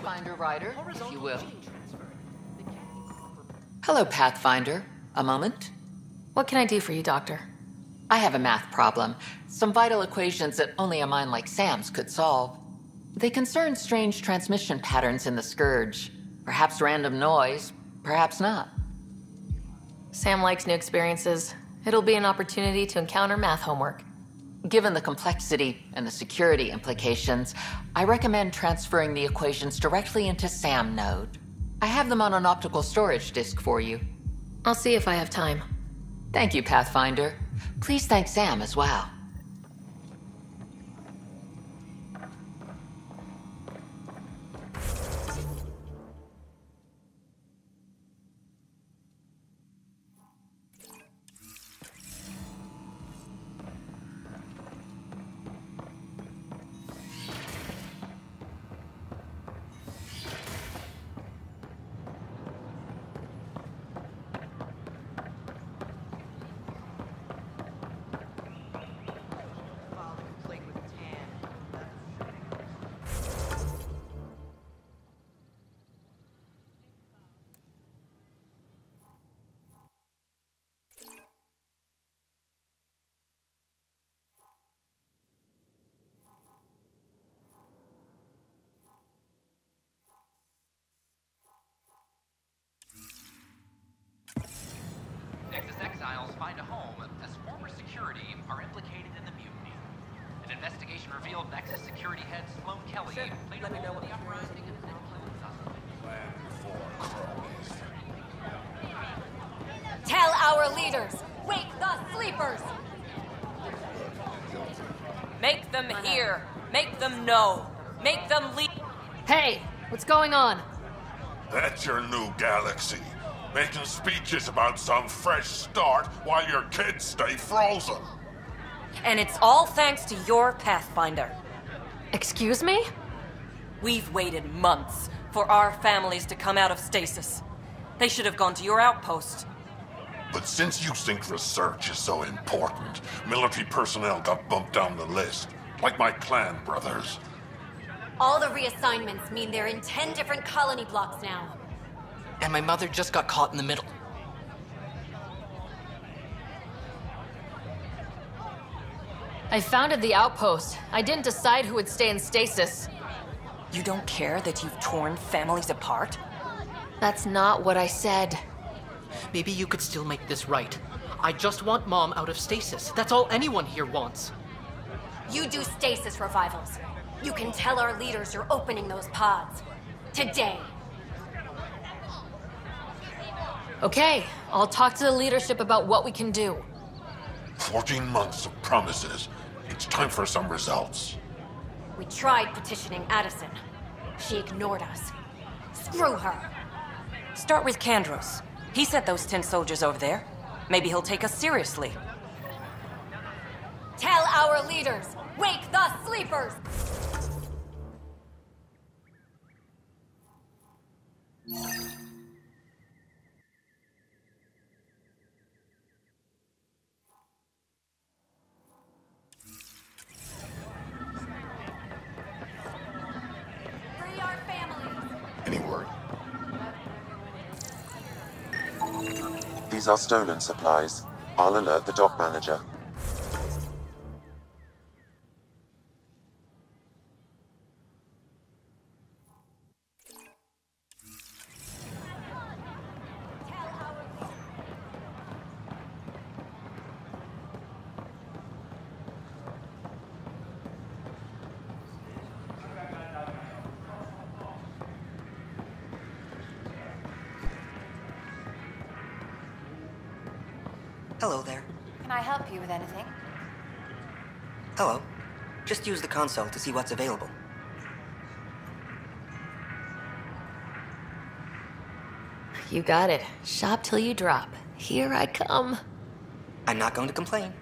Pathfinder Rider, if you will. Hello, Pathfinder. A moment? What can I do for you, Doctor? I have a math problem. Some vital equations that only a mind like Sam's could solve. They concern strange transmission patterns in the Scourge. Perhaps random noise, perhaps not. Sam likes new experiences. It'll be an opportunity to encounter math homework. Given the complexity and the security implications, I recommend transferring the equations directly into SAM node. I have them on an optical storage disk for you. I'll see if I have time. Thank you, Pathfinder. Please thank Sam as well. Exiles find a home as former security are implicated in the mutiny. An investigation revealed Nexus security head Sloan Kelly played a role in the uprising and killed suspects. Tell our leaders, wake the sleepers! Make them hear. Make them know. Make them lead. Hey, what's going on? That's your new galaxy. Making speeches about some fresh start while your kids stay frozen. And it's all thanks to your Pathfinder. Excuse me? We've waited months for our families to come out of stasis. They should have gone to your outpost. But since you think research is so important, military personnel got bumped down the list. Like my clan brothers. All the reassignments mean they're in 10 different colony blocks now. And my mother just got caught in the middle. I founded the outpost. I didn't decide who would stay in stasis. You don't care that you've torn families apart? That's not what I said. Maybe you could still make this right. I just want Mom out of stasis. That's all anyone here wants. You do stasis revivals. You can tell our leaders you're opening those pods. Today. Okay, I'll talk to the leadership about what we can do. 14 months of promises. It's time for some results. We tried petitioning Addison. She ignored us. Screw her. Start with Kandros. He sent those 10 soldiers over there. Maybe he'll take us seriously. Tell our leaders, wake the sleepers! Free our families! Any word? These are stolen supplies. I'll alert the dock manager. Hello there. Can I help you with anything? Hello. Just use the console to see what's available. You got it. Shop till you drop. Here I come. I'm not going to complain.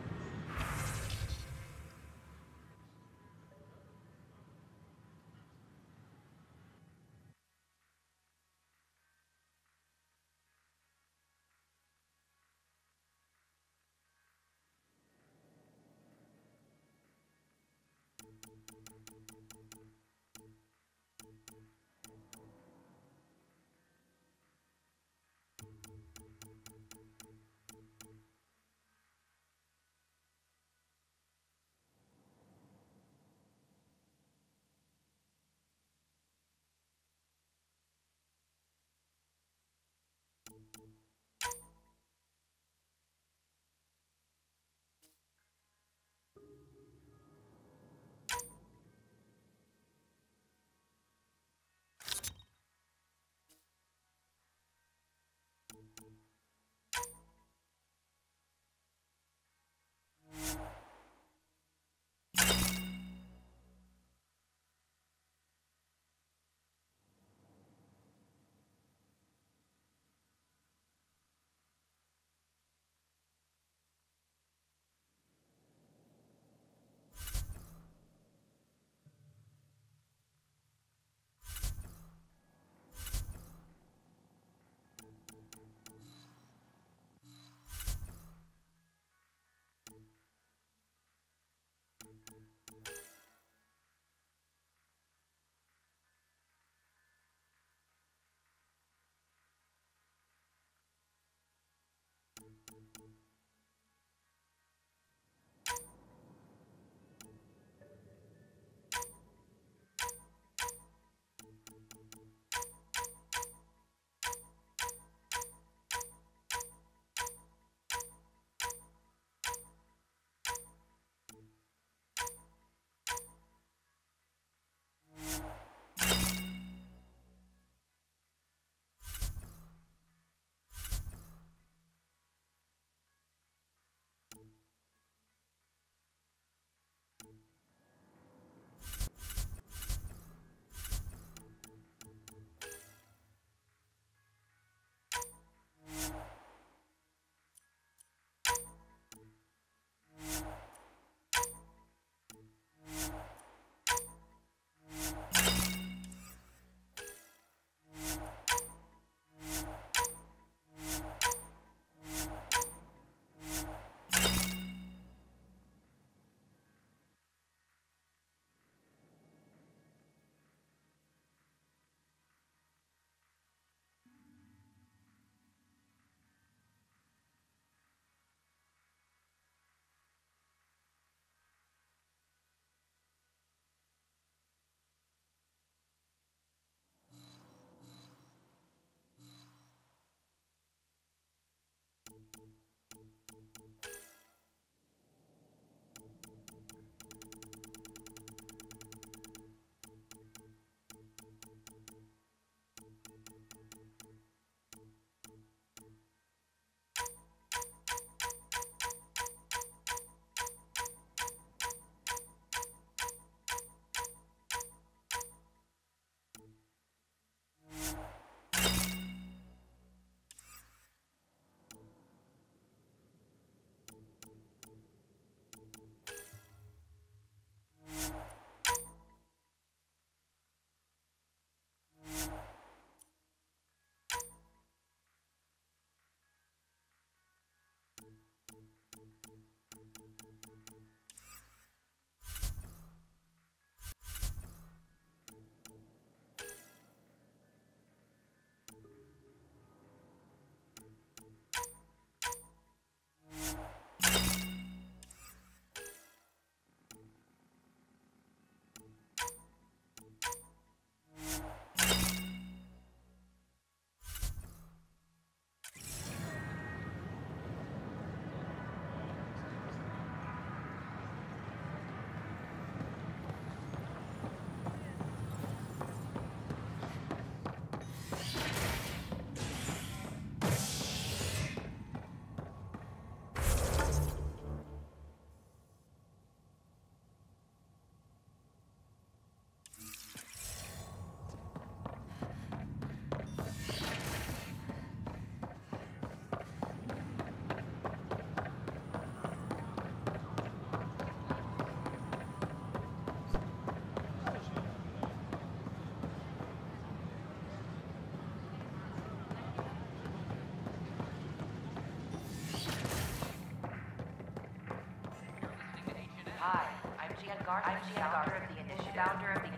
I'm the founder of the initiative.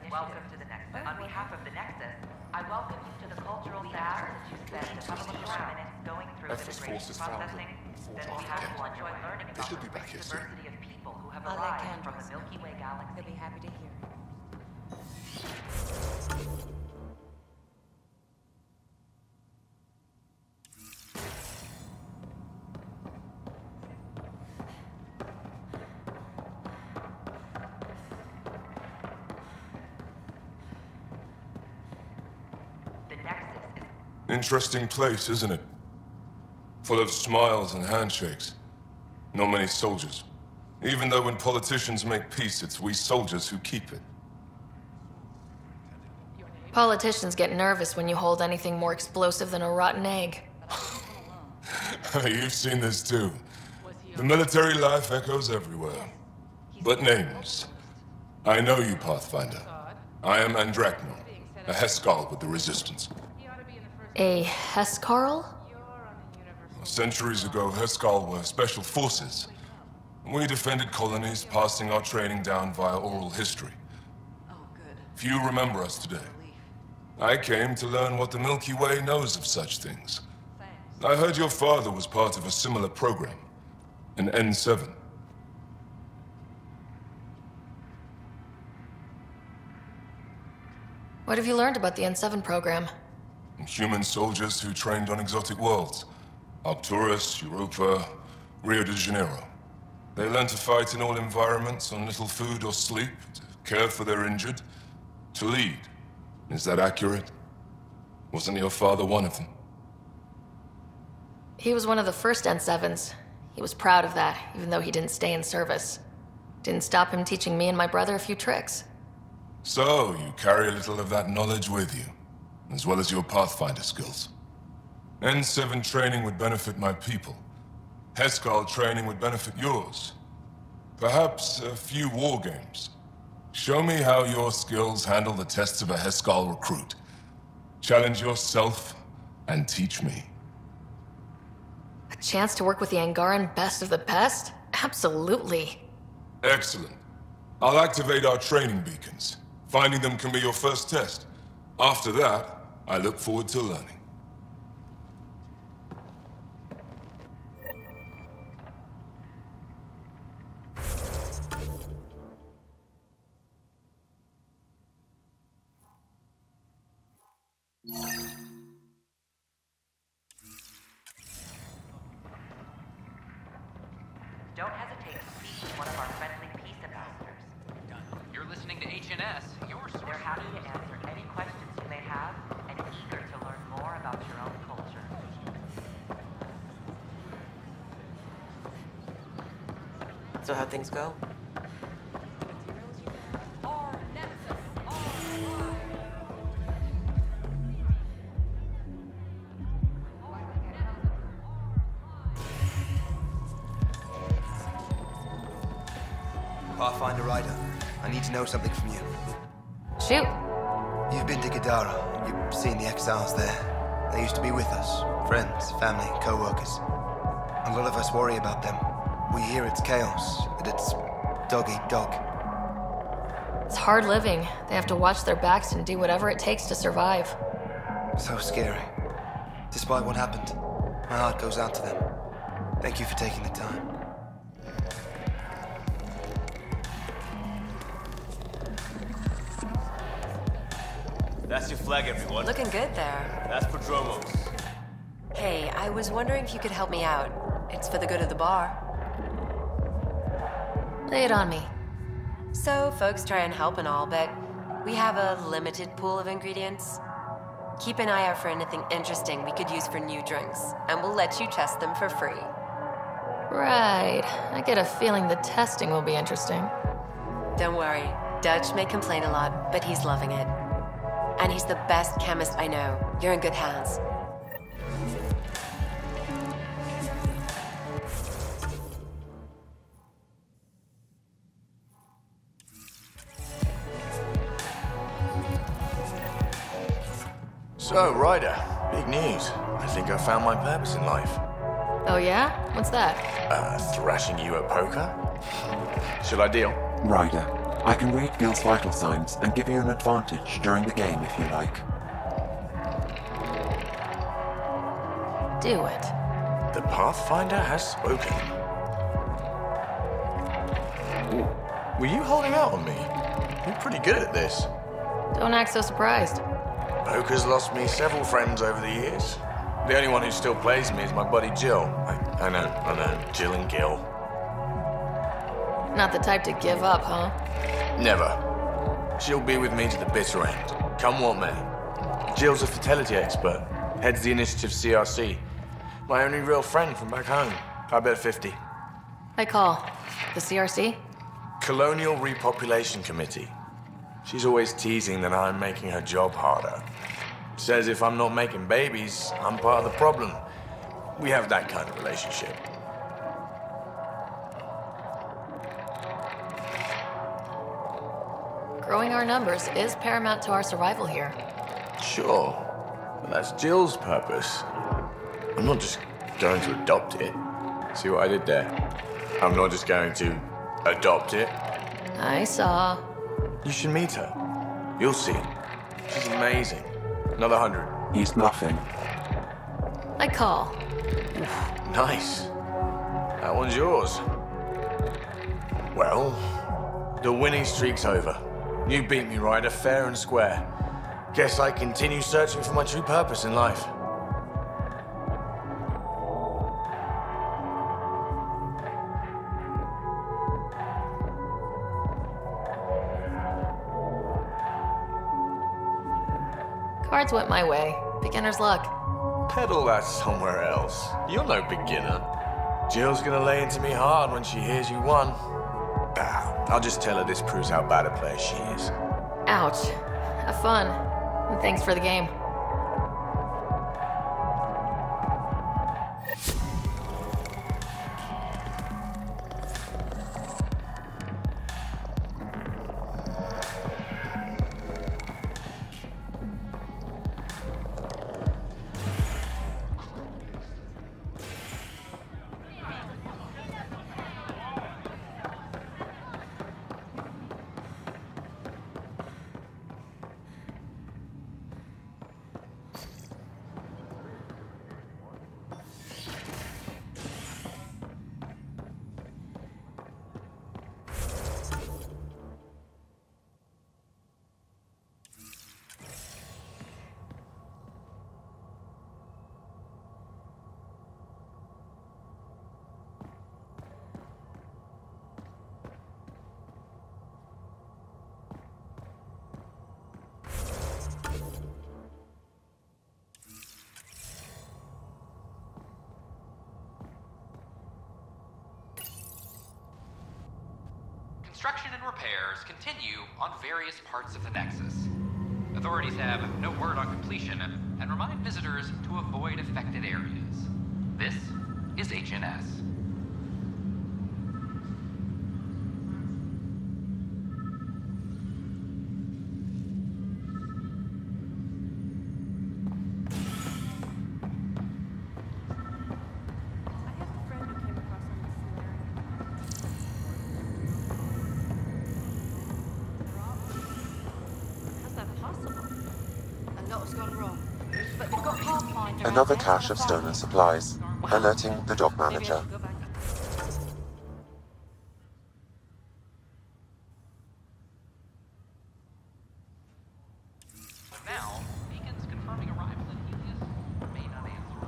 Welcome to the Nexus. On behalf of the Nexus, I welcome you to the cultural center to spend a couple of short minutes going through immigration processing. Then we have to enjoy learning about the rich diversity of people who have arrived from the Milky Way galaxy. They'll be happy to hear. Interesting place, isn't it? Full of smiles and handshakes. Not many soldiers. Even though when politicians make peace, it's we soldiers who keep it. Politicians get nervous when you hold anything more explosive than a rotten egg. You've seen this too. The military life echoes everywhere. But names. I know you, Pathfinder. I am Andromeda, a Heskal with the Resistance. A Hescarl? Centuries ago, Heskal were special forces. We defended colonies, passing our training down via oral history. Few remember us today. I came to learn what the Milky Way knows of such things. I heard your father was part of a similar program, an N7. What have you learned about the N7 program? Human soldiers who trained on exotic worlds. Arcturus, Europa, Rio de Janeiro. They learn to fight in all environments, on little food or sleep, to care for their injured, to lead. Is that accurate? Wasn't your father one of them? He was one of the first N7s. He was proud of that, even though he didn't stay in service. Didn't stop him teaching me and my brother a few tricks. So, you carry a little of that knowledge with you, as well as your Pathfinder skills. N7 training would benefit my people. Heskal training would benefit yours. Perhaps a few war games. Show me how your skills handle the tests of a Heskal recruit. Challenge yourself and teach me. A chance to work with the Angaran best of the best? Absolutely. Excellent. I'll activate our training beacons. Finding them can be your first test. After that, I look forward to learning. Don't hesitate to speak with one of our friendly peace ambassadors. You're listening to HNS, your source. They're happy to answer any questions you may have and eager to learn more about your own culture. So how'd things go? Pathfinder Ryder, I need to know something from you. Shoot. You've been to Gadara. You've seen the exiles there. They used to be with us. Friends, family, co-workers. A lot of us worry about them. We hear it's chaos, that it's dog-eat-dog. It's hard living. They have to watch their backs and do whatever it takes to survive. So scary. Despite what happened, my heart goes out to them. Thank you for taking the time. That's your flag, everyone. Looking good there. That's Prodromos. Hey, I was wondering if you could help me out. It's for the good of the bar. Lay it on me. So, folks try and help and all, but we have a limited pool of ingredients. Keep an eye out for anything interesting we could use for new drinks, and we'll let you test them for free. Right. I get a feeling the testing will be interesting. Don't worry. Dutch may complain a lot, but he's loving it. And he's the best chemist I know. You're in good hands. So, Ryder, big news. I think I found my purpose in life. Oh yeah? What's that? Thrashing you at poker? Shall I deal? Ryder, I can read Gil's vital signs and give you an advantage during the game if you like. Do it. The Pathfinder has spoken. Ooh. Were you holding out on me? You're pretty good at this. Don't act so surprised. Poker's lost me several friends over the years. The only one who still plays me is my buddy Jill. I know. Jill and Gil. Not the type to give up, huh? Never. She'll be with me to the bitter end, come what may. Jill's a fertility expert, heads the initiative CRC. My only real friend from back home. I bet 50. I call. The CRC? Colonial Repopulation Committee. She's always teasing that I'm making her job harder. Says if I'm not making babies, I'm part of the problem. We have that kind of relationship. Growing our numbers is paramount to our survival here. Sure, but that's Jill's purpose. I'm not just going to adopt it. See what I did there? I'm not just going to adopt it. I saw. You should meet her. You'll see. She's amazing. Another 100. He's bluffing. I call. Nice. That one's yours. Well, the winning streak's over. You beat me, Ryder, fair and square. Guess I continue searching for my true purpose in life. Cards went my way. Beginner's luck. Peddle that somewhere else. You're no beginner. Jill's gonna lay into me hard when she hears you won. I'll just tell her this proves how bad a player she is. Ouch. Have fun. And thanks for the game. Construction and repairs continue on various parts of the Nexus. Authorities have no word on completion and remind visitors to avoid affected areas. This is HNS. Another cache of stolen supplies, alerting the dock manager. Now, beacons confirming arrival in Helios remain unanswered.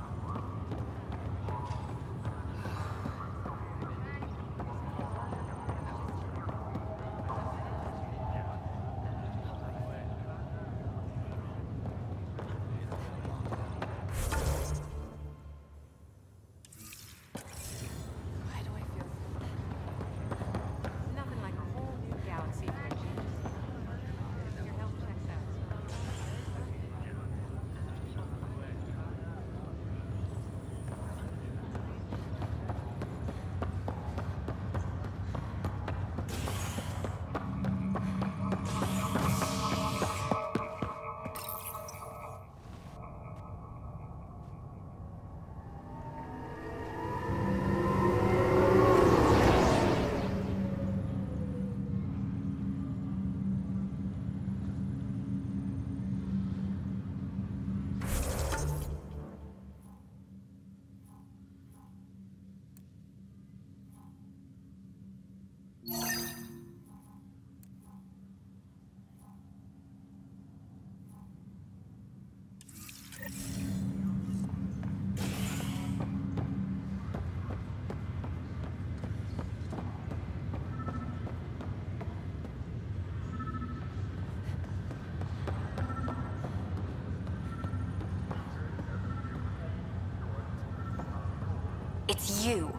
It's you.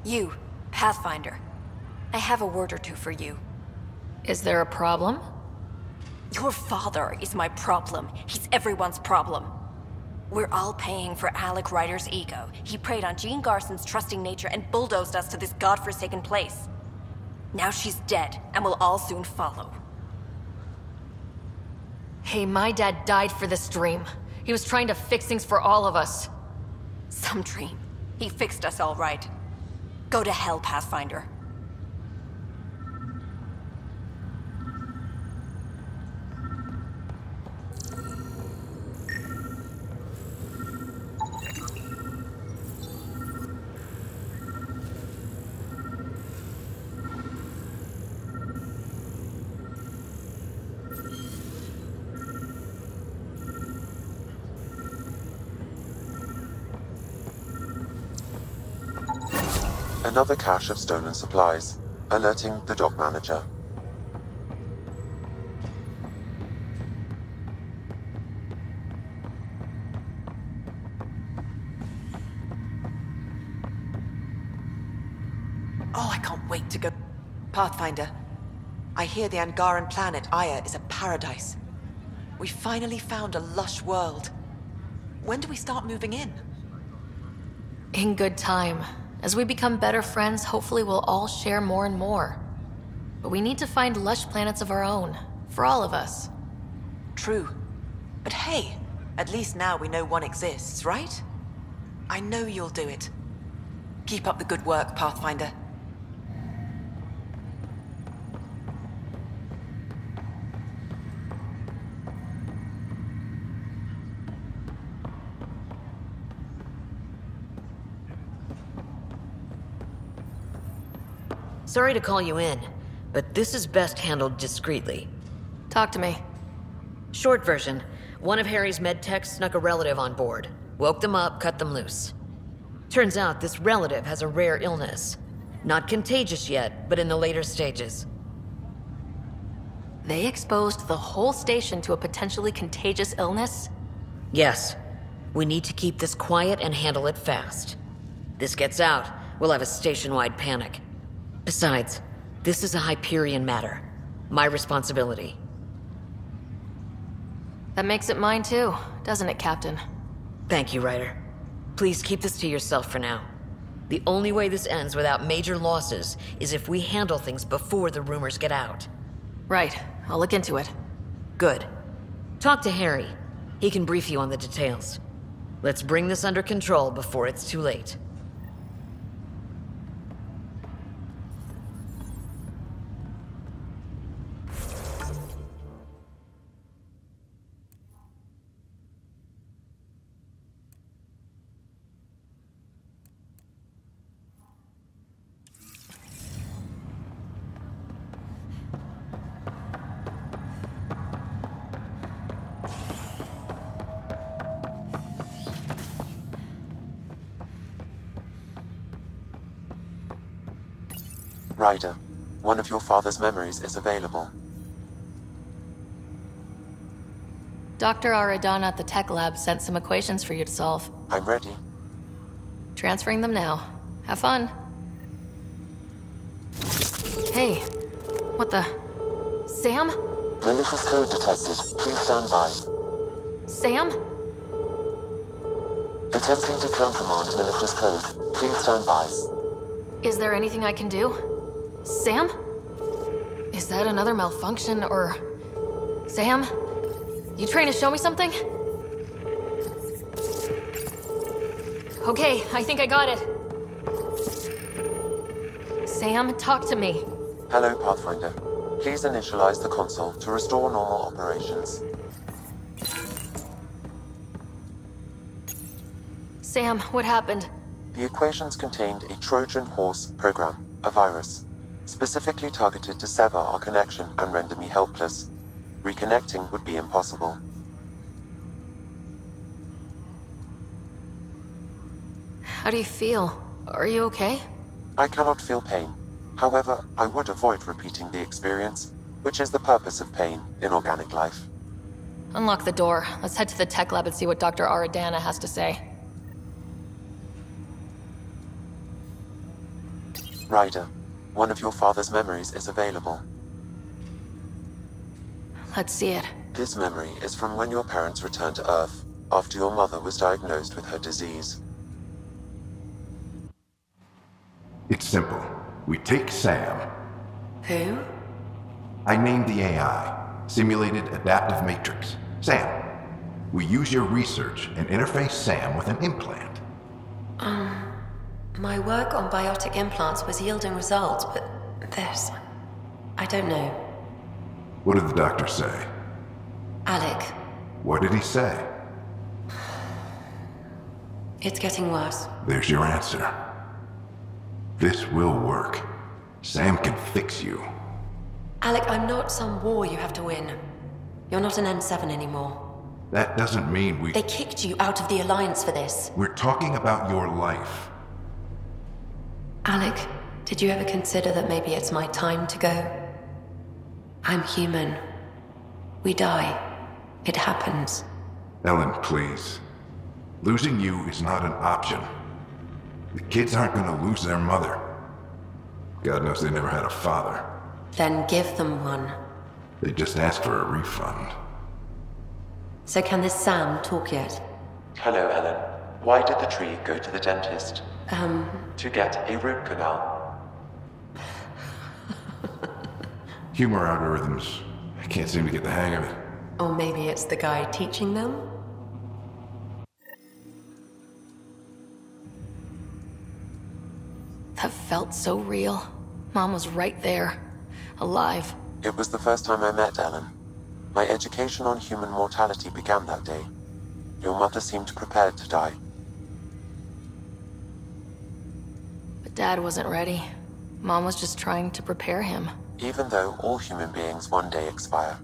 You, Pathfinder. I have a word or two for you. Is there a problem? Your father is my problem. He's everyone's problem. We're all paying for Alec Ryder's ego. He preyed on Jean Garson's trusting nature and bulldozed us to this godforsaken place. Now she's dead, and we'll all soon follow. Hey, my dad died for this dream. He was trying to fix things for all of us. Some dream. He fixed us all right. Go to hell, Pathfinder. Another cache of stolen supplies, alerting the dock manager. Oh, I can't wait to go. Pathfinder, I hear the Angaran planet Aya is a paradise. We finally found a lush world. When do we start moving in? In good time. As we become better friends, hopefully we'll all share more and more. But we need to find lush planets of our own, for all of us. True. But hey, at least now we know one exists, right? I know you'll do it. Keep up the good work, Pathfinder. Sorry to call you in, but this is best handled discreetly. Talk to me. Short version, one of Harry's med techs snuck a relative on board. Woke them up, cut them loose. Turns out this relative has a rare illness. Not contagious yet, but in the later stages. They exposed the whole station to a potentially contagious illness? Yes. We need to keep this quiet and handle it fast. This gets out, we'll have a station-wide panic. Besides, this is a Hyperion matter. My responsibility. That makes it mine too, doesn't it, Captain? Thank you, Ryder. Please keep this to yourself for now. The only way this ends without major losses is if we handle things before the rumors get out. Right. I'll look into it. Good. Talk to Harry. He can brief you on the details. Let's bring this under control before it's too late. Ryder, one of your father's memories is available. Dr. Aradana at the tech lab sent some equations for you to solve. I'm ready. Transferring them now. Have fun. Hey, what the... Sam? Malicious code detected. Please stand by. Sam? Attempting to countermand malicious code. Please stand by. Is there anything I can do? Sam? Is that another malfunction, or... Sam? You trying to show me something? Okay, I think I got it. Sam, talk to me. Hello, Pathfinder. Please initialize the console to restore normal operations. Sam, what happened? The equations contained a Trojan horse program, a virus, specifically targeted to sever our connection and render me helpless. Reconnecting would be impossible. How do you feel? Are you okay? I cannot feel pain. However, I would avoid repeating the experience, which is the purpose of pain in organic life. Unlock the door. Let's head to the tech lab and see what Dr. Aradana has to say. Ryder, one of your father's memories is available. Let's see it. This memory is from when your parents returned to Earth, after your mother was diagnosed with her disease. It's simple. We take Sam. Who? I named the AI, Simulated Adaptive Matrix. Sam. We use your research and interface Sam with an implant. My work on biotic implants was yielding results, but this... I don't know. What did the doctor say? Alec, What did he say? it's getting worse. There's your answer. This will work. Sam can fix you. Alec, I'm not some war you have to win. You're not an N7 anymore. That doesn't mean we... They kicked you out of the Alliance for this. We're talking about your life. Alec, did you ever consider that maybe it's my time to go? I'm human. We die. It happens. Ellen, please. Losing you is not an option. The kids aren't gonna lose their mother. God knows they never had a father. Then give them one. They just asked for a refund. So can this Sam talk yet? Hello, Ellen. Why did the tree go to the dentist? To get a root canal. Humor algorithms. I can't seem to get the hang of it. Or maybe it's the guy teaching them? That felt so real. Mom was right there. Alive. It was the first time I met Ellen. My education on human mortality began that day. Your mother seemed prepared to die. But Dad wasn't ready. Mom was just trying to prepare him. Even though all human beings one day expire.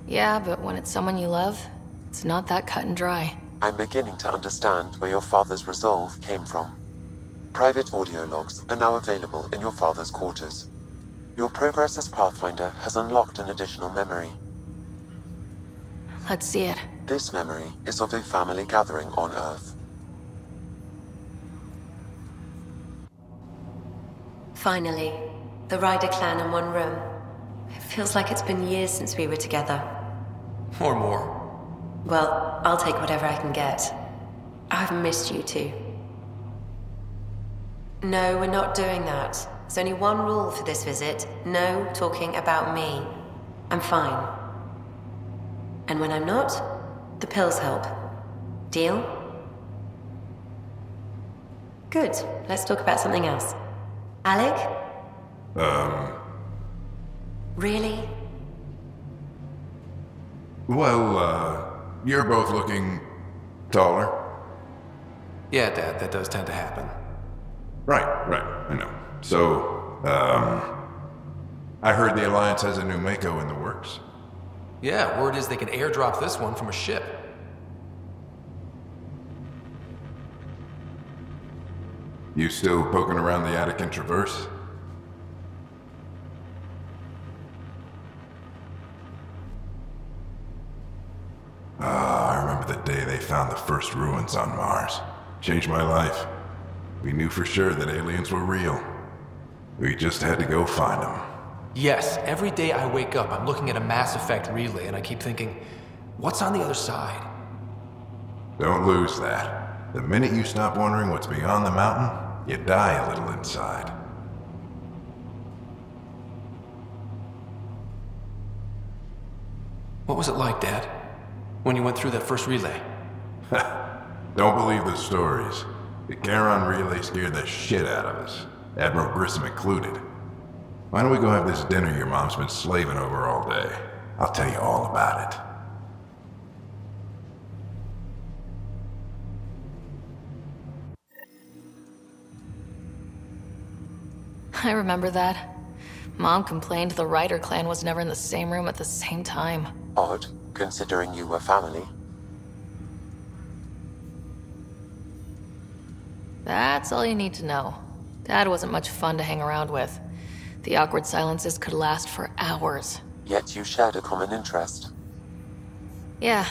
Yeah, but when it's someone you love, it's not that cut and dry. I'm beginning to understand where your father's resolve came from. Private audio logs are now available in your father's quarters. Your progress as Pathfinder has unlocked an additional memory. Let's see it. This memory is of a family gathering on Earth. Finally, the Ryder clan in one room. It feels like it's been years since we were together. Or more. Well, I'll take whatever I can get. I've missed you too. No, we're not doing that. There's only one rule for this visit. No talking about me. I'm fine. And when I'm not, the pills help. Deal? Good. Let's talk about something else. Alec? Really? Well, you're both looking taller. Yeah, Dad, that does tend to happen. Right, I know. So, I heard the Alliance has a new Mako in the works. Yeah, word is they can airdrop this one from a ship. You still poking around the attic and Traverse? I remember the day they found the first ruins on Mars. Changed my life. We knew for sure that aliens were real. We just had to go find them. Yes, every day I wake up, I'm looking at a Mass Effect relay and I keep thinking, what's on the other side? Don't lose that. The minute you stop wondering what's beyond the mountain, you die a little inside. What was it like, Dad? When you went through that first relay? Don't believe the stories. The Charon relay scared the shit out of us. Admiral Grissom included. Why don't we go have this dinner your mom's been slaving over all day? I'll tell you all about it. I remember that. Mom complained the Ryder clan was never in the same room at the same time. Odd, considering you were family. That's all you need to know. Dad wasn't much fun to hang around with. The awkward silences could last for hours. Yet you shared a common interest. Yeah,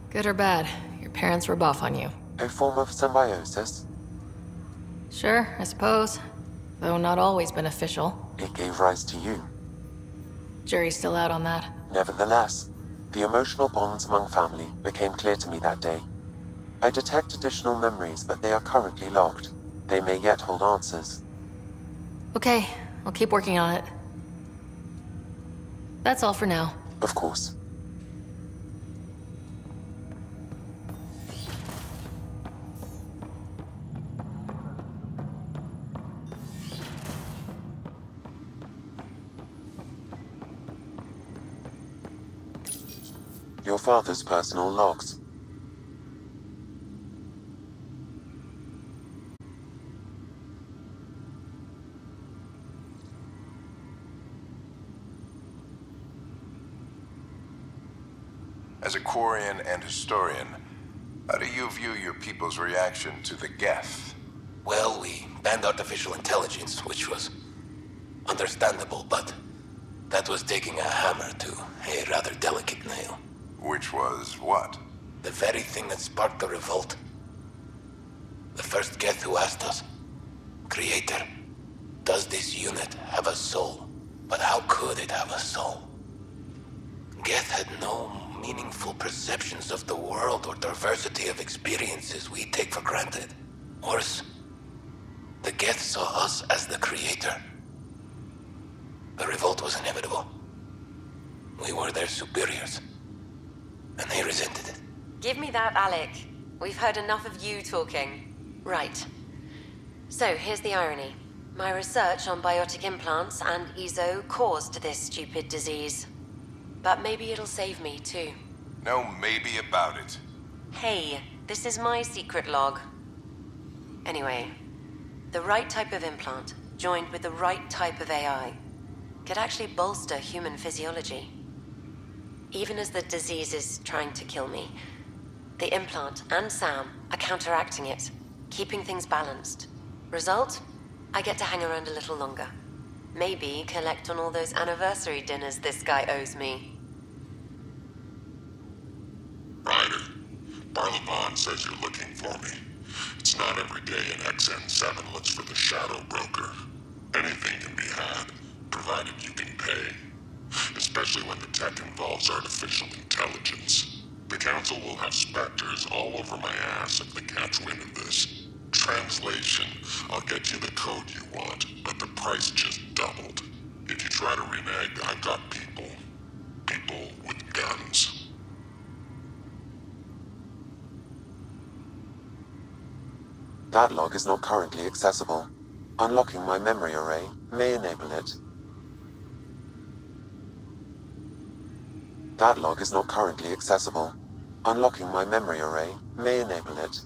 good or bad, your parents were buff on you. A form of symbiosis? Sure, I suppose. though not always beneficial. It gave rise to you. Jury's still out on that. Nevertheless, the emotional bonds among family became clear to me that day. I detect additional memories, but they are currently locked. They may yet hold answers. Okay, I'll keep working on it. That's all for now. Of course. Your father's personal logs. As a Quarian and historian, how do you view your people's reaction to the Geth? Well, we banned artificial intelligence, which was understandable, but that was taking a hammer to a rather delicate nail. Which was what? The very thing that sparked the revolt. The first Geth who asked us, Creator, does this unit have a soul? But how could it have a soul? Geth had no meaningful perceptions of the world or diversity of experiences we take for granted. Worse, the Geth saw us as the Creator. The revolt was inevitable. We were their superiors, and they resented it. Give me that, Alec. We've heard enough of you talking. Right. So, here's the irony. My research on biotic implants and EZO caused this stupid disease. But maybe it'll save me, too. No maybe about it. Hey, this is my secret log. Anyway, the right type of implant, joined with the right type of AI, could actually bolster human physiology. Even as the disease is trying to kill me, the implant and Sam are counteracting it, keeping things balanced. Result? I get to hang around a little longer. Maybe collect on all those anniversary dinners this guy owes me. Ryder, Barlevon says you're looking for me. It's not every day an XN7 looks for the Shadow Broker. Anything can be had, provided you can pay. Especially when the tech involves artificial intelligence. The Council will have specters all over my ass if they catch wind of this. Translation, I'll get you the code you want, but the price just doubled. If you try to renege, I've got people. People with guns. That log is not currently accessible. Unlocking my memory array may enable it. That log is not currently accessible. Unlocking my memory array may enable it.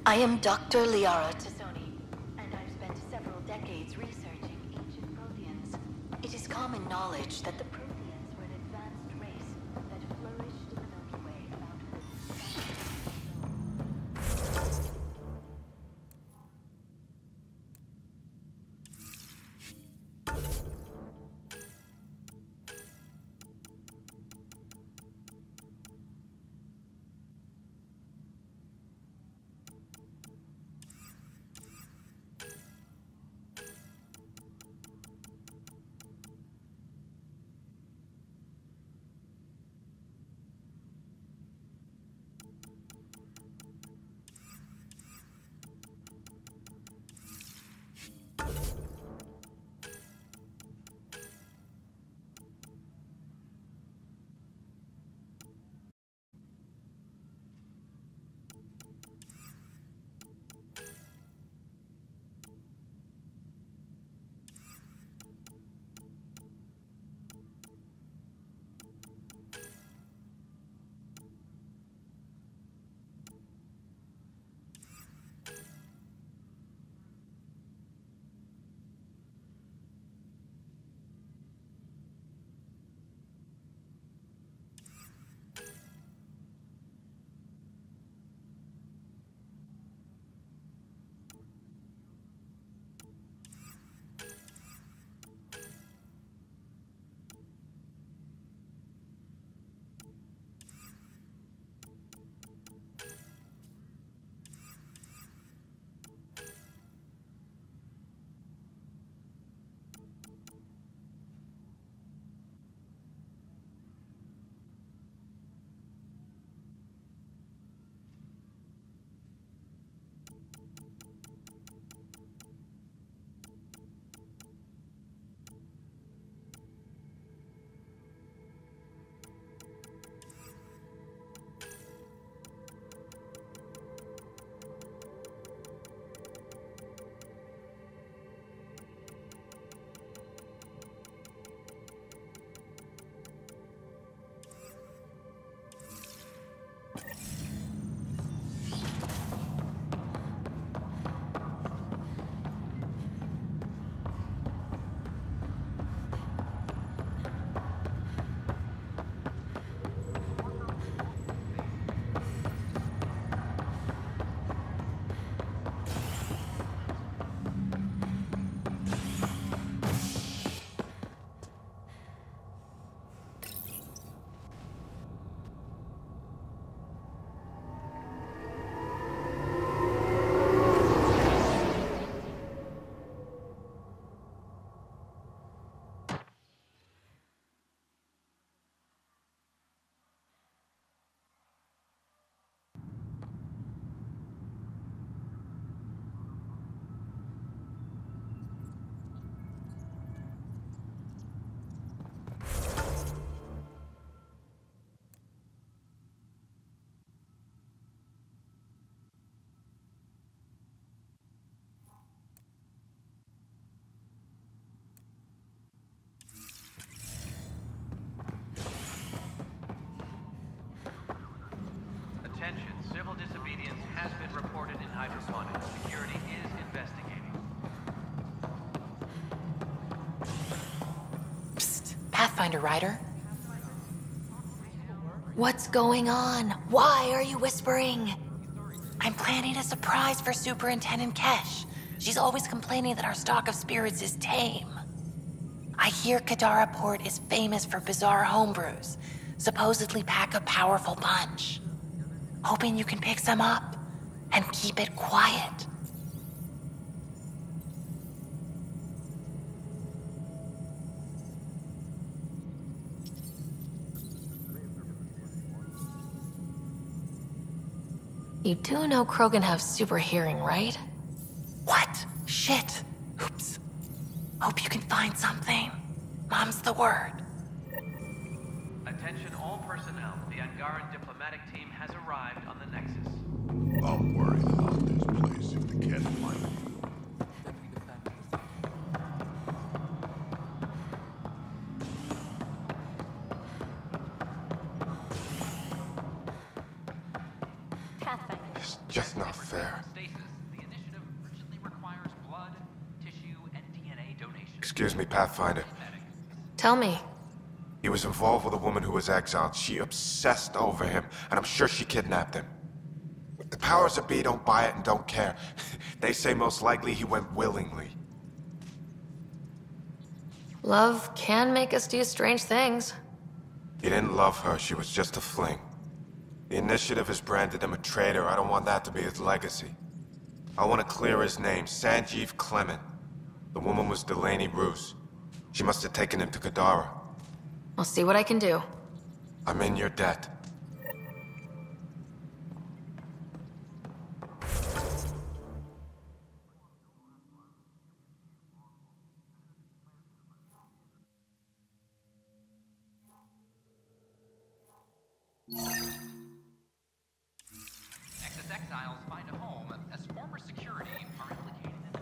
I am Dr. Liara Tassoni, and I've spent several decades researching ancient Protheans. It is common knowledge that the Protheans were an advanced race that flourished in the Milky Way about 50,000 Pathfinder Ryder? What's going on? Why are you whispering? I'm planning a surprise for Superintendent Kesh. She's always complaining that our stock of spirits is tame. I hear Kadara Port is famous for bizarre homebrews, supposedly pack a powerful punch. Hoping you can pick some up and keep it quiet. You do know Krogan have super hearing, right? What? Shit. Oops. Hope you can find something. Mom's the word. Attention all personnel. The Angaran diplomatic team has arrived on the Nexus. I'm worried about this place if the cat might. It's just not fair. Excuse me, Pathfinder. Tell me. He was involved with a woman who was exiled. She obsessed over him, and I'm sure she kidnapped him. The powers that be don't buy it and don't care. They say most likely he went willingly. Love can make us do strange things. He didn't love her, she was just a fling. The Initiative has branded him a traitor. I don't want that to be his legacy. I want to clear his name, Sanjeev Clement. The woman was Delaney Roos. She must have taken him to Kadara. I'll see what I can do. I'm in your debt. Nexus exiles find a home as former security are implicated in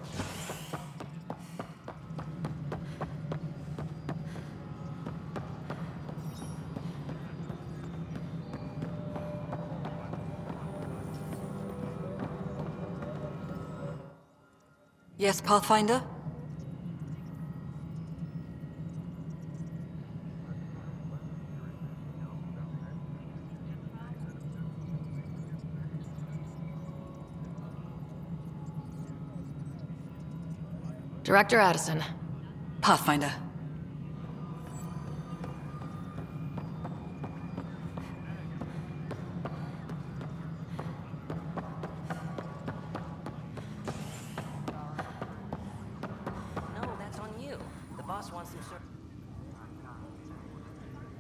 Yes, Pathfinder? Director Addison. Pathfinder.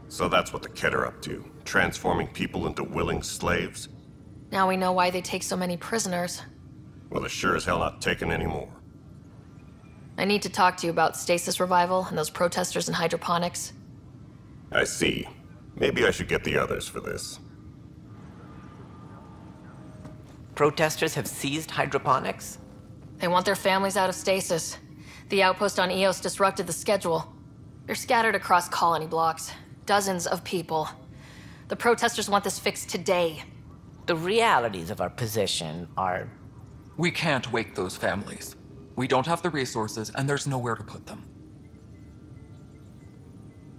So that's what the Kett are up to, transforming people into willing slaves? Now we know why they take so many prisoners. Well, they're sure as hell not taking any more. I need to talk to you about stasis revival and those protesters in hydroponics. I see. Maybe I should get the others for this. Protesters have seized hydroponics? They want their families out of stasis. The outpost on Eos disrupted the schedule. They're scattered across colony blocks. Dozens of people. The protesters want this fixed today. The realities of our position are... We can't wake those families. We don't have the resources, and there's nowhere to put them.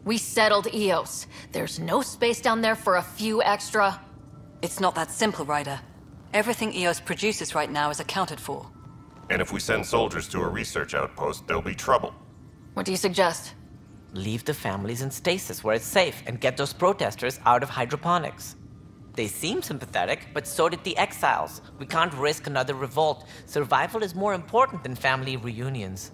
We settled Eos. There's no space down there for a few extra... It's not that simple, Ryder. Everything Eos produces right now is accounted for. And if we send soldiers to a research outpost, there'll be trouble. What do you suggest? Leave the families in stasis where it's safe and get those protesters out of hydroponics. They seem sympathetic, but so did the exiles. We can't risk another revolt. Survival is more important than family reunions.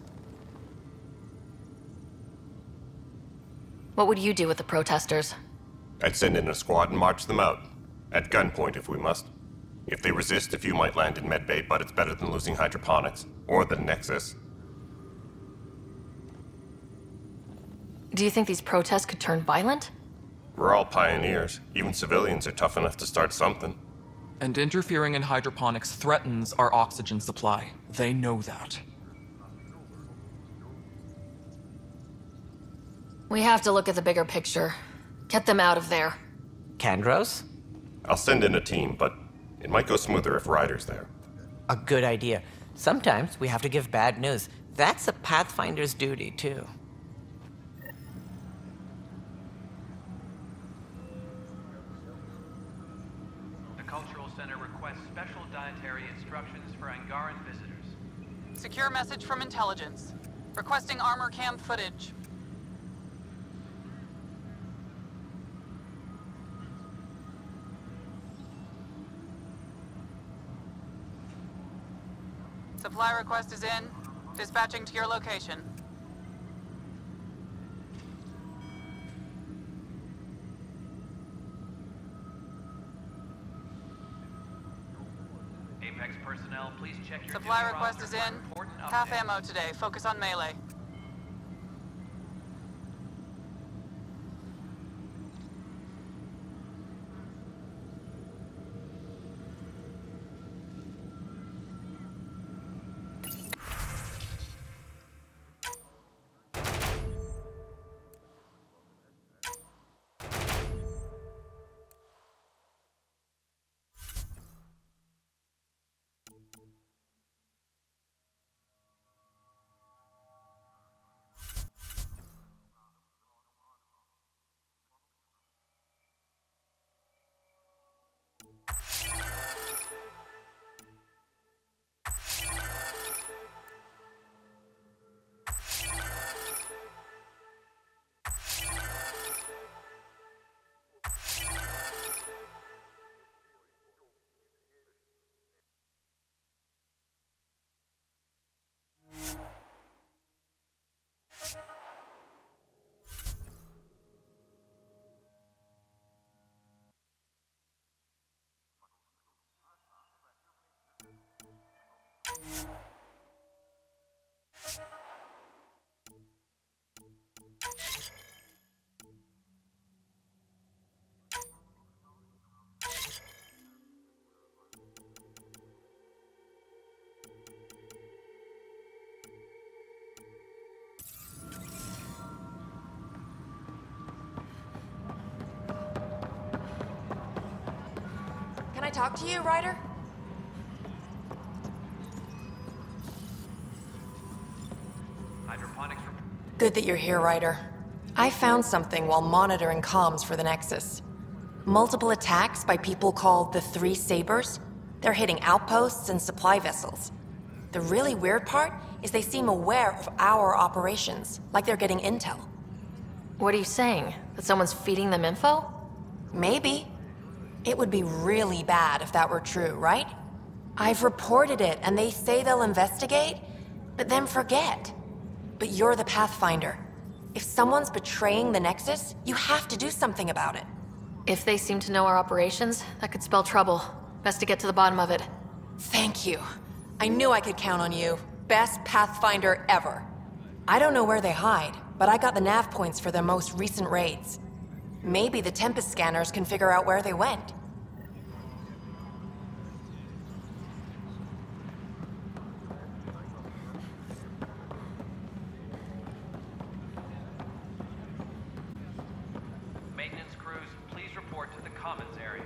What would you do with the protesters? I'd send in a squad and march them out. At gunpoint if we must. If they resist, a few might land in medbay, but it's better than losing hydroponics. Or the Nexus. Do you think these protests could turn violent? We're all pioneers. Even civilians are tough enough to start something. And interfering in hydroponics threatens our oxygen supply. They know that. We have to look at the bigger picture. Get them out of there. Kandros? I'll send in a team, but it might go smoother if Ryder's there. A good idea. Sometimes we have to give bad news. That's a Pathfinder's duty, too. Secure message from intelligence. Requesting armor cam footage. Supply request is in. Dispatching to your location. Apex personnel, please check your Supply duty request roster is for in. important Half updates. ammo today. Focus on melee. Can I talk to you, Ryder? Hydroponics for... Good that you're here, Ryder. I found something while monitoring comms for the Nexus. Multiple attacks by people called the Three Sabers. They're hitting outposts and supply vessels. The really weird part is they seem aware of our operations, like they're getting intel. What are you saying? That someone's feeding them info? Maybe. It would be really bad if that were true, right? I've reported it, and they say they'll investigate, but then forget. But you're the Pathfinder. If someone's betraying the Nexus, you have to do something about it. If they seem to know our operations, that could spell trouble. Best to get to the bottom of it. Thank you. I knew I could count on you. Best Pathfinder ever. I don't know where they hide, but I got the nav points for their most recent raids. Maybe the Tempest scanners can figure out where they went. Maintenance crews, please report to the commons area.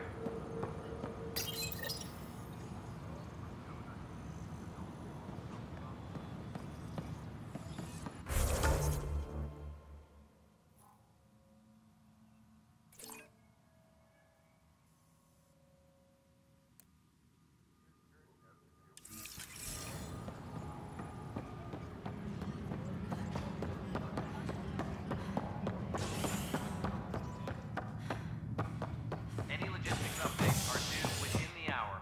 Any logistics updates are due within the hour.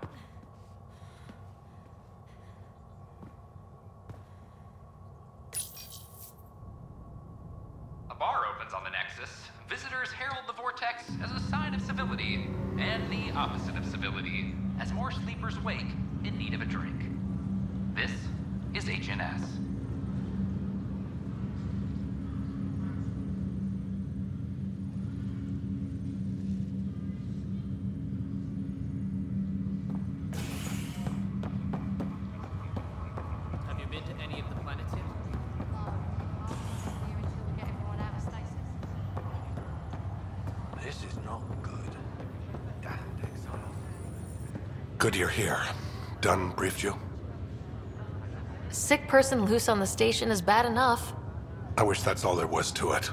A bar opens on the Nexus. Visitors herald the vortex as a sign of civility, and the opposite of civility, as more sleepers wake in need of a drink. This is HNS. Have you been to any of the planets yet? This is not good. Damned exile. Good you're here. Dunn briefed you? Sick person loose on the station is bad enough. I wish that's all there was to it.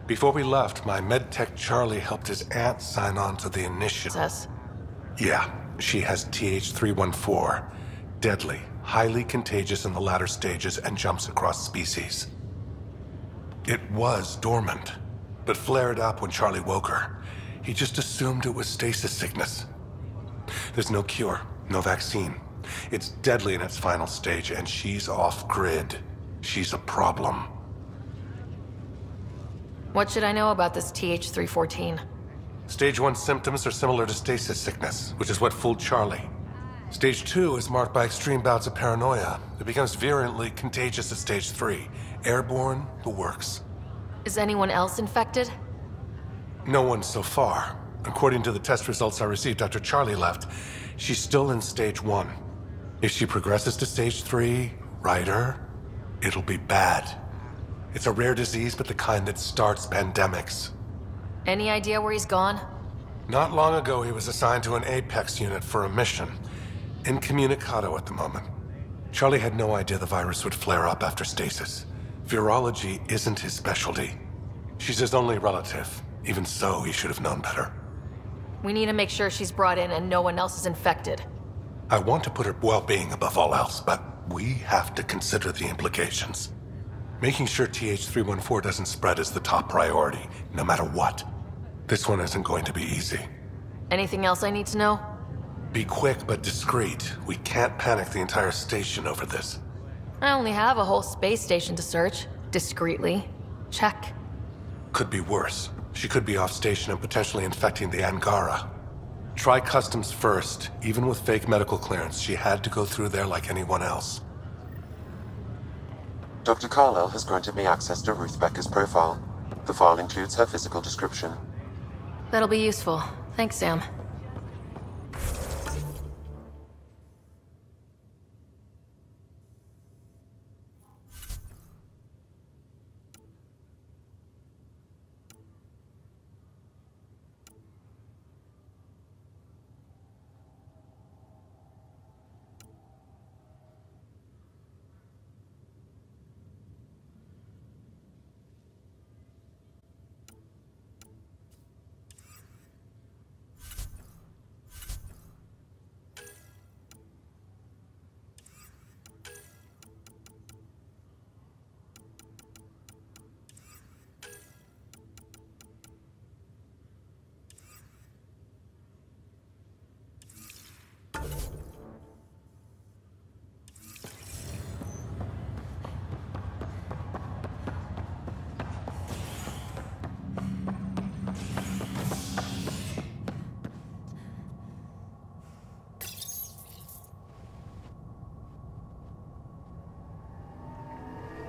Before we left, my medtech Charlie helped his aunt sign on to the initiative. Us. Yeah, she has TH314. Deadly, highly contagious in the latter stages and jumps across species. It was dormant, but flared up when Charlie woke her. He just assumed it was stasis sickness. There's no cure, no vaccine. It's deadly in its final stage, and she's off-grid. She's a problem. What should I know about this TH-314? Stage 1 symptoms are similar to stasis sickness, which is what fooled Charlie. Stage 2 is marked by extreme bouts of paranoia. It becomes virulently contagious at Stage 3. Airborne, the works. Is anyone else infected? No one so far. According to the test results I received after Charlie left, she's still in Stage 1. If she progresses to Stage 3, Ryder, it'll be bad. It's a rare disease, but the kind that starts pandemics. Any idea where he's gone? Not long ago, he was assigned to an Apex unit for a mission. Incommunicado at the moment. Charlie had no idea the virus would flare up after stasis. Virology isn't his specialty. She's his only relative. Even so, he should have known better. We need to make sure she's brought in and no one else is infected. I want to put her well-being above all else, but we have to consider the implications. Making sure TH-314 doesn't spread is the top priority, no matter what. This one isn't going to be easy. Anything else I need to know? Be quick but discreet. We can't panic the entire station over this. I only have a whole space station to search. Discreetly. Check. Could be worse. She could be off station and potentially infecting the Angara. Try customs first. Even with fake medical clearance, she had to go through there like anyone else. Dr. Carlyle has granted me access to Ruth Becker's profile. The file includes her physical description. That'll be useful. Thanks, Sam.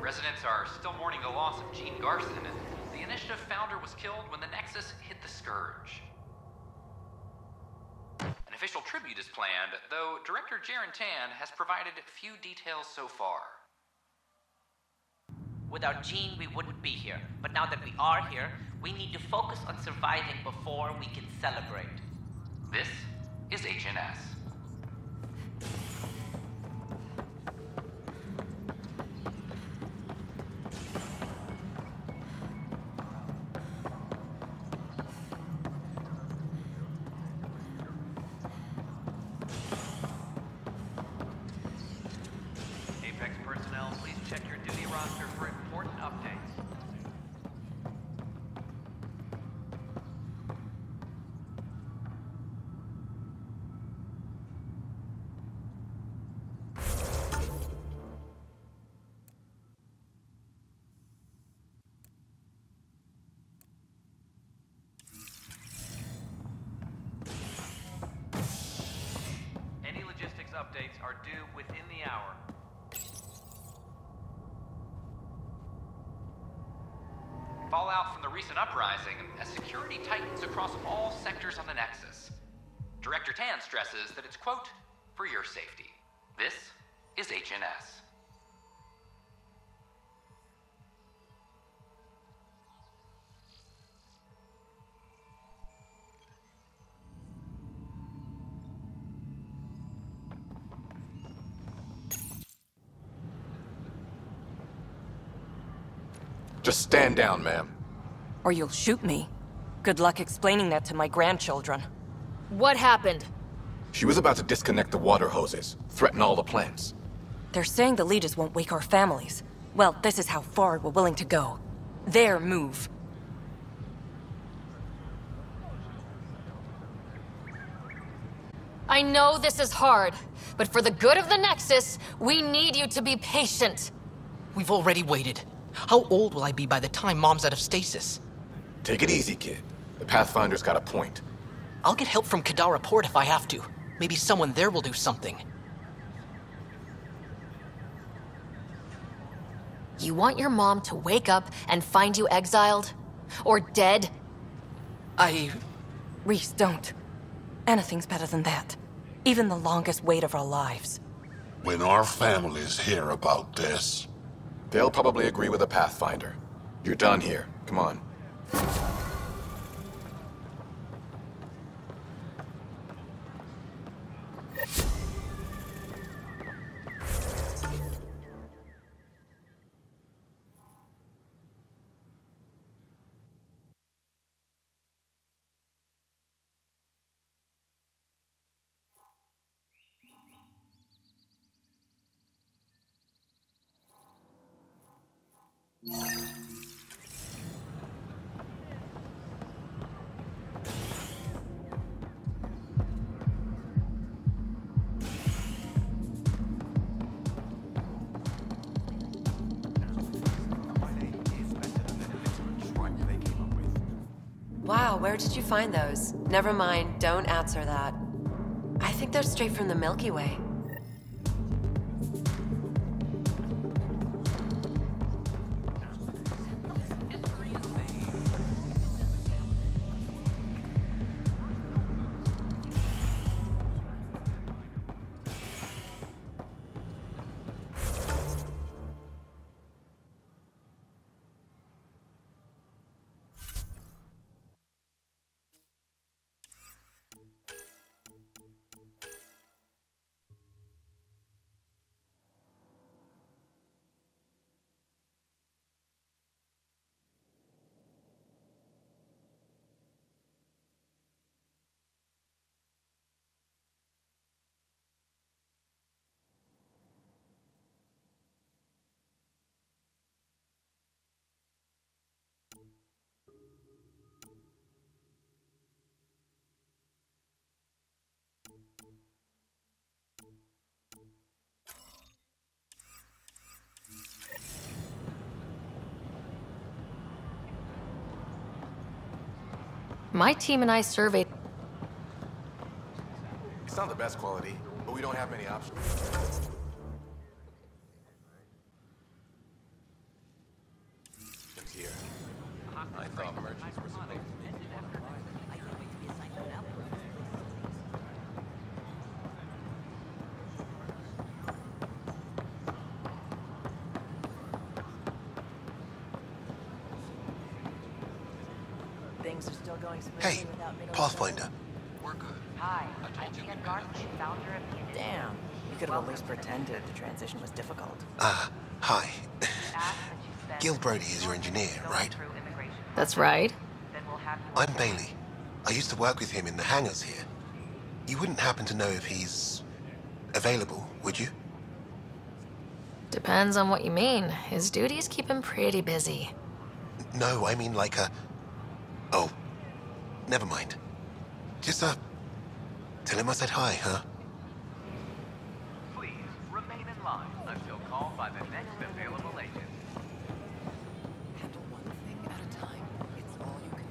Residents are still mourning the loss of Jean Garson, and the Initiative founder was killed when the Nexus hit the Scourge. An official tribute is planned, though Director Jaren Tan has provided few details so far. Without Jean, we wouldn't be here. But now that we are here, we need to focus on surviving before we can celebrate. This is HNS. Apex personnel, please check your duty roster for important updates. Any logistics updates are due within the hour. Fallout from the recent uprising as security tightens across all sectors on the Nexus. Director Tan stresses that it's, quote, for your safety. This is HNS. Just stand down, ma'am. Or you'll shoot me. Good luck explaining that to my grandchildren. What happened? She was about to disconnect the water hoses, threaten all the plants. They're saying the Legis won't wake our families. Well, this is how far we're willing to go. Their move. I know this is hard, but for the good of the Nexus, we need you to be patient. We've already waited. How old will I be by the time Mom's out of stasis? Take it easy, kid. The Pathfinder's got a point. I'll get help from Kadara Port if I have to. Maybe someone there will do something. You want your mom to wake up and find you exiled? Or dead? Reese, don't. Anything's better than that. Even the longest wait of our lives. When our families hear about this... They'll probably agree with the Pathfinder. You're done here. Come on. Wow, where did you find those? Never mind, don't answer that. I think they're straight from the Milky Way. My team and I surveyed... It's not the best quality, but we don't have many options. Here. I thought merchants were supposed to... Hey, Pathfinder. We're good. Hi, I told you I'm Garth, founder of the... Damn. You could have at least pretended the transition was difficult. Hi. Gil Brody is your engineer, right? That's right. I'm Bailey. I used to work with him in the hangars here. You wouldn't happen to know if he's... available, would you? Depends on what you mean. His duties keep him pretty busy. No, I mean like a... Oh, never mind. Just, tell him I said hi, huh? Please remain in line until called by the next available agent. Handle one thing at a time. It's all you can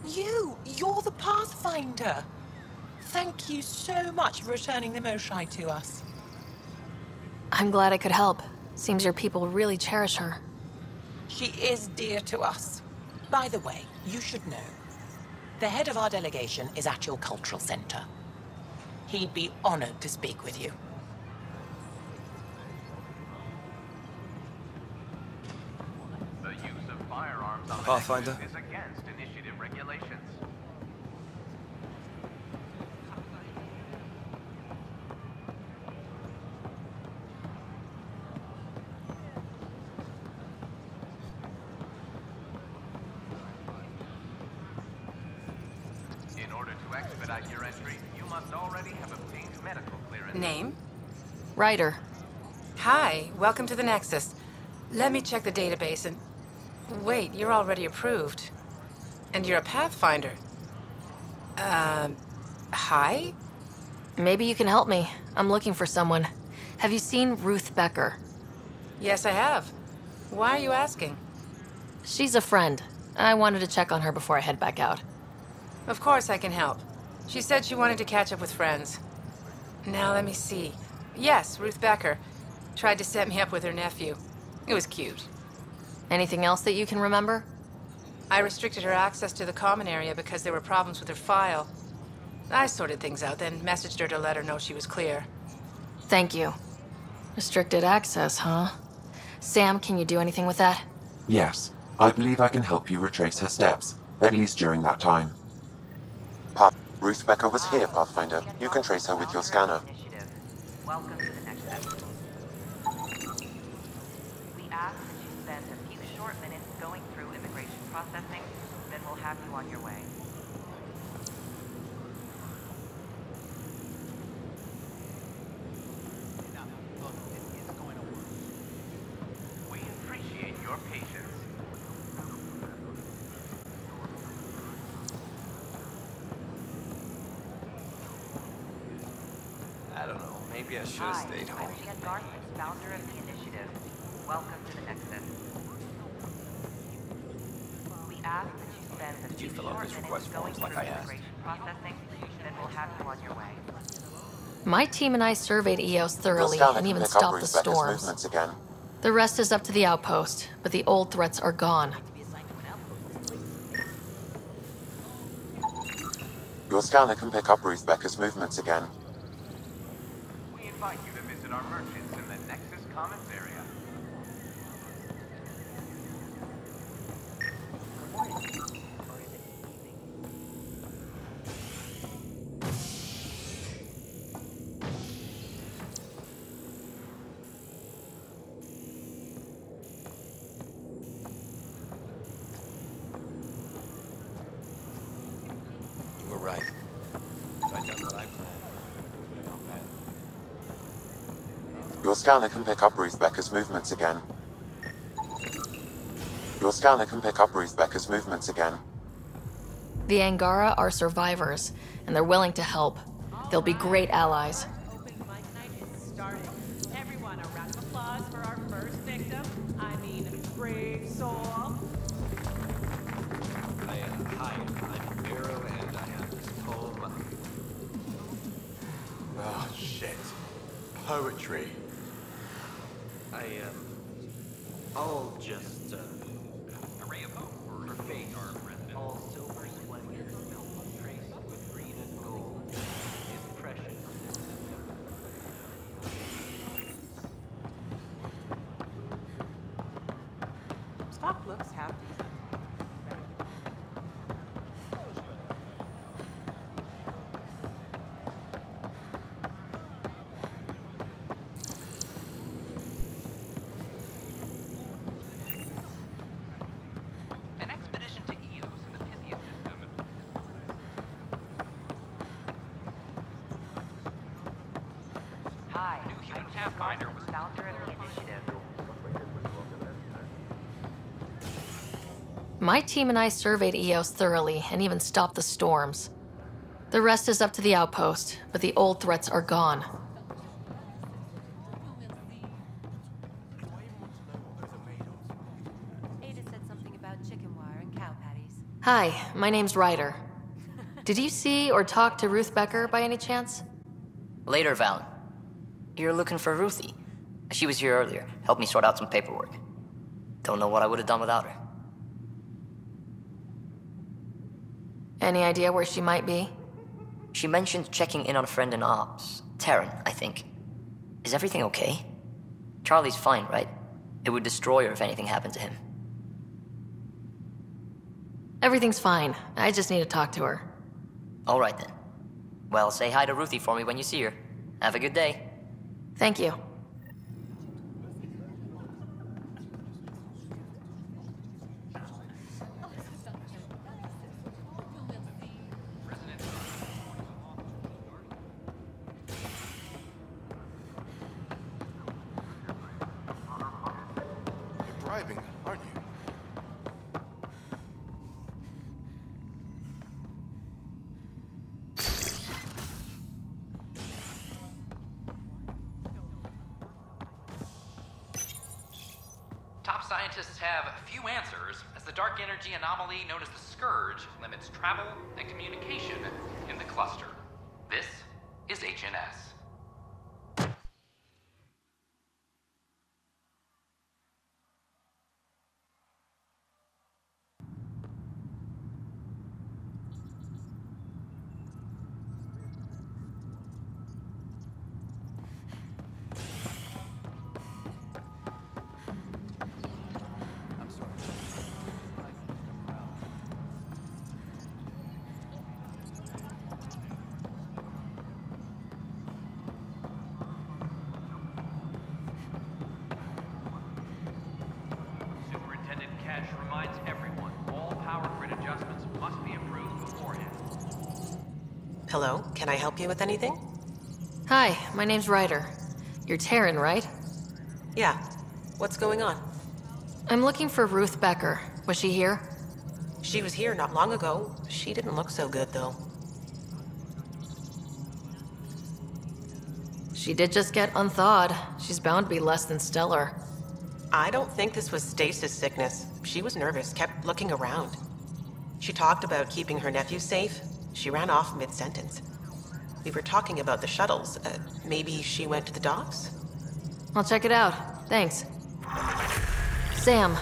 do. You're the Pathfinder. Thank you so much for returning the Moshai to us. I'm glad I could help. Seems your people really cherish her. She is dear to us. By the way, you should know. The head of our delegation is at your cultural center. He'd be honored to speak with you. The use of firearms on the Pathfinder? Nexus is against initiative regulations. expedite your entry, you must already have obtained medical clearance. Name? Ryder. Hi, welcome to the Nexus. Let me check the database and... Wait, you're already approved. And you're a Pathfinder. Hi? Maybe you can help me. I'm looking for someone. Have you seen Ruth Becker? Yes, I have. Why are you asking? She's a friend. I wanted to check on her before I head back out. Of course I can help. She said she wanted to catch up with friends. Now let me see. Yes, Ruth Becker. Tried to set me up with her nephew. It was cute. Anything else that you can remember? I restricted her access to the common area because there were problems with her file. I sorted things out, then messaged her to let her know she was clear. Thank you. Restricted access, huh? Sam, can you do anything with that? Yes, I believe I can help you retrace her steps, at least during that time. Ruth Becker was here, Pathfinder. You can trace her with your scanner. Welcome to the Nexus. We ask that you spend a few short minutes going through immigration processing, then we'll have you on your way. We appreciate your patience. I don't know, maybe I should have stayed home. I'm Jan Garth, founder of the initiative. Welcome to the Nexus. We ask that you spend a Did you few fill out short this minutes request going forms like through I asked? immigration processing, then we'll have you on your way. My team and I surveyed EOS thoroughly Your scanner and can even pick up stopped the Ruth Becker's storms. movements again. The rest is up to the outpost, but the old threats are gone. Your scanner can pick up Ruth Becker's movements again. We invite you to visit our merchants in the Nexus Commons area. You were right. I done what I planned. Your scanner can pick up Ruth Becker's movements again. Your scanner can pick up Ruth Becker's movements again. The Angara are survivors, and they're willing to help. They'll be great allies. Everyone, a round of applause for our first victim. I mean, brave soul. Hi, I'm Arrow, and I have this poem. Oh, shit. Poetry. I'll just, Array of hope for fate, our president. All silver splendor, traced with green and gold, is precious. Stock looks half decent. An expedition to Eos in the Pythian system. Hi, New human I'm Pathfinder was founder of the initiative. My team and I surveyed EOS thoroughly and even stopped the storms. The rest is up to the outpost, but the old threats are gone. Ada said something about chicken wire and cow patties. Hi, my name's Ryder. Did you see or talk to Ruth Becker by any chance? Later, Val. You're looking for Ruthie. She was here earlier, helped me sort out some paperwork. Don't know what I would have done without her. Any idea where she might be? She mentioned checking in on a friend in ops. Taryn, I think. Is everything okay? Charlie's fine, right? It would destroy her if anything happened to him. Everything's fine. I just need to talk to her. All right, then. Well, say hi to Ruthie for me when you see her. Have a good day. Thank you. scientists have few answers, as the dark energy anomaly known as the Scourge limits travel and communication in the cluster. This is HNS. Superintendent Kesh reminds everyone all power grid adjustments must be approved beforehand. Hello, can I help you with anything? Hi, my name's Ryder. You're Taryn, right? Yeah. What's going on? I'm looking for Ruth Becker. Was she here? She was here not long ago. She didn't look so good, though. She did just get unthawed. She's bound to be less than stellar. I don't think this was stasis sickness. She was nervous, kept looking around. She talked about keeping her nephew safe. She ran off mid-sentence. We were talking about the shuttles. Maybe she went to the docks? I'll check it out. Thanks. Sam,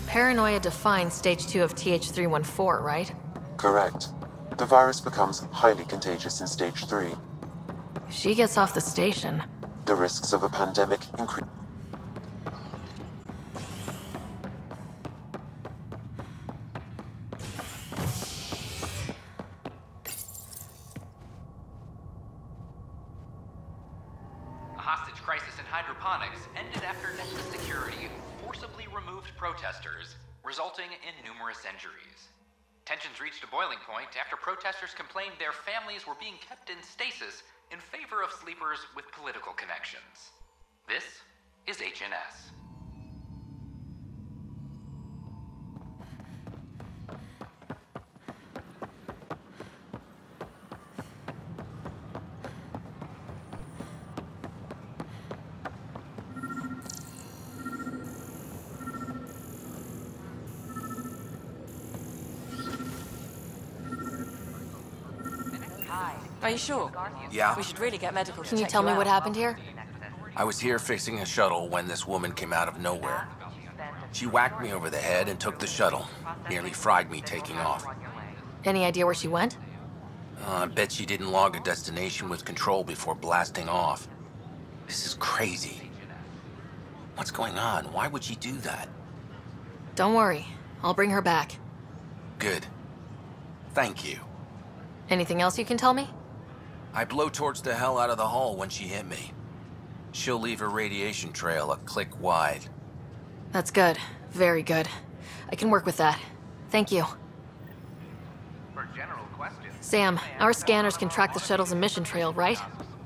paranoia defines stage 2 of TH314, right? Correct. The virus becomes highly contagious in stage 3. If she gets off the station, The risks of a pandemic increase. A hostage crisis in hydroponics ended after Nexus security forcibly removed protesters, resulting in numerous injuries. Tensions reached a boiling point after protesters complained their families were being kept in stasis in favor of sleepers with political connections. This is HNS. Are you sure? Yeah. We should really get medical to can you check tell me out. what happened here? I was here fixing a shuttle when this woman came out of nowhere. She whacked me over the head and took the shuttle. Nearly fried me taking off. Any idea where she went? I bet she didn't log a destination with control before blasting off. This is crazy. What's going on? Why would she do that? Don't worry. I'll bring her back. Good. Thank you. Anything else you can tell me? I blowtorched the hell out of the hull when she hit me. She'll leave her radiation trail a click wide. That's good. Very good. I can work with that. Thank you. For general questions, Sam, our scanners can track the shuttle's emission trail, right?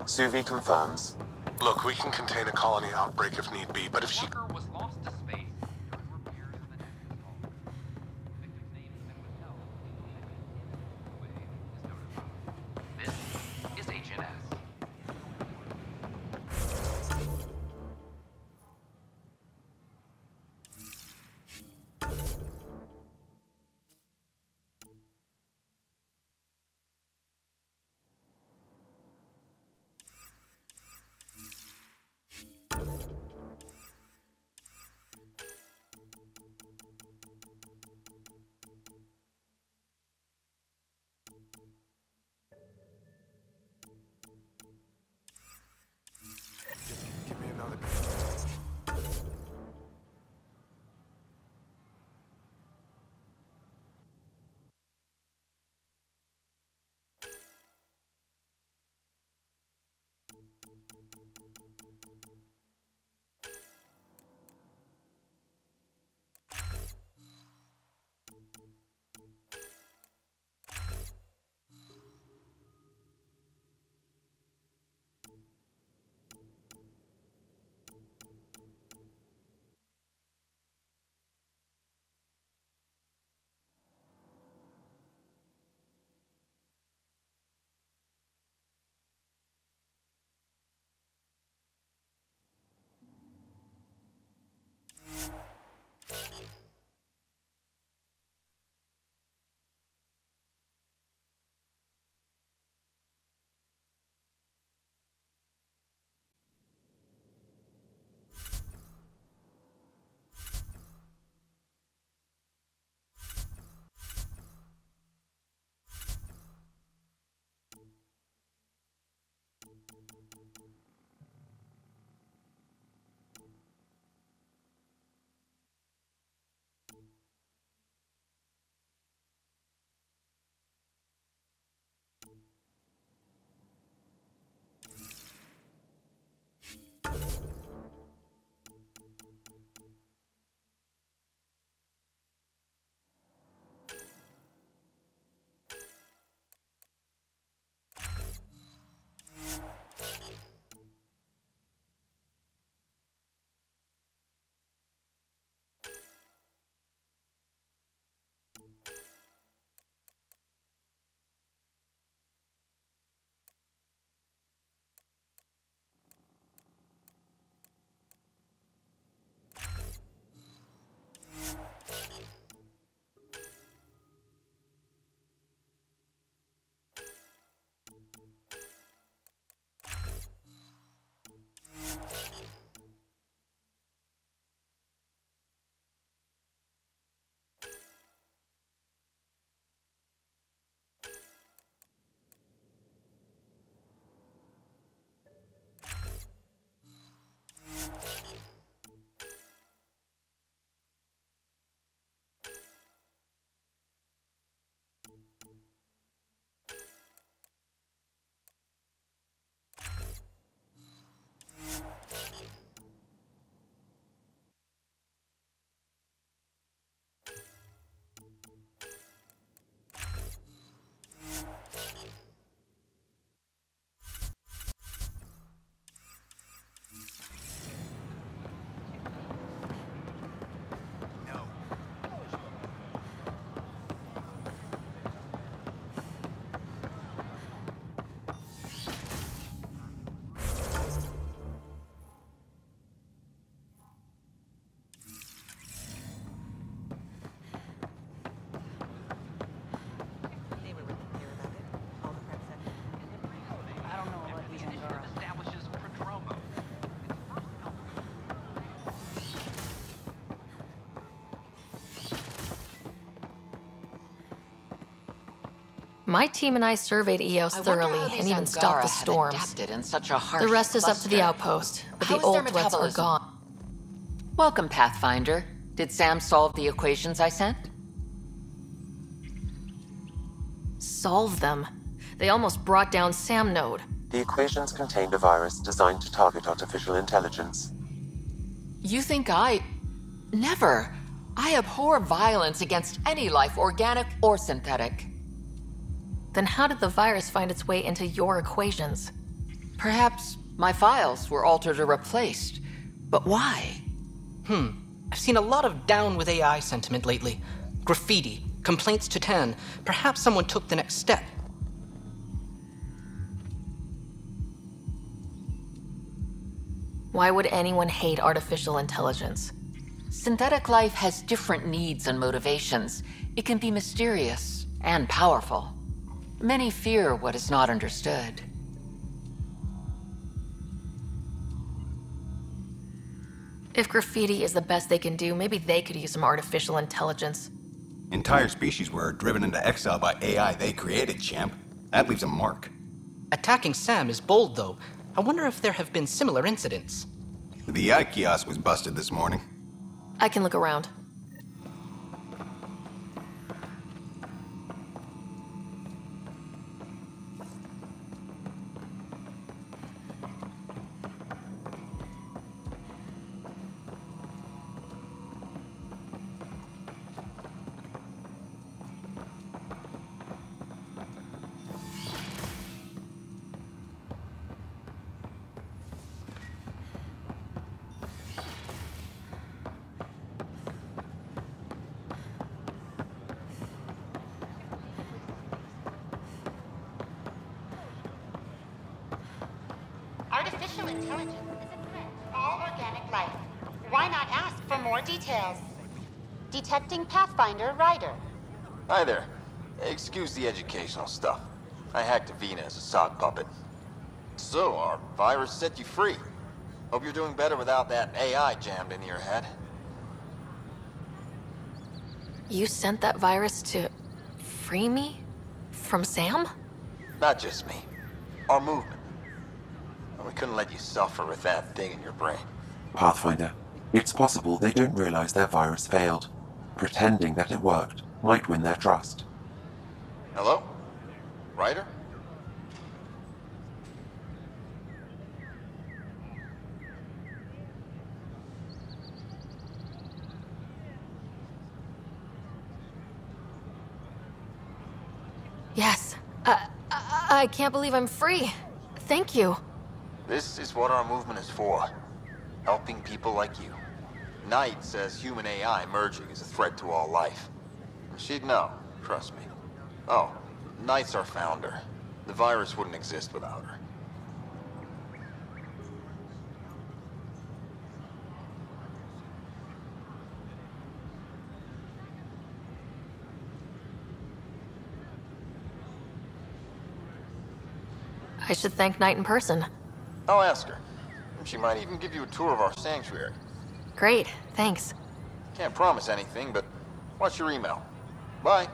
Suvi confirms. Look, we can contain a colony outbreak if need be, but if she... was lost to space during repairs of the Nexus hull. Victim's name has been withheld. This is HNS. My team and I surveyed EOS thoroughly and even stopped the storms. In such a harsh The rest is up to the cluster. outpost, but How the is their old threats are metabolism? gone. Welcome, Pathfinder. Did Sam solve the equations I sent? Solve them. They almost brought down Sam Node. The equations contained a virus designed to target artificial intelligence. You think Never. I abhor violence against any life, organic or synthetic. Then how did the virus find its way into your equations? Perhaps my files were altered or replaced. But why? I've seen a lot of down with AI sentiment lately. Graffiti, complaints to 10. Perhaps someone took the next step. Why would anyone hate artificial intelligence? Synthetic life has different needs and motivations. It can be mysterious and powerful. Many fear what is not understood. If graffiti is the best they can do, maybe they could use some artificial intelligence. Entire species were driven into exile by AI they created, champ. That leaves a mark. Attacking Sam is bold, though. I wonder if there have been similar incidents. The AI kiosk was busted this morning. I can look around. Artificial intelligence is a threat to all organic life. Why not ask for more details? Detecting Pathfinder Ryder. Hi there. Excuse the educational stuff. I hacked Avina as a sock puppet. So, our virus set you free. Hope you're doing better without that AI jammed into your head. You sent that virus to free me? From Sam? Not just me. Our movement. We couldn't let you suffer with that thing in your brain. Pathfinder, it's possible they don't realize their virus failed. Pretending that it worked might win their trust. Hello? Ryder? Yes. I can't believe I'm free. Thank you. This is what our movement is for. Helping people like you. Knight says human AI merging is a threat to all life. She'd know, trust me. Oh, Knight's our founder. The virus wouldn't exist without her. I should thank Knight in person. I'll ask her. She might even give you a tour of our sanctuary. Great, thanks. Can't promise anything, but watch your email. Bye.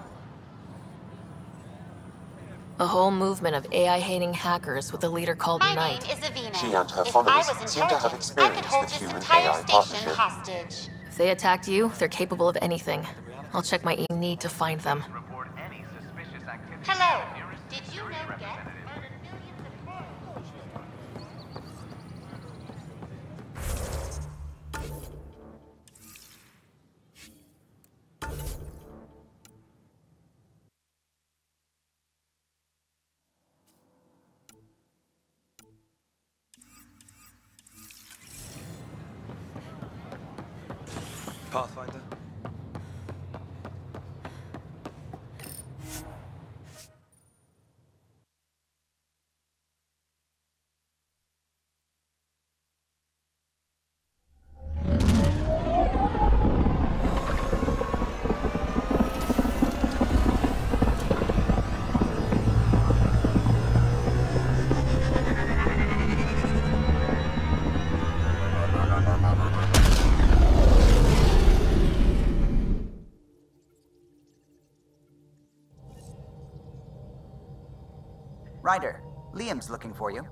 A whole movement of AI-hating hackers with a leader called My Knight. name is Avina. She and her If followers I was seem to have intelligent, I could experience hold with this human entire AI station partnership. hostage. If they attacked you, they're capable of anything. I'll check my need to find them. Hello. Did you know Get murdered millions of Pathfinder? Ryder, Liam's looking for you.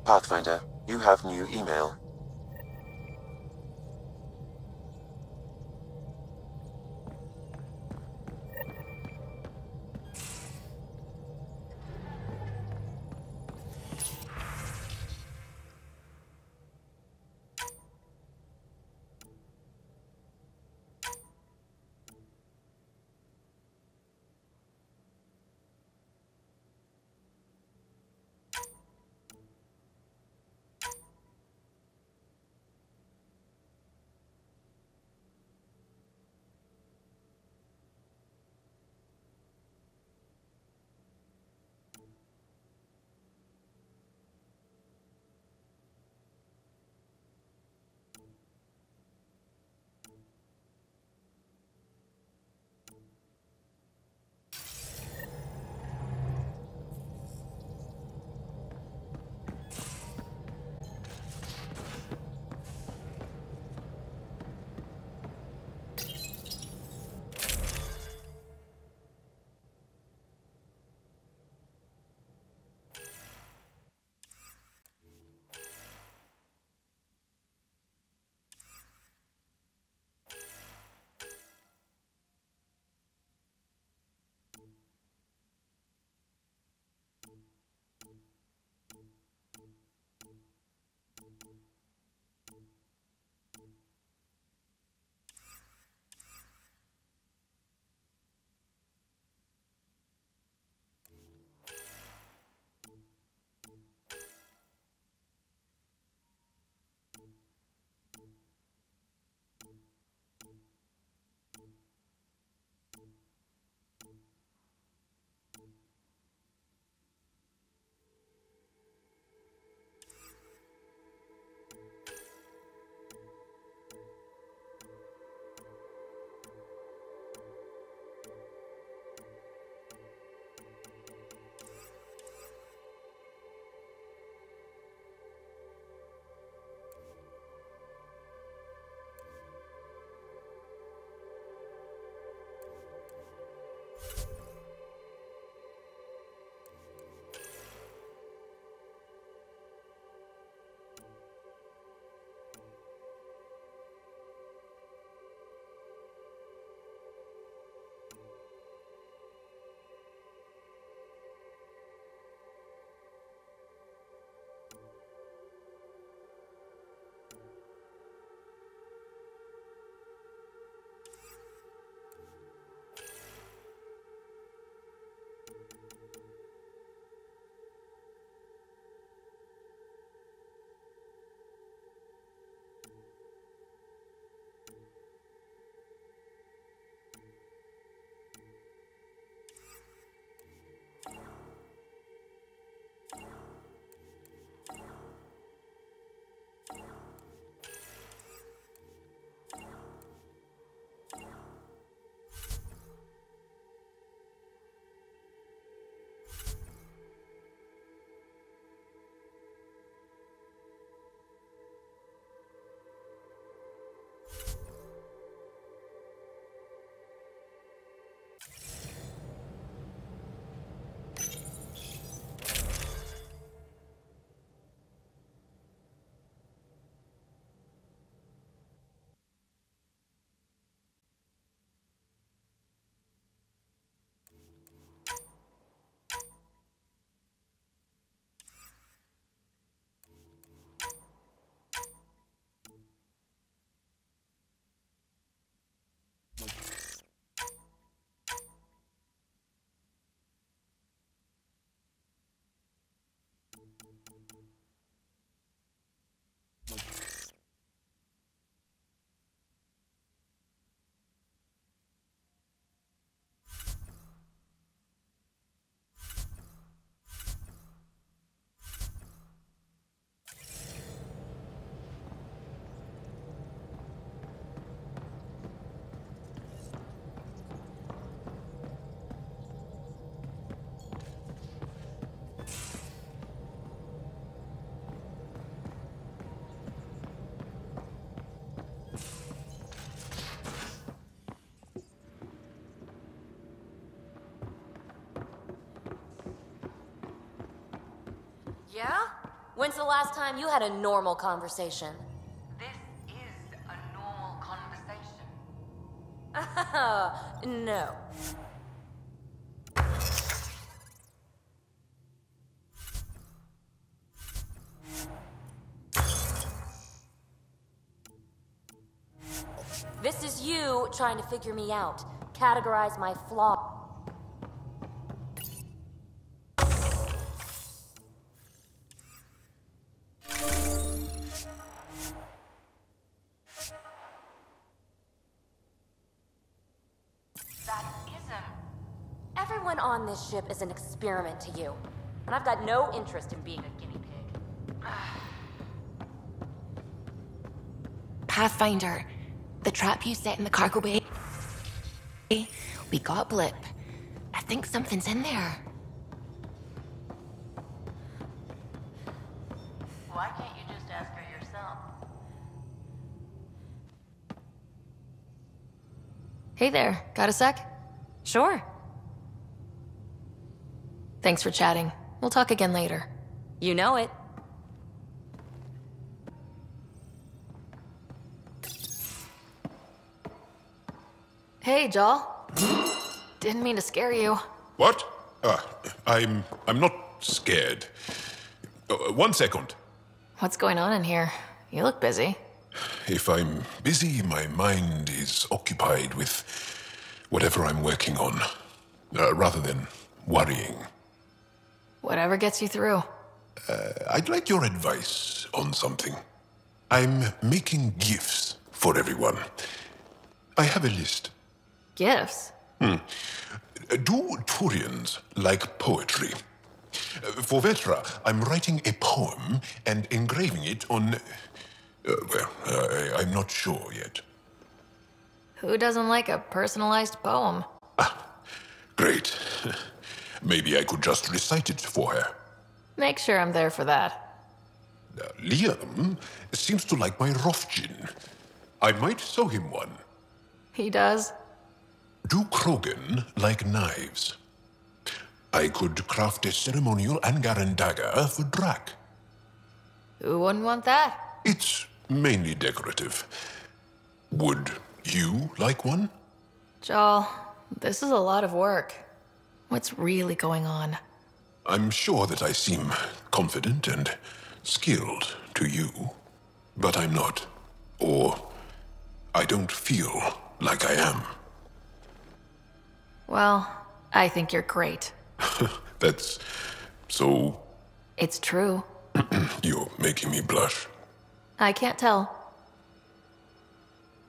Pathfinder, you have new email. When's the last time you had a normal conversation? This is a normal conversation. No. This is you trying to figure me out, categorize my flaw. That isn't. Everyone on this ship is an experiment to you, and I've got no interest in being a guinea pig. Pathfinder, the trap you set in the cargo bay. We got blip. I think something's in there. Why can't you just ask her yourself? Hey there, got a sec? Sure. Thanks for chatting. We'll talk again later. You know it. Hey, Joel. Didn't mean to scare you. What? I'm not scared. 1 second. What's going on in here? You look busy. If I'm busy, my mind is occupied with whatever I'm working on, rather than worrying. Whatever gets you through. I'd like your advice on something. I'm making gifts for everyone. I have a list. Gifts? Do Turians like poetry? For Vetra, I'm writing a poem and engraving it on... I'm not sure yet. Who doesn't like a personalized poem? Great. Maybe I could just recite it for her. Make sure I'm there for that. Liam seems to like my Rofgin. I might sew him one. He does? Do Krogan like knives? I could craft a ceremonial Angaran dagger for Drac. Who wouldn't want that? It's mainly decorative. Would you like one? Joel, this is a lot of work. What's really going on? I'm sure that I seem confident and skilled to you, but I'm not. Or I don't feel like I am. Well, I think you're great. That's so... It's true. You're making me blush. I can't tell.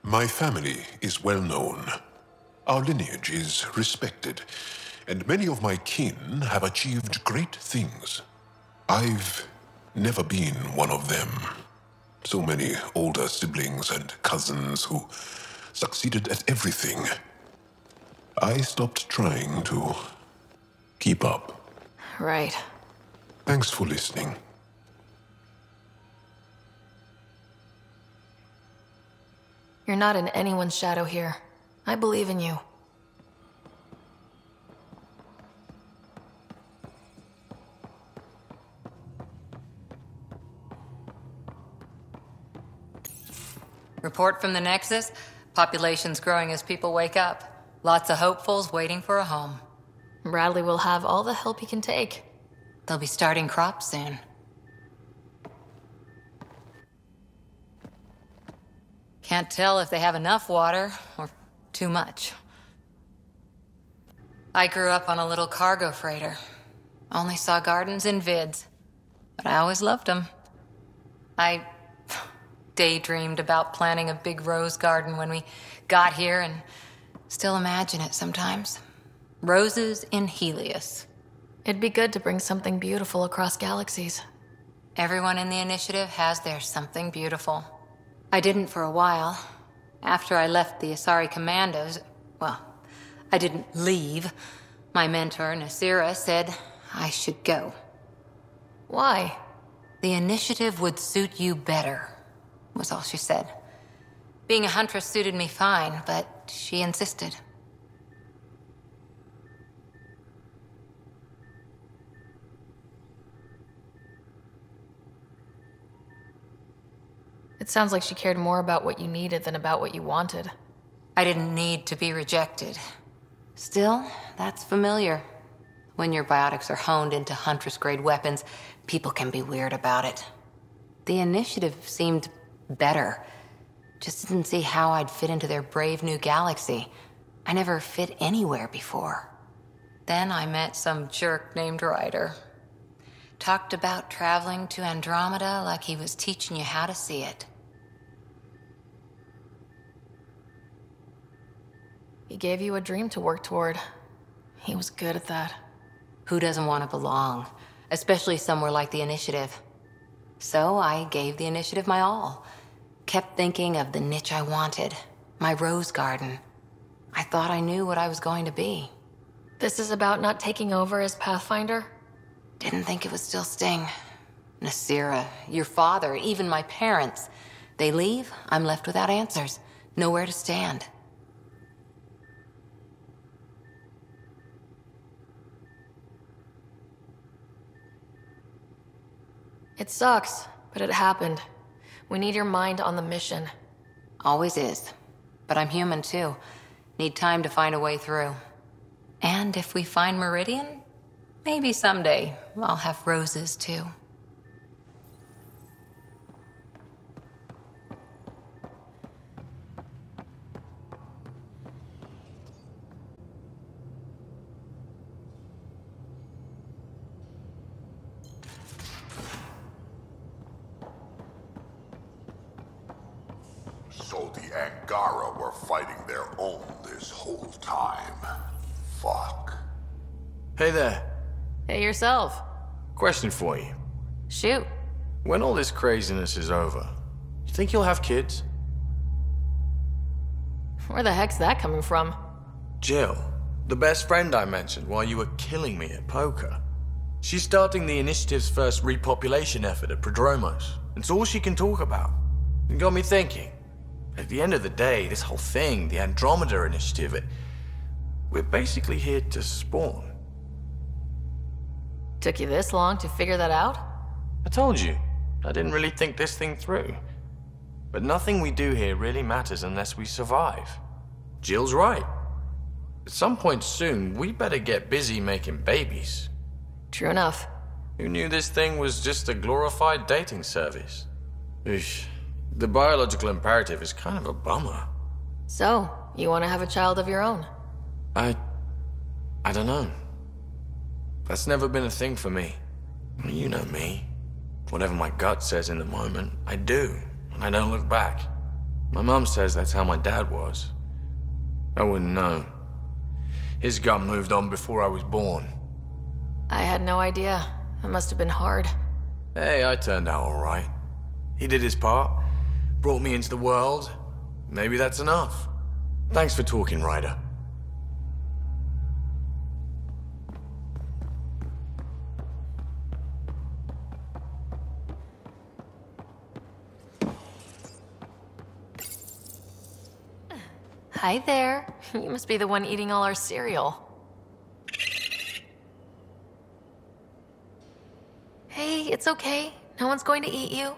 My family is well known. Our lineage is respected, and many of my kin have achieved great things. I've never been one of them. So many older siblings and cousins who succeeded at everything. I stopped trying to keep up. Right. Thanks for listening. You're not in anyone's shadow here. I believe in you. Report from the Nexus. Population's growing as people wake up. Lots of hopefuls waiting for a home. Bradley will have all the help he can take. They'll be starting crops soon. Can't tell if they have enough water or too much. I grew up on a little cargo freighter. Only saw gardens in vids, but I always loved them. I daydreamed about planting a big rose garden when we got here and still imagine it sometimes. Roses in Helios. It'd be good to bring something beautiful across galaxies. Everyone in the initiative has their something beautiful. I didn't for a while. After I left the Asari Commandos, well, I didn't leave. My mentor, Nasira, said I should go. Why? The initiative would suit you better, was all she said. Being a huntress suited me fine, but she insisted. It sounds like she cared more about what you needed than about what you wanted. I didn't need to be rejected. Still, that's familiar. When your biotics are honed into Huntress-grade weapons, people can be weird about it. The initiative seemed better. Just didn't see how I'd fit into their brave new galaxy. I never fit anywhere before. Then I met some jerk named Ryder. Talked about traveling to Andromeda like he was teaching you how to see it. He gave you a dream to work toward. He was good at that. Who doesn't want to belong? Especially somewhere like the Initiative. So I gave the Initiative my all. Kept thinking of the niche I wanted. My rose garden. I thought I knew what I was going to be. This is about not taking over as Pathfinder? Didn't think it would still sting. Nasira, your father, even my parents. They leave, I'm left without answers. Nowhere to stand. It sucks, but it happened. We need your mind on the mission. Always is. But I'm human too. Need time to find a way through. And if we find Meridian, maybe someday I'll have roses too. So the Angara were fighting their own this whole time. Fuck. Hey there. Hey yourself. Question for you. Shoot. When all this craziness is over, you think you'll have kids? Where the heck's that coming from? Jill, the best friend I mentioned while you were killing me at poker. She's starting the Initiative's first repopulation effort at Prodromos. It's all she can talk about. It got me thinking. At the end of the day, this whole thing, the Andromeda Initiative, we're basically here to spawn. Took you this long to figure that out? I told you, I didn't really think this thing through. But nothing we do here really matters unless we survive. Jill's right. At some point soon, we better get busy making babies. True enough. Who knew this thing was just a glorified dating service? Oof. The biological imperative is kind of a bummer. So, you want to have a child of your own? I don't know. That's never been a thing for me. You know me. Whatever my gut says in the moment, I do, and I don't look back. My mum says that's how my dad was. I wouldn't know. His gut moved on before I was born. I had no idea. It must have been hard. Hey, I turned out all right. He did his part. Brought me into the world. Maybe that's enough. Thanks for talking, Ryder. Hi there. You must be the one eating all our cereal. Hey, it's okay. No one's going to eat you.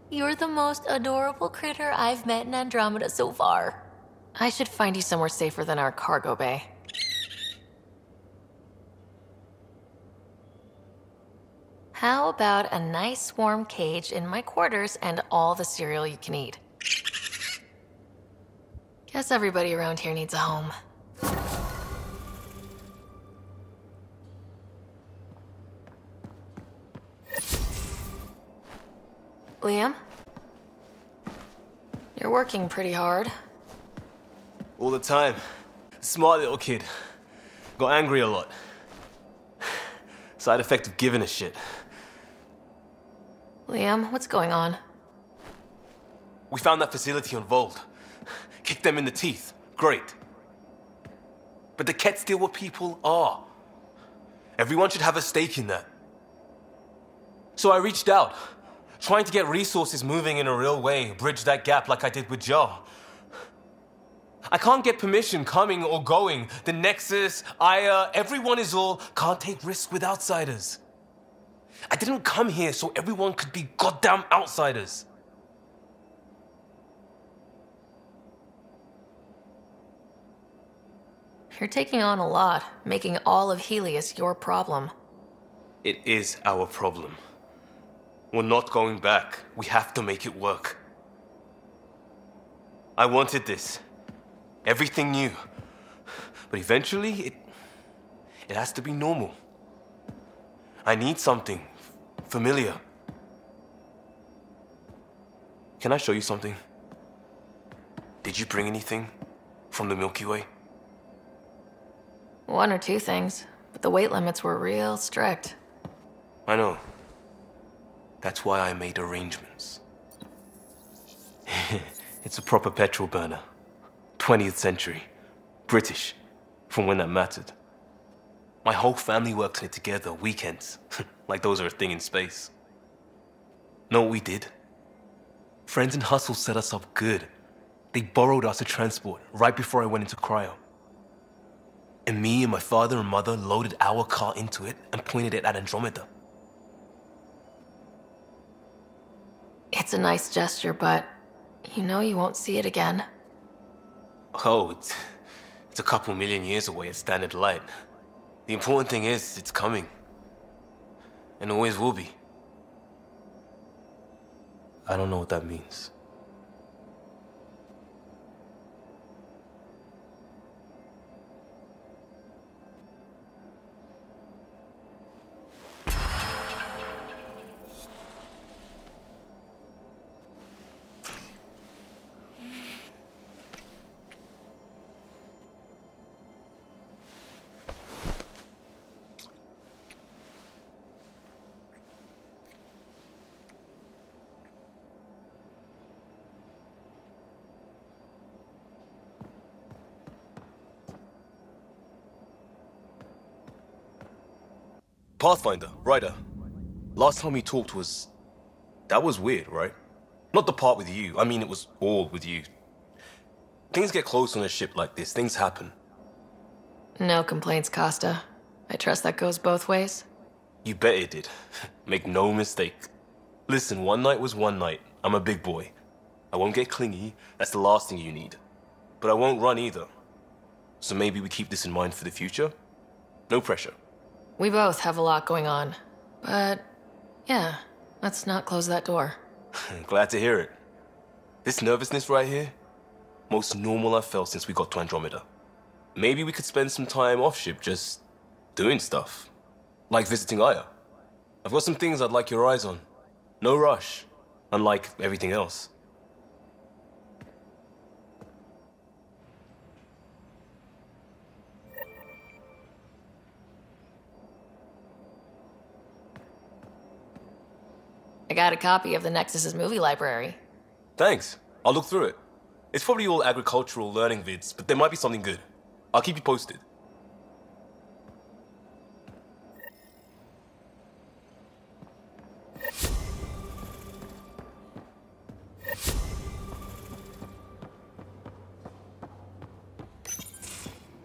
You're the most adorable critter I've met in Andromeda so far. I should find you somewhere safer than our cargo bay. How about a nice warm cage in my quarters and all the cereal you can eat? Guess everybody around here needs a home. Liam? You're working pretty hard. All the time. Smart little kid. Got angry a lot. Side effect of giving a shit. Liam, what's going on? We found that facility on Vold. Kicked them in the teeth. Great. But the Ket's still what people are. Everyone should have a stake in that. So I reached out, trying to get resources moving in a real way, bridge that gap like I did with Jar. I can't get permission coming or going. The Nexus, Aya, everyone is all can't take risks with outsiders. I didn't come here so everyone could be goddamn outsiders. You're taking on a lot, making all of Helios your problem. It is our problem. We're not going back. We have to make it work. I wanted this. Everything new. But eventually, it has to be normal. I need something familiar. Can I show you something? Did you bring anything from the Milky Way? One or two things, but the weight limits were real strict. I know. That's why I made arrangements. It's a proper petrol burner. 20th century. British. From when that mattered. My whole family worked on it together, weekends. Like those are a thing in space. Know what we did? Friends in Hustle set us up good. They borrowed us to transport right before I went into cryo. And me and my father and mother loaded our car into it and pointed it at Andromeda. It's a nice gesture, but you know you won't see it again. Oh, it's a couple million years away at standard light. The important thing is, it's coming. And always will be. I don't know what that means. Pathfinder, Ryder. Last time we talked was... That was weird, right? Not the part with you. I mean, it was all with you. Things get close on a ship like this. Things happen. No complaints, Costa. I trust that goes both ways. You bet it did. Make no mistake. Listen, one night was one night. I'm a big boy. I won't get clingy. That's the last thing you need. But I won't run either. So maybe we keep this in mind for the future? No pressure. We both have a lot going on. But, yeah, let's not close that door. Glad to hear it. This nervousness right here, most normal I've felt since we got to Andromeda. Maybe we could spend some time off-ship just doing stuff. Like visiting Aya. I've got some things I'd like your eyes on. No rush, unlike everything else. I got a copy of the Nexus's movie library. Thanks. I'll look through it. It's probably all agricultural learning vids, but there might be something good. I'll keep you posted.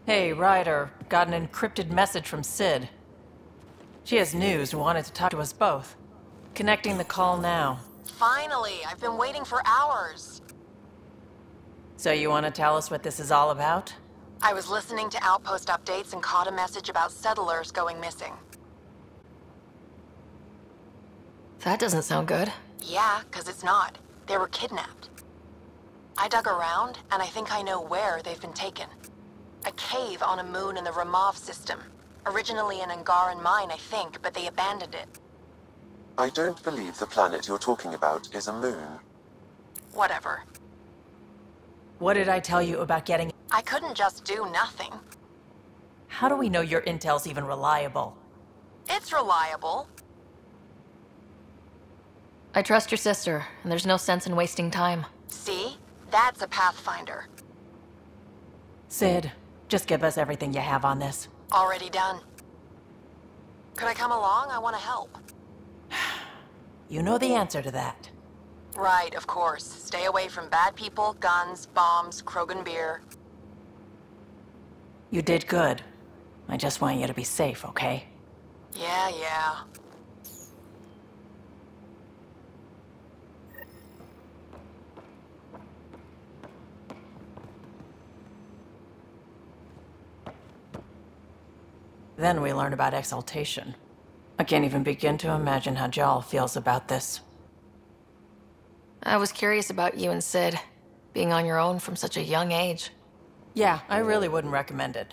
Hey, Ryder. Got an encrypted message from Sid. She has news and wanted to talk to us both. Connecting the call now. Finally! I've been waiting for hours. So you want to tell us what this is all about? I was listening to Outpost updates and caught a message about settlers going missing. That doesn't sound good. Yeah, 'cause it's not. They were kidnapped. I dug around, and I think I know where they've been taken. A cave on a moon in the Ramov system. Originally an Angaran mine, I think, but they abandoned it. I don't believe the planet you're talking about is a moon. Whatever. What did I tell you about getting... I couldn't just do nothing. How do we know your intel's even reliable? It's reliable. I trust your sister, and there's no sense in wasting time. See? That's a Pathfinder. Sid, just give us everything you have on this. Already done. Could I come along? I want to help. You know the answer to that. Right, of course. Stay away from bad people, guns, bombs, Krogan beer. You did good. I just want you to be safe, okay? Yeah. Then we learn about exaltation. I can't even begin to imagine how Jal feels about this. I was curious about you and Sid, being on your own from such a young age. Yeah, I really wouldn't recommend it.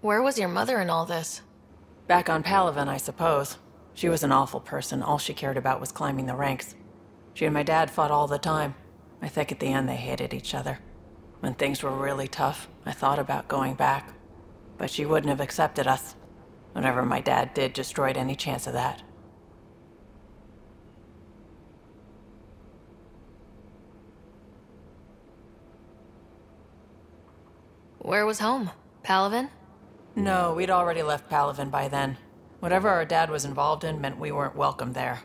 Where was your mother in all this? Back on Palaven, I suppose. She was an awful person. All she cared about was climbing the ranks. She and my dad fought all the time. I think at the end they hated each other. When things were really tough, I thought about going back. But she wouldn't have accepted us. Whatever my dad did destroyed any chance of that. Where was home? Palaven? No, we'd already left Palaven by then. Whatever our dad was involved in meant we weren't welcome there.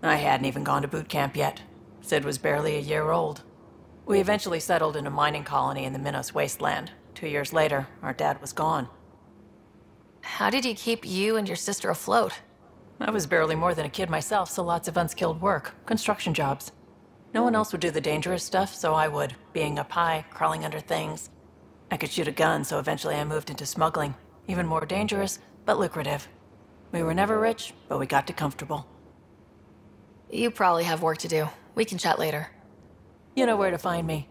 I hadn't even gone to boot camp yet. Sid was barely a year old. We eventually settled in a mining colony in the Minos wasteland. 2 years later, our dad was gone. How did he keep you and your sister afloat? I was barely more than a kid myself, so lots of unskilled work, construction jobs. No one else would do the dangerous stuff, so I would, being up high, crawling under things. I could shoot a gun, so eventually I moved into smuggling. Even more dangerous, but lucrative. We were never rich, but we got to comfortable. You probably have work to do. We can chat later. You know where to find me.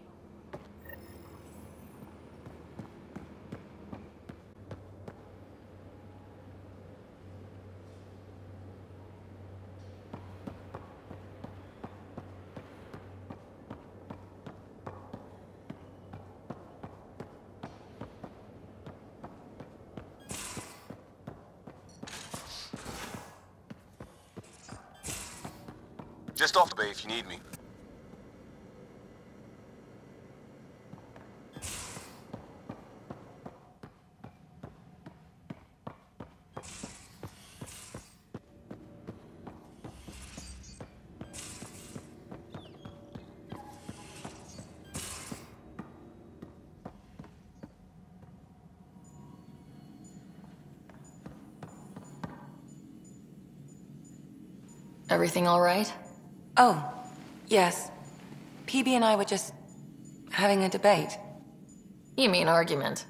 Just off the bay if you need me. Everything all right? Oh, yes. PB and I were just having a debate. You mean argument?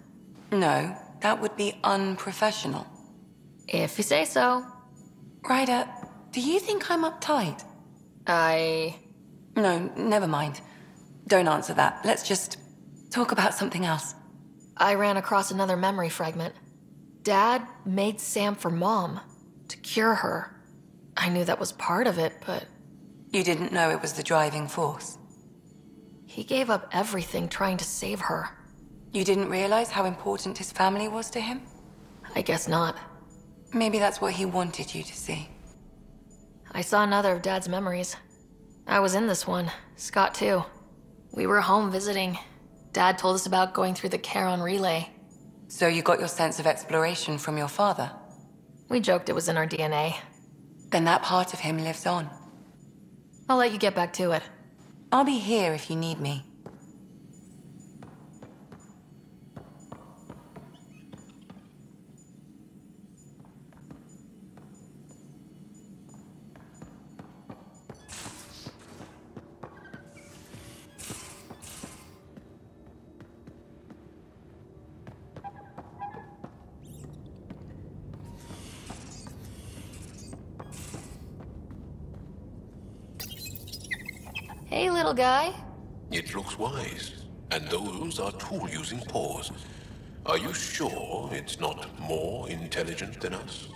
No, that would be unprofessional. If you say so. Ryder, do you think I'm uptight? No, never mind. Don't answer that. Let's just talk about something else. I ran across another memory fragment. Dad made Sam for Mom, to cure her. I knew that was part of it, but... You didn't know it was the driving force? He gave up everything trying to save her. You didn't realize how important his family was to him? I guess not. Maybe that's what he wanted you to see. I saw another of Dad's memories. I was in this one, Scott too. We were home visiting. Dad told us about going through the Charon relay. So you got your sense of exploration from your father? We joked it was in our DNA. Then that part of him lives on. I'll let you get back to it. I'll be here if you need me. Hey, little guy. It looks wise, and those are tool-using paws. Are you sure it's not more intelligent than us?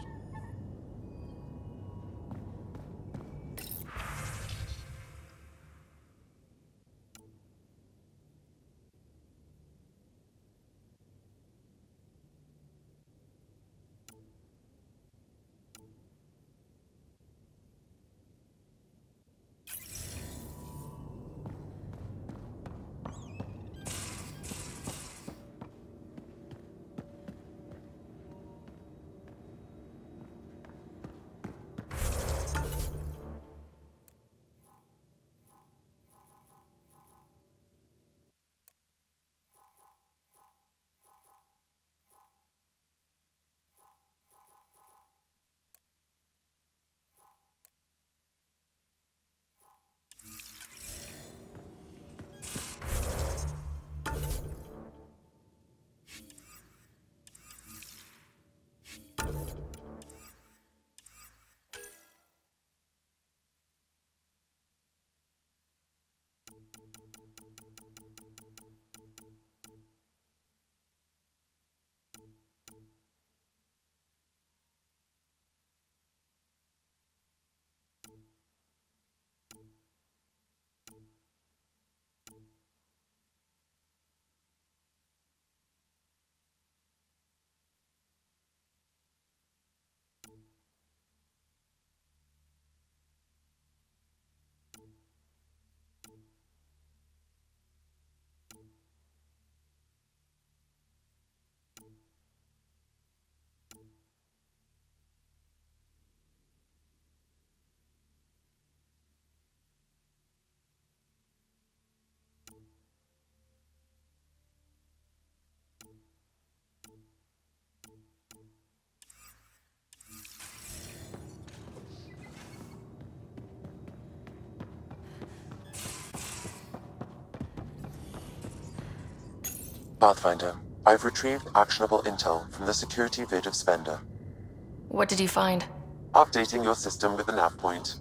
Pathfinder, I've retrieved actionable intel from the security vid of Spender. What did you find? Updating your system with the nav point.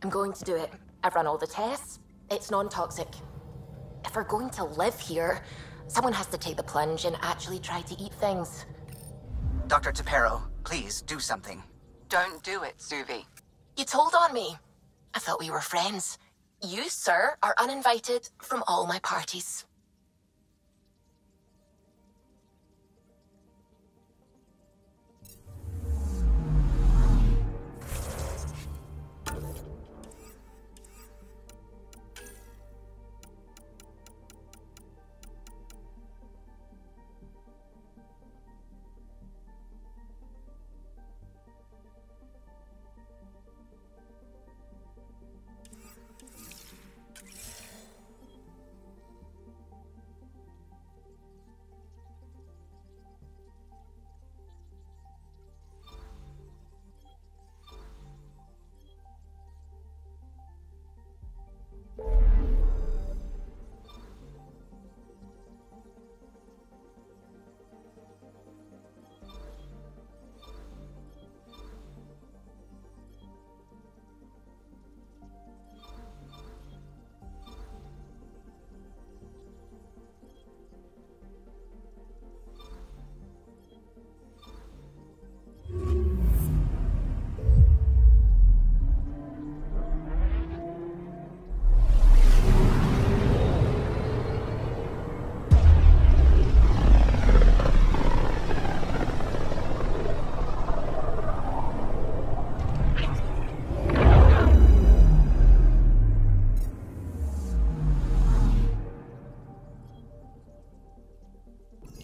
I'm going to do it. I've run all the tests. It's non-toxic. If we're going to live here, someone has to take the plunge and actually try to eat things. Dr. Tapero, please do something. Don't do it, Suvi. You told on me. I thought we were friends. You, sir, are uninvited from all my parties.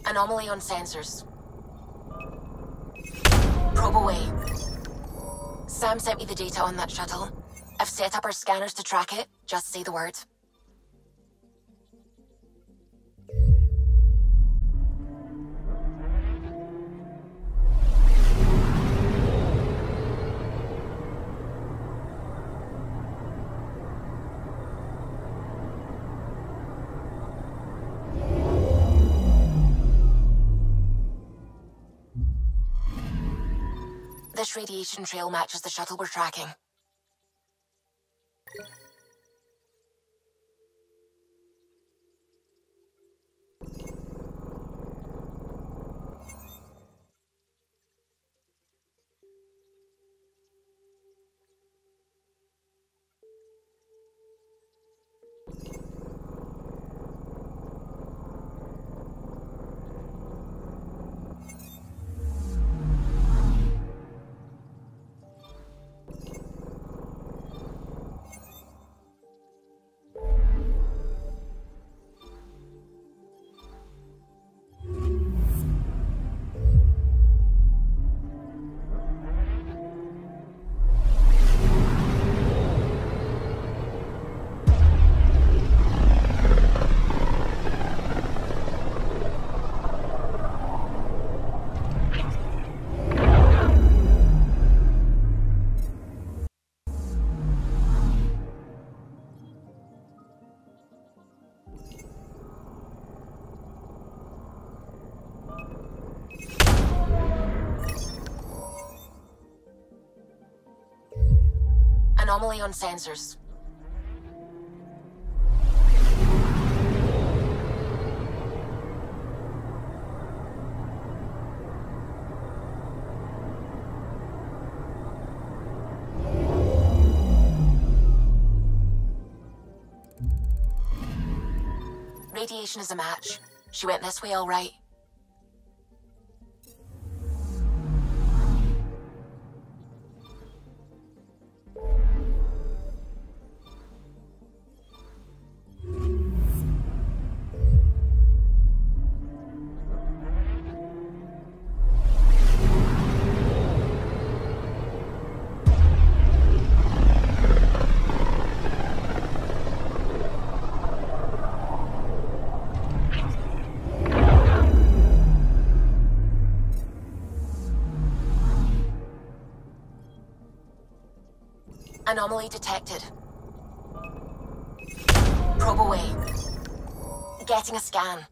Anomaly on sensors. Probe away. Sam sent me the data on that shuttle. I've set up our scanners to track it. Just say the word. This radiation trail matches the shuttle we're tracking. Anomaly on sensors. Radiation is a match. She went this way all right. Anomaly detected. Probe away. Getting a scan.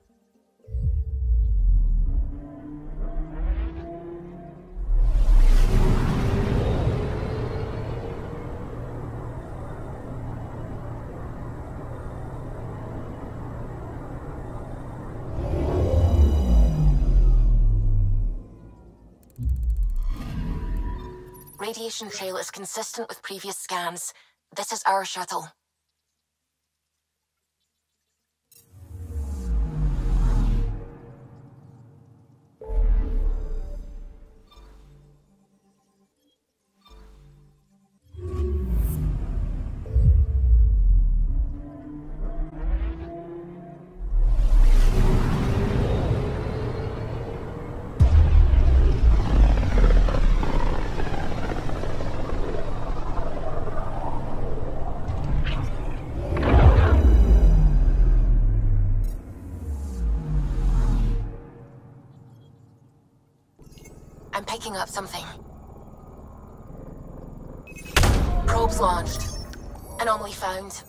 Radiation trail is consistent with previous scans. This is our shuttle. I'm picking up something. Probes launched. Anomaly found.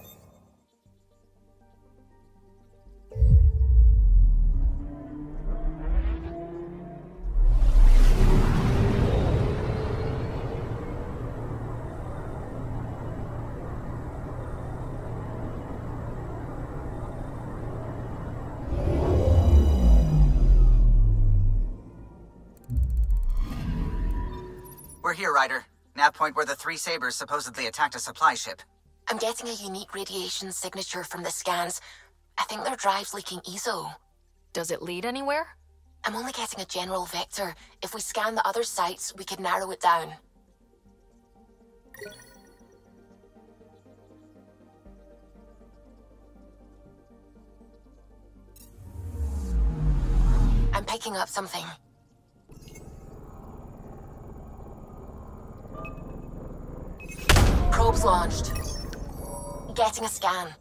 We're here, Ryder. Nav point where the three Sabers supposedly attacked a supply ship. I'm getting a unique radiation signature from the scans. I think their drive's leaking ESO. Does it lead anywhere? I'm only getting a general vector. If we scan the other sites, we could narrow it down. I'm picking up something. Probes launched. Getting a scan.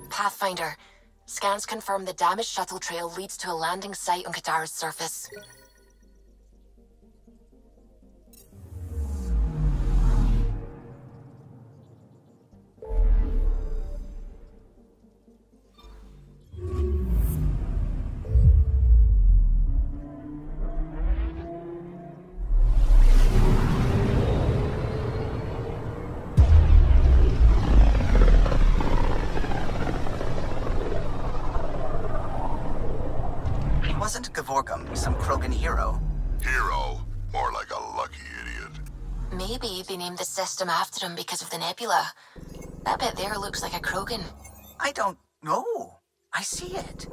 Pathfinder. Scans confirm the damaged shuttle trail leads to a landing site on Katara's surface. Wasn't Gavorgum some Krogan hero? Hero? More like a lucky idiot. Maybe they named the system after him because of the nebula. That bit there looks like a Krogan. I don't know. I see it.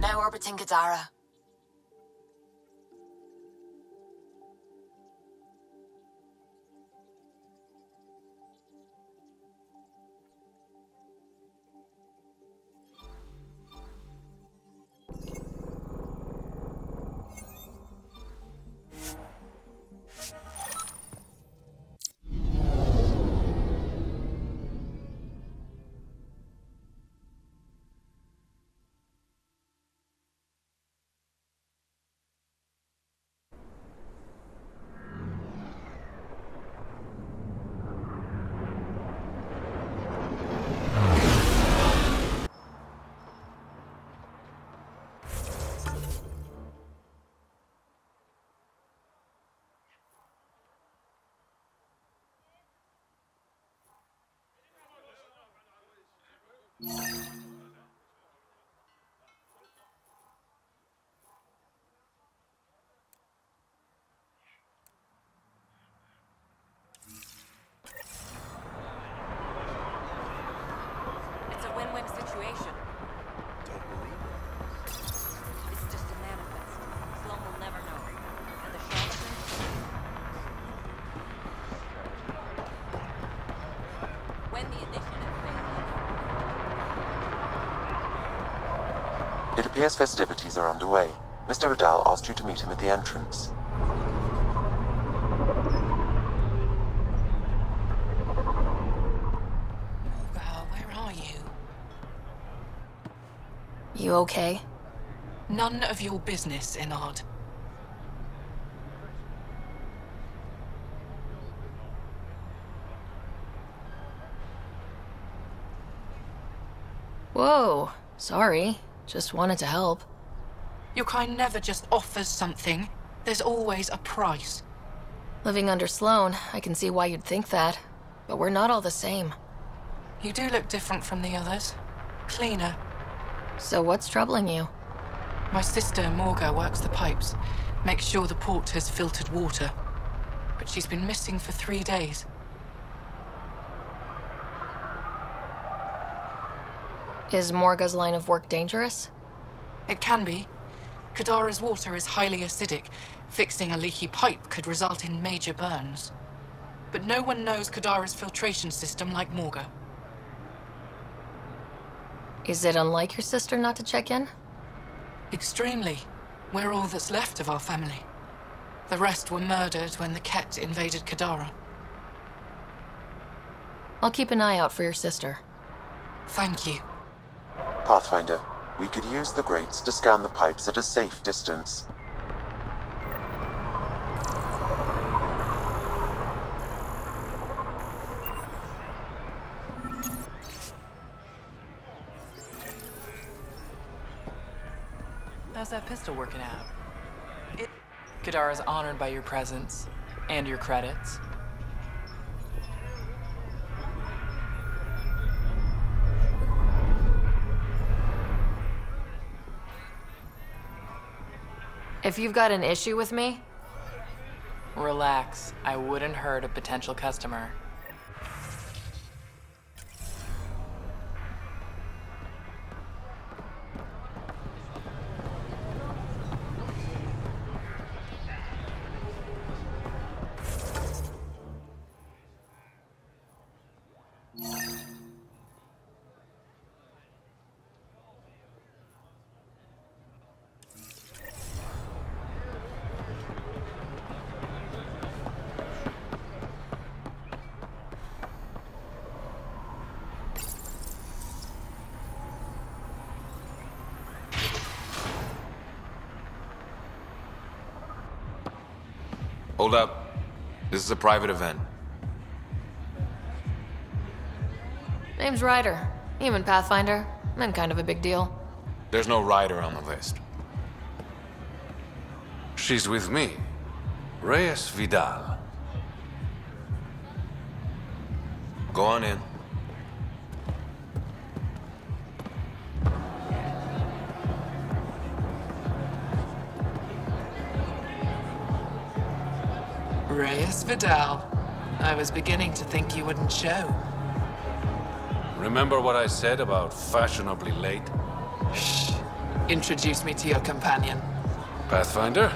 Now orbiting Katara. It appears festivities are underway. Mr. Vidal asked you to meet him at the entrance. Where are you? You okay? None of your business, Enard. Whoa, sorry. Just wanted to help. Your kind never just offers something. There's always a price. Living under Sloan, I can see why you'd think that. But we're not all the same. You do look different from the others. Cleaner. So what's troubling you? My sister, Morga, works the pipes. Makes sure the port has filtered water. But she's been missing for 3 days. Is Morga's line of work dangerous? It can be. Kadara's water is highly acidic. Fixing a leaky pipe could result in major burns. But no one knows Kadara's filtration system like Morga. Is it unlike your sister not to check in? Extremely. We're all that's left of our family. The rest were murdered when the Ket invaded Kadara. I'll keep an eye out for your sister. Thank you. Pathfinder, we could use the grates to scan the pipes at a safe distance. How's that pistol working out? Kadara's honored by your presence and your credits. If you've got an issue with me... Relax. I wouldn't hurt a potential customer. Hold up. This is a private event. Name's Ryder. Human Pathfinder. I'm kind of a big deal. There's no rider on the list. She's with me. Reyes Vidal. Go on in. Reyes Vidal. I was beginning to think you wouldn't show. Remember what I said about fashionably late? Shh. Introduce me to your companion. Pathfinder,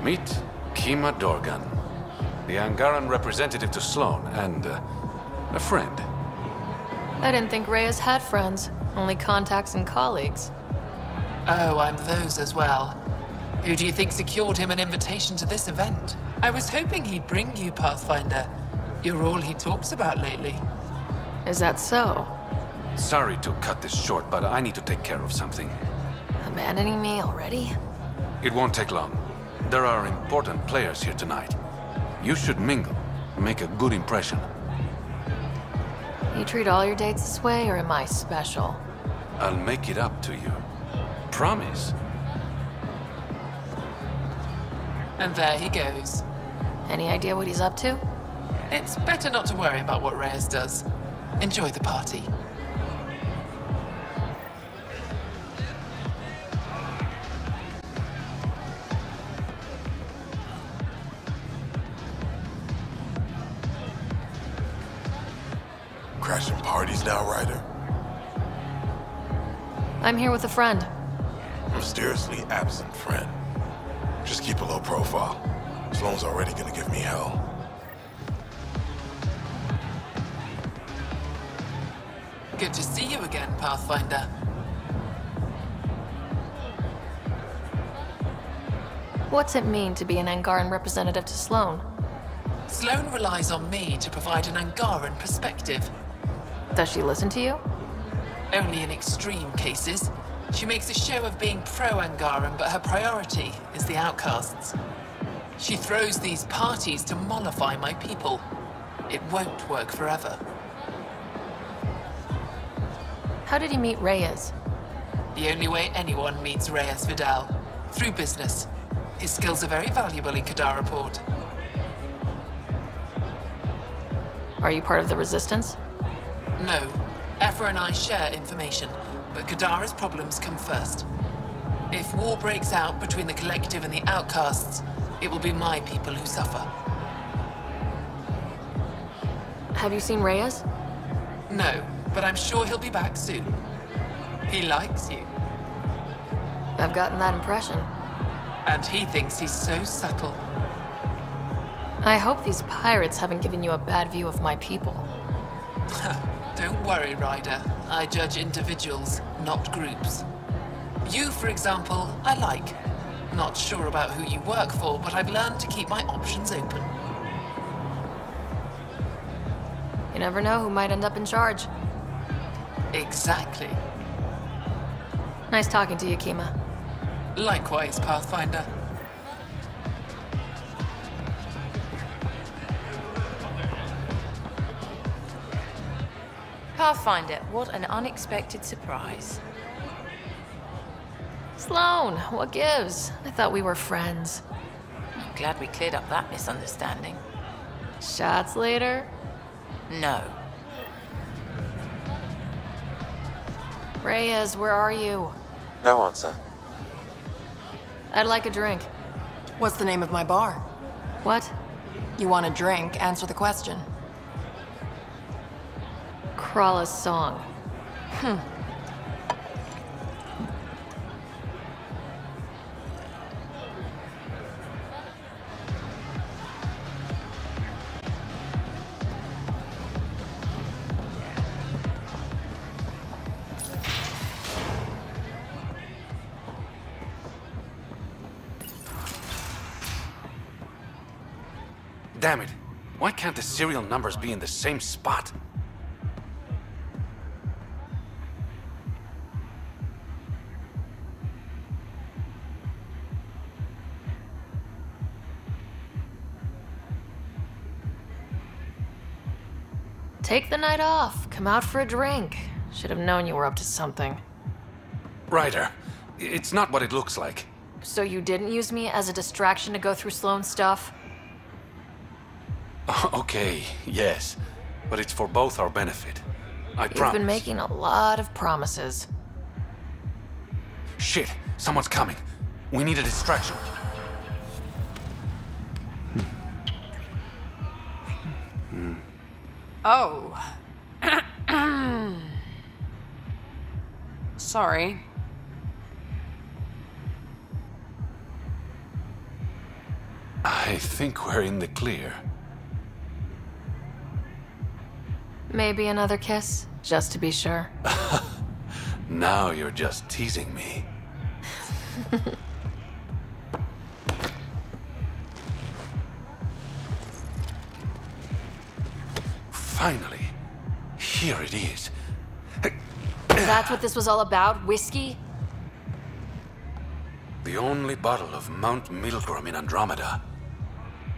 meet Kima Dorgan, the Angaran representative to Sloan, and a friend. I didn't think Reyes had friends. Only contacts and colleagues. Oh, I'm those as well. Who do you think secured him an invitation to this event? I was hoping he'd bring you, Pathfinder. You're all he talks about lately. Is that so? Sorry to cut this short, but I need to take care of something. Abandoning me already? It won't take long. There are important players here tonight. You should mingle, make a good impression. You treat all your dates this way, or am I special? I'll make it up to you. Promise. And there he goes. Any idea what he's up to? It's better not to worry about what Reyes does. Enjoy the party. Crashing parties now, Ryder? I'm here with a friend. Mysteriously absent friend. Just keep a low profile. Sloan's already gonna give me hell. Good to see you again, Pathfinder. What's it mean to be an Angaran representative to Sloan? Sloan relies on me to provide an Angaran perspective. Does she listen to you? Only in extreme cases. She makes a show of being pro-Angaran, but her priority is the outcasts. She throws these parties to mollify my people. It won't work forever. How did you meet Reyes? The only way anyone meets Reyes Vidal. Through business. His skills are very valuable in Kadara Port. Are you part of the Resistance? No. Ephra and I share information, but Kadara's problems come first. If war breaks out between the Collective and the Outcasts, it will be my people who suffer. Have you seen Reyes? No, but I'm sure he'll be back soon. He likes you. I've gotten that impression. And he thinks he's so subtle. I hope these pirates haven't given you a bad view of my people. Don't worry, Ryder. I judge individuals, not groups. You, for example, I like. Not sure about who you work for, but I've learned to keep my options open. You never know who might end up in charge. Exactly. Nice talking to you, Kima. Likewise, Pathfinder. Pathfinder, what an unexpected surprise. Sloan, what gives? I thought we were friends. I'm glad we cleared up that misunderstanding. Shots later? No. Reyes, where are you? No answer. I'd like a drink. What's the name of my bar? What? You want a drink? Answer the question. Krala's song. Damn it. Why can't the serial numbers be in the same spot? Take the night off. Come out for a drink. Should have known you were up to something. Ryder, it's not what it looks like. So you didn't use me as a distraction to go through Sloan's stuff? Okay, yes. But it's for both our benefit. I promise. You've been making a lot of promises. Shit, someone's coming. We need a distraction. Oh. Sorry. I think we're in the clear. Maybe another kiss, just to be sure. Now you're just teasing me. Finally, here it is. That's what this was all about? Whiskey? The only bottle of Mount Milgram in Andromeda.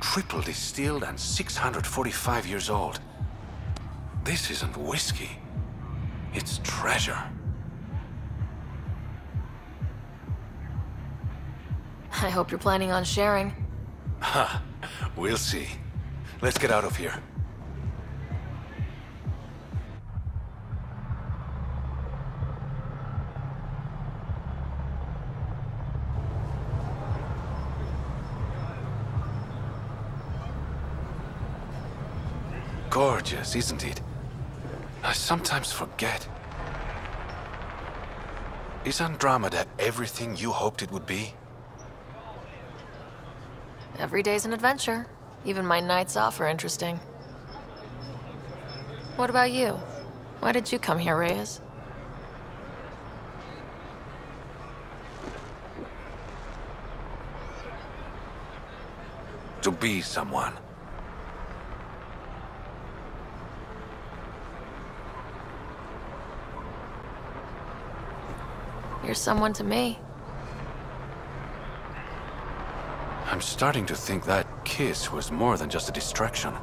Triple distilled and 645 years old. This isn't whiskey. It's treasure. I hope you're planning on sharing. Ha, we'll see. Let's get out of here. Gorgeous, isn't it? I sometimes forget. Is Andromeda everything you hoped it would be? Every day's an adventure. Even my nights off are interesting. What about you? Why did you come here, Reyes? To be someone. You're someone to me. I'm starting to think that kiss was more than just a distraction.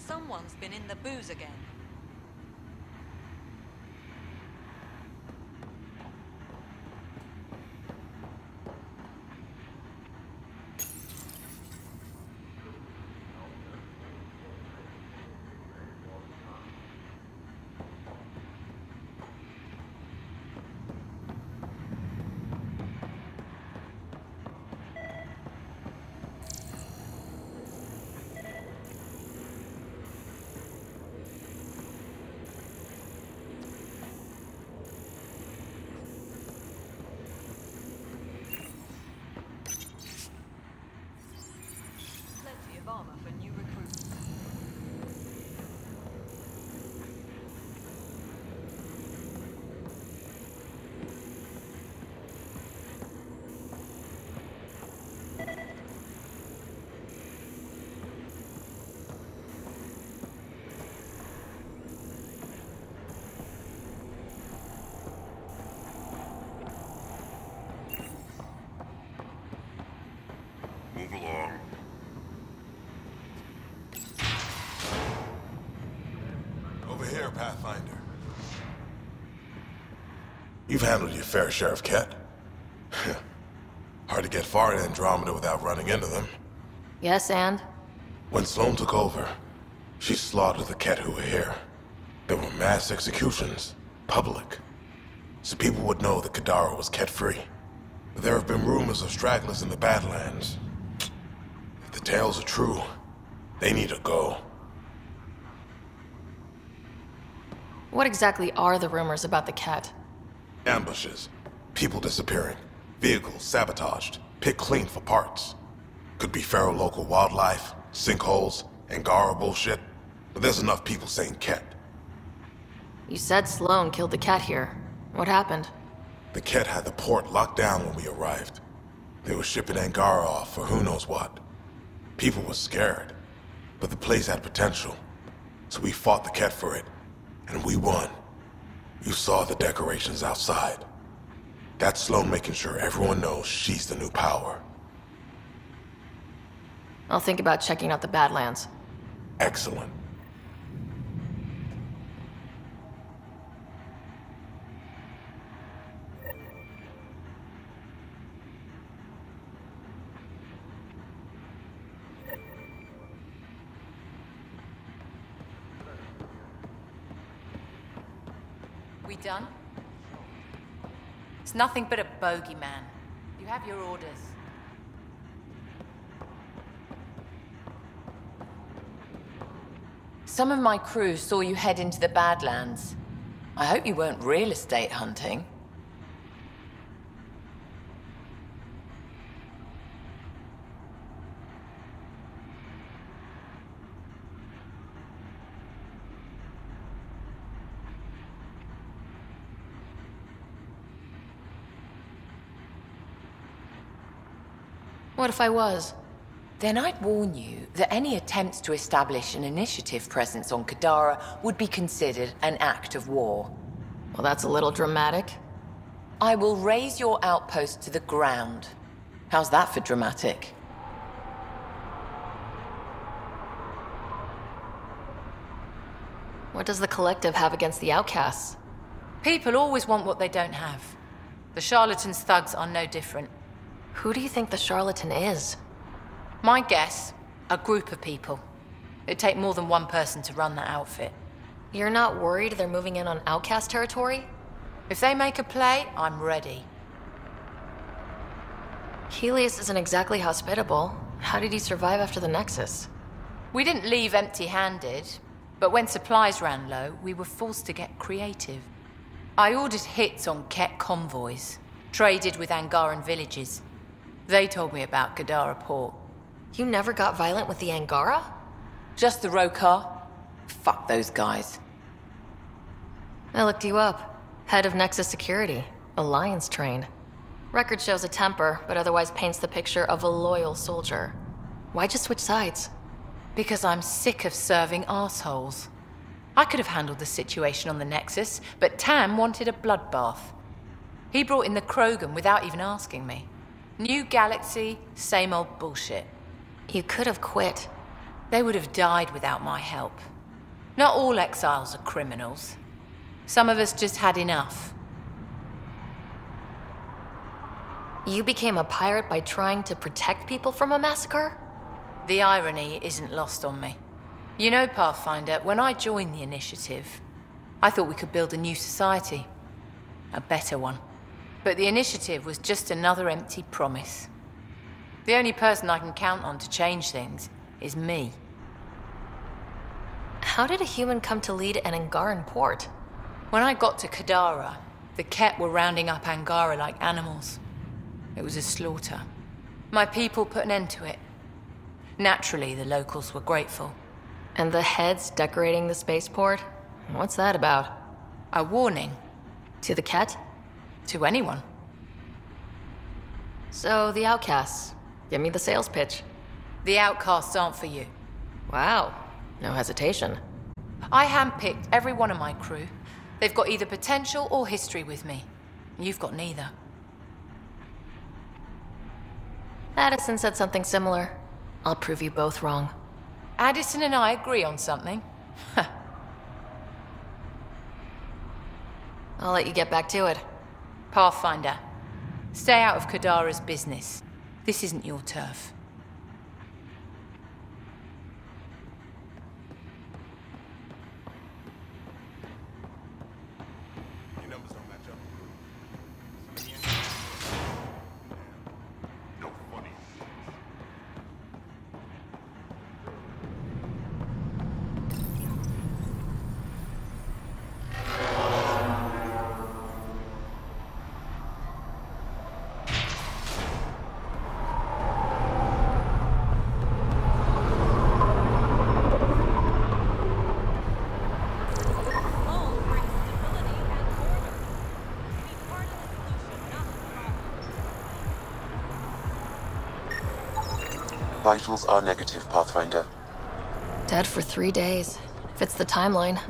Someone's been in the booze again. Armor for new recruits. Move along. Over here, Pathfinder. You've handled your fair share of Ket. Hard to get far in Andromeda without running into them. Yes, and? When Sloane took over, she slaughtered the Ket who were here. There were mass executions, public. So people would know that Kadara was Ket-free. But there have been rumors of stragglers in the Badlands. If the tales are true, they need to go. What exactly are the rumors about the Ket? Ambushes, people disappearing, vehicles sabotaged, picked clean for parts. Could be feral local wildlife, sinkholes, Angara bullshit, but there's enough people saying Ket. You said Sloane killed the Ket here. What happened? The Ket had the port locked down when we arrived. They were shipping Angara off for who knows what. People were scared, but the place had potential. So we fought the Ket for it, and we won. You saw the decorations outside. That's Sloane making sure everyone knows she's the new power. I'll think about checking out the Badlands. Excellent. We done? It's nothing but a bogeyman. You have your orders. Some of my crew saw you head into the Badlands. I hope you weren't real estate hunting. What if I was? Then I'd warn you that any attempts to establish an initiative presence on Kadara would be considered an act of war. Well, that's a little dramatic. I will raise your outpost to the ground. How's that for dramatic? What does the Collective have against the outcasts? People always want what they don't have. The charlatans' thugs are no different. Who do you think the charlatan is? My guess, a group of people. It'd take more than one person to run that outfit. You're not worried they're moving in on outcast territory? If they make a play, I'm ready. Helios isn't exactly hospitable. How did he survive after the Nexus? We didn't leave empty-handed, but when supplies ran low, we were forced to get creative. I ordered hits on Ket convoys, traded with Angaran villages. They told me about Kadara port. You never got violent with the Angara? Just the Rokar? Fuck those guys. I looked you up. Head of Nexus Security. Alliance trained. Record shows a temper, but otherwise paints the picture of a loyal soldier. Why'd you switch sides? Because I'm sick of serving assholes. I could have handled the situation on the Nexus, but Tam wanted a bloodbath. He brought in the Krogan without even asking me. New galaxy, same old bullshit. You could have quit. They would have died without my help. Not all exiles are criminals. Some of us just had enough. You became a pirate by trying to protect people from a massacre? The irony isn't lost on me. You know, Pathfinder, when I joined the Initiative, I thought we could build a new society. A better one. But the Initiative was just another empty promise. The only person I can count on to change things is me. How did a human come to lead an Angaran port? When I got to Kadara, the Ket were rounding up Angara like animals. It was a slaughter. My people put an end to it. Naturally, the locals were grateful. And the heads decorating the spaceport? What's that about? A warning. To the Ket? To anyone. So, the outcasts. Give me the sales pitch. The outcasts aren't for you. Wow. No hesitation. I handpicked every one of my crew. They've got either potential or history with me. You've got neither. Addison said something similar. I'll prove you both wrong. Addison and I agree on something. I'll let you get back to it. Pathfinder, stay out of Kadara's business. This isn't your turf. Vitals are negative, Pathfinder. Dead for 3 days. Fits the timeline.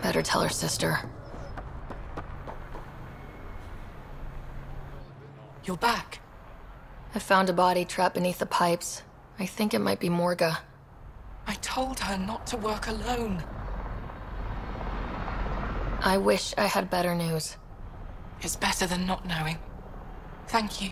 Better tell her sister. You're back. I found a body trapped beneath the pipes. I think it might be Morga. I told her not to work alone. I wish I had better news. It's better than not knowing. Thank you.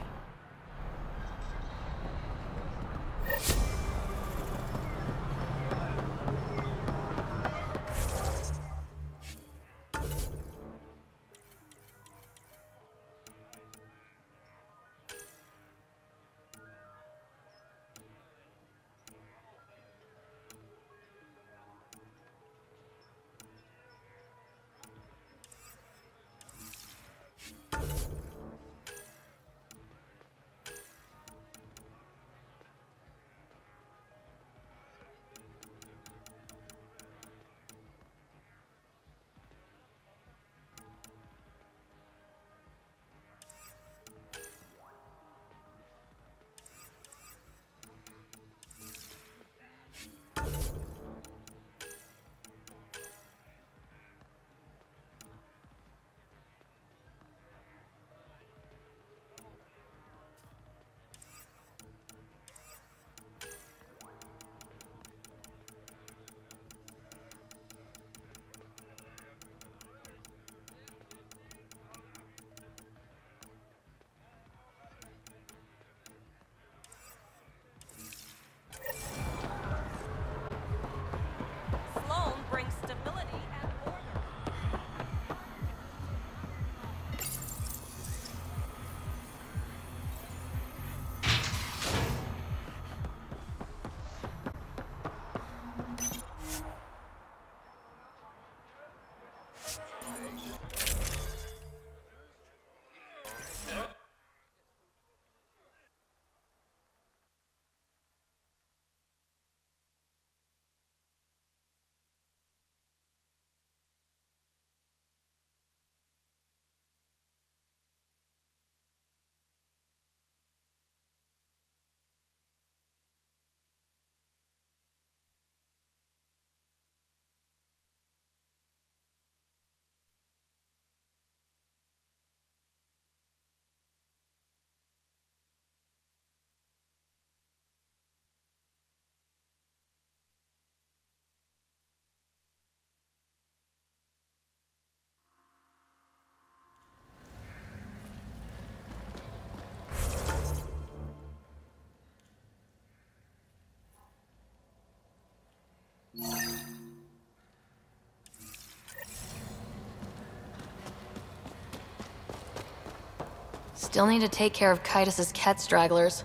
Still need to take care of Kitus's cat stragglers.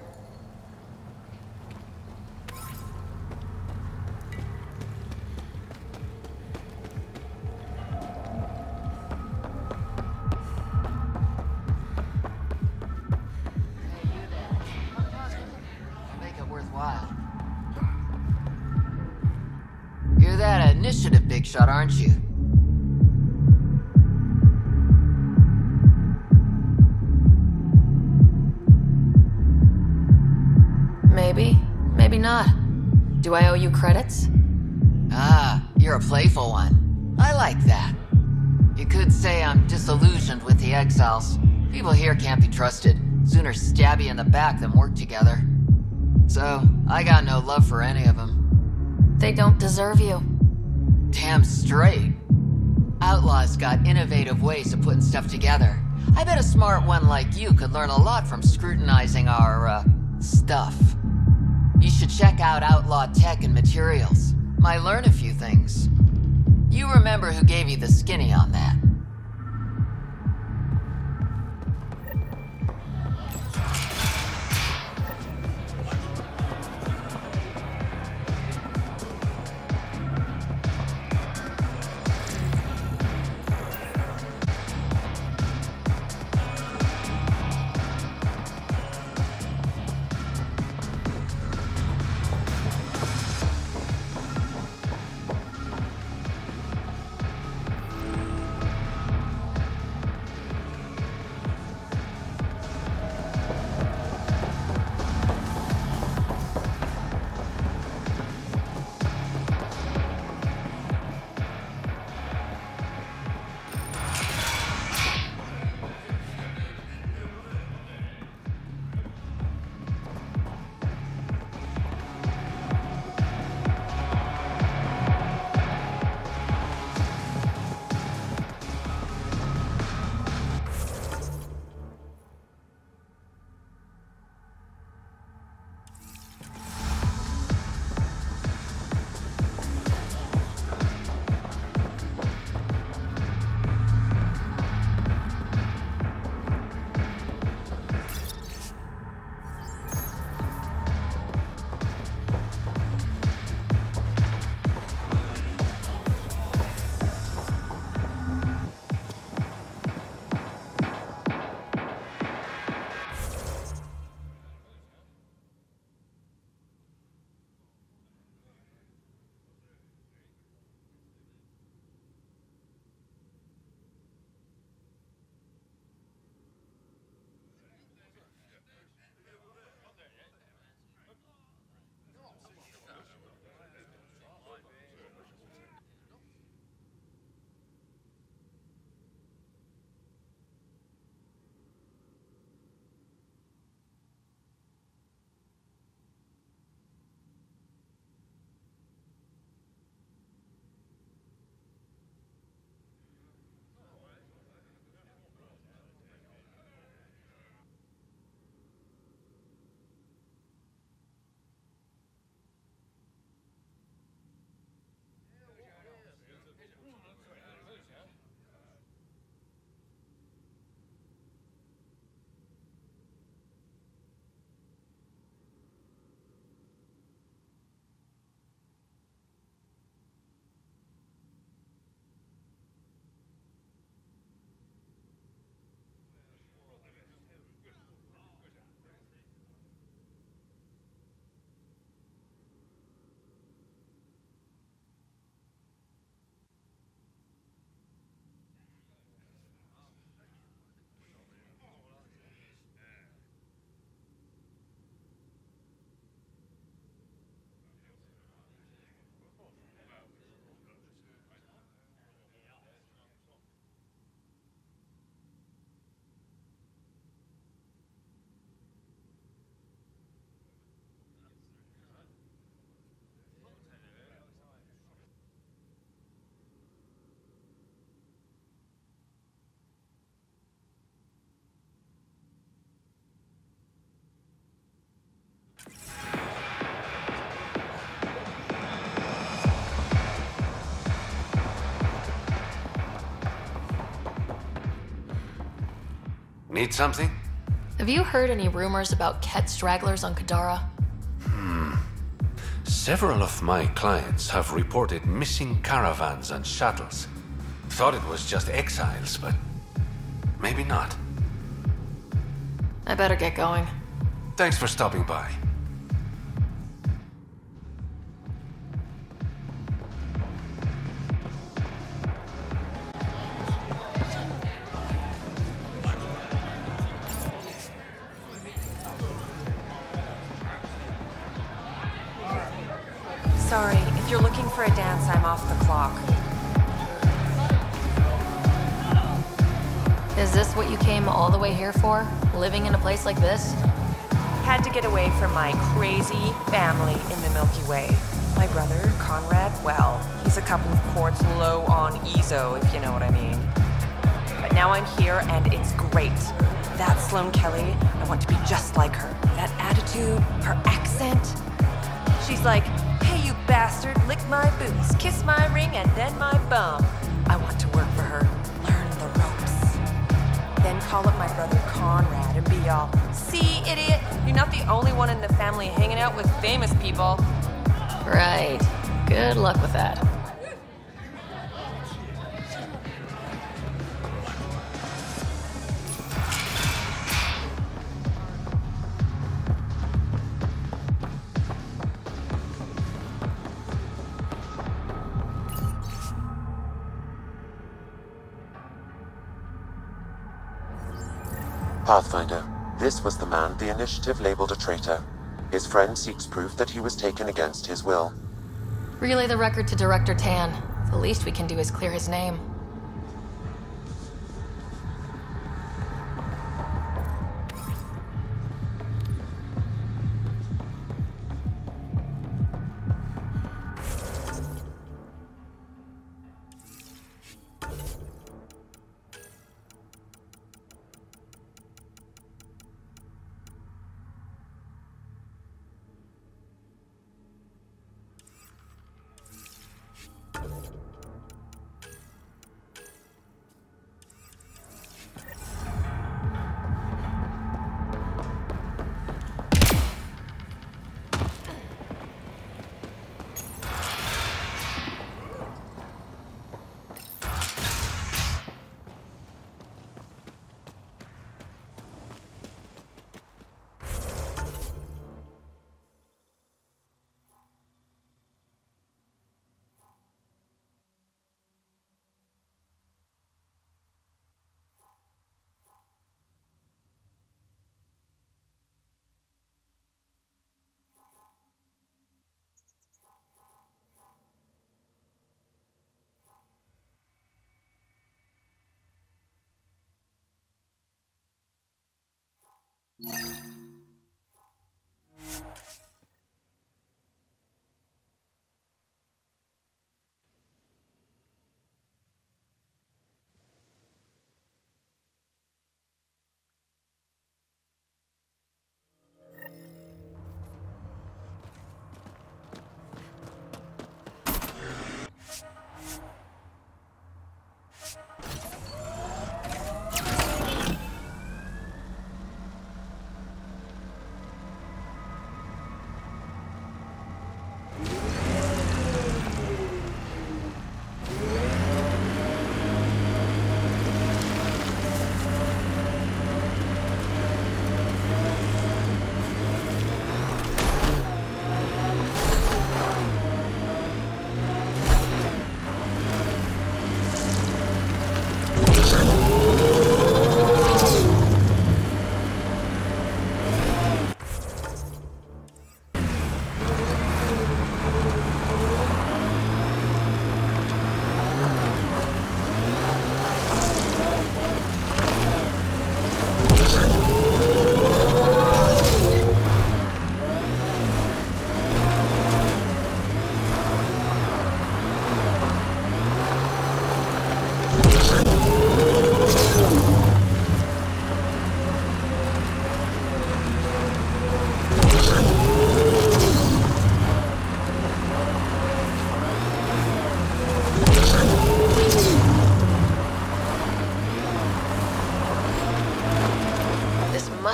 Make it worthwhile. You're that initiative big shot, aren't you? Maybe, maybe not. Do I owe you credits? Ah, you're a playful one. I like that. You could say I'm disillusioned with the exiles. People here can't be trusted. Sooner stab you in the back than work together. So, I got no love for any of them. They don't deserve you. Damn straight. Outlaws got innovative ways of putting stuff together. I bet a smart one like you could learn a lot from scrutinizing our, stuff. You should check out Outlaw Tech and Materials. Might learn a few things. You remember who gave you the skinny on that. Need something? Have you heard any rumors about Ket stragglers on Kadara? Several of my clients have reported missing caravans and shuttles. Thought it was just exiles, but maybe not. I better get going. Thanks for stopping by. Sorry, if you're looking for a dance, I'm off the clock. Is this what you came all the way here for? Living in a place like this? Had to get away from my crazy family in the Milky Way. My brother, Conrad, well, he's a couple of quarts low on EZO, if you know what I mean. But now I'm here, and it's great. That Sloane Kelly, I want to be just like her. That attitude, her accent. She's like, hey, you bastard, lick my boots, kiss my ring, and then my bum. I want to work for her, learn the ropes. Then call up my brother Conrad and be all, see, idiot, you're not the only one in the family hanging out with famous people. Right. Good luck with that. Pathfinder, this was the man the Initiative labeled a traitor. His friend seeks proof that he was taken against his will. Relay the record to Director Tan. The least we can do is clear his name.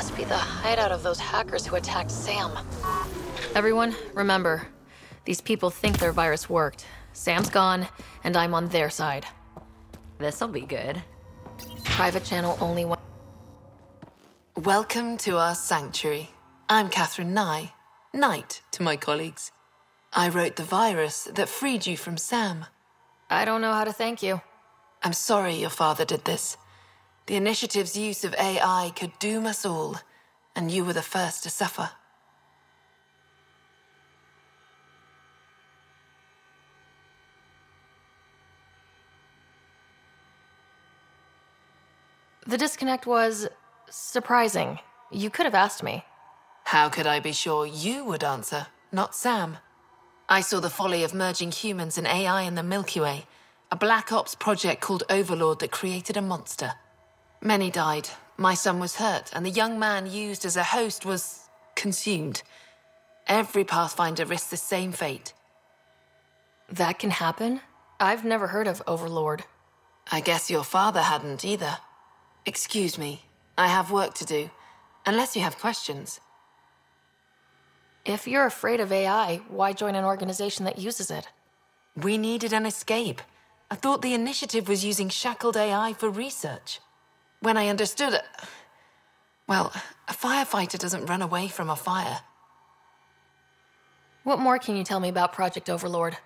must be the hideout of those hackers who attacked Sam. Everyone, remember, these people think their virus worked. Sam's gone, and I'm on their side. This'll be good. Private channel only one. Welcome to our sanctuary. I'm Catherine Nye, Knight to my colleagues. I wrote the virus that freed you from Sam. I don't know how to thank you. I'm sorry your father did this. The Initiative's use of AI could doom us all, and you were the first to suffer. The disconnect was surprising. You could have asked me. How could I be sure you would answer, not Sam? I saw the folly of merging humans and AI in the Milky Way, a Black Ops project called Overlord that created a monster. Many died. My son was hurt, and the young man used as a host was consumed. Every Pathfinder risks the same fate. That can happen? I've never heard of Overlord. I guess your father hadn't either. Excuse me, I have work to do, unless you have questions. If you're afraid of AI, why join an organization that uses it? We needed an escape. I thought the Initiative was using shackled AI for research. When I understood it... Well, a firefighter doesn't run away from a fire. What more can you tell me about Project Overlord?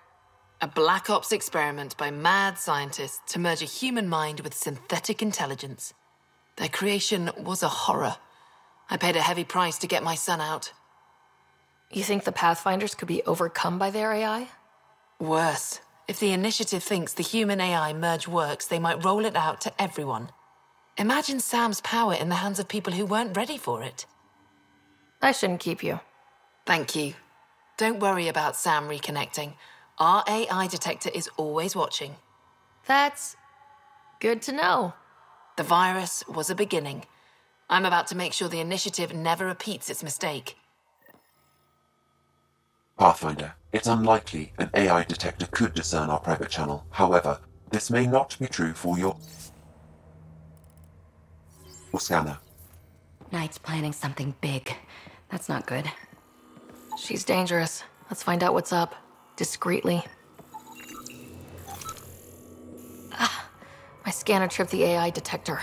A Black Ops experiment by mad scientists to merge a human mind with synthetic intelligence. Their creation was a horror. I paid a heavy price to get my son out. You think the Pathfinders could be overcome by their AI? Worse. If the Initiative thinks the human-AI merge works, they might roll it out to everyone. Imagine Sam's power in the hands of people who weren't ready for it. I shouldn't keep you. Thank you. Don't worry about Sam reconnecting. Our AI detector is always watching. That's good to know. The virus was a beginning. I'm about to make sure the Initiative never repeats its mistake. Pathfinder, it's unlikely an AI detector could discern our private channel. However, this may not be true for your scanner. Knight's planning something big. That's not good. She's dangerous. Let's find out what's up. Discreetly. My scanner tripped the AI detector.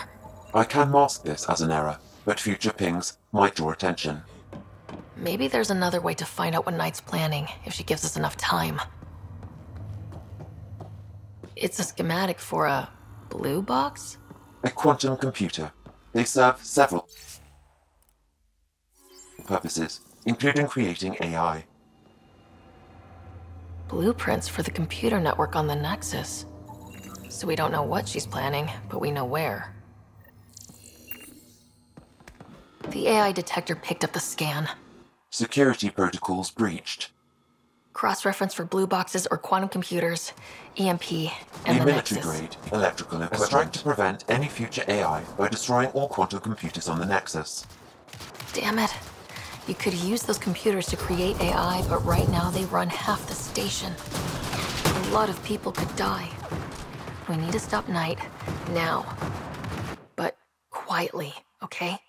I can mask this as an error, but future pings might draw attention. Maybe there's another way to find out what Knight's planning, if she gives us enough time. It's a schematic for a blue box? A quantum computer. They serve several purposes, including creating AI. Blueprints for the computer network on the Nexus. So we don't know what she's planning, but we know where. The AI detector picked up the scan. Security protocols breached. Cross-reference for blue boxes or quantum computers, EMP, and the Nexus. Military-grade electrical equipment. A strike to prevent any future AI by destroying all quantum computers on the Nexus. Damn it. You could use those computers to create AI, but right now they run half the station. A lot of people could die. We need to stop Knight, now. But quietly, okay?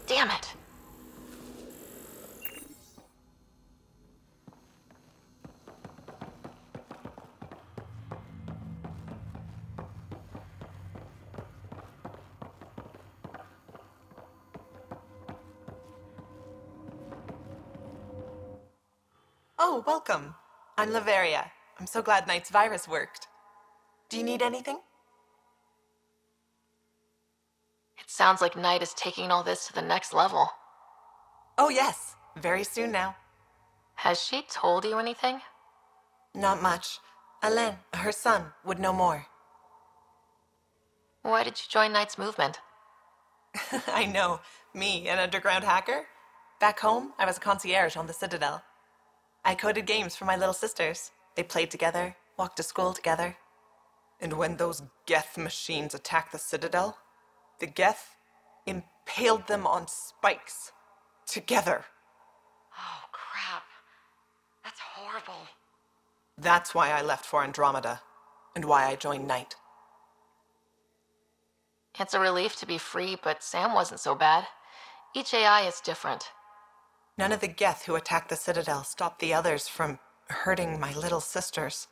Damn it. Oh, welcome. I'm Laveria. I'm so glad Knight's virus worked. Do you need anything? It sounds like Knight is taking all this to the next level. Oh, yes. Very soon now. Has she told you anything? Not much. Alain, her son, would know more. Why did you join Knight's movement? I know. Me, an underground hacker? Back home, I was a concierge on the Citadel. I coded games for my little sisters. They played together, walked to school together. And when those Geth machines attacked the Citadel, the Geth impaled them on spikes. Together. Oh, crap. That's horrible. That's why I left for Andromeda, and why I joined Knight. It's a relief to be free, but Sam wasn't so bad. Each AI is different. None of the Geth who attacked the Citadel stopped the others from hurting my little sisters.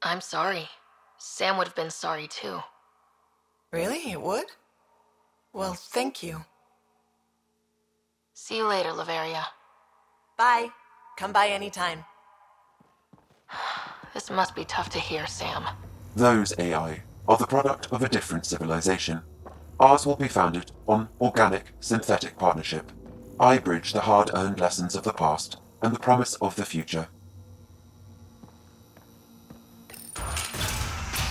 I'm sorry. Sam would have been sorry too. Really? It would? Well, thank you. See you later, Laveria. Bye. Come by anytime. This must be tough to hear, Sam. Those AI are the product of a different civilization. Ours will be founded on organic, synthetic partnership. I bridge the hard-earned lessons of the past and the promise of the future.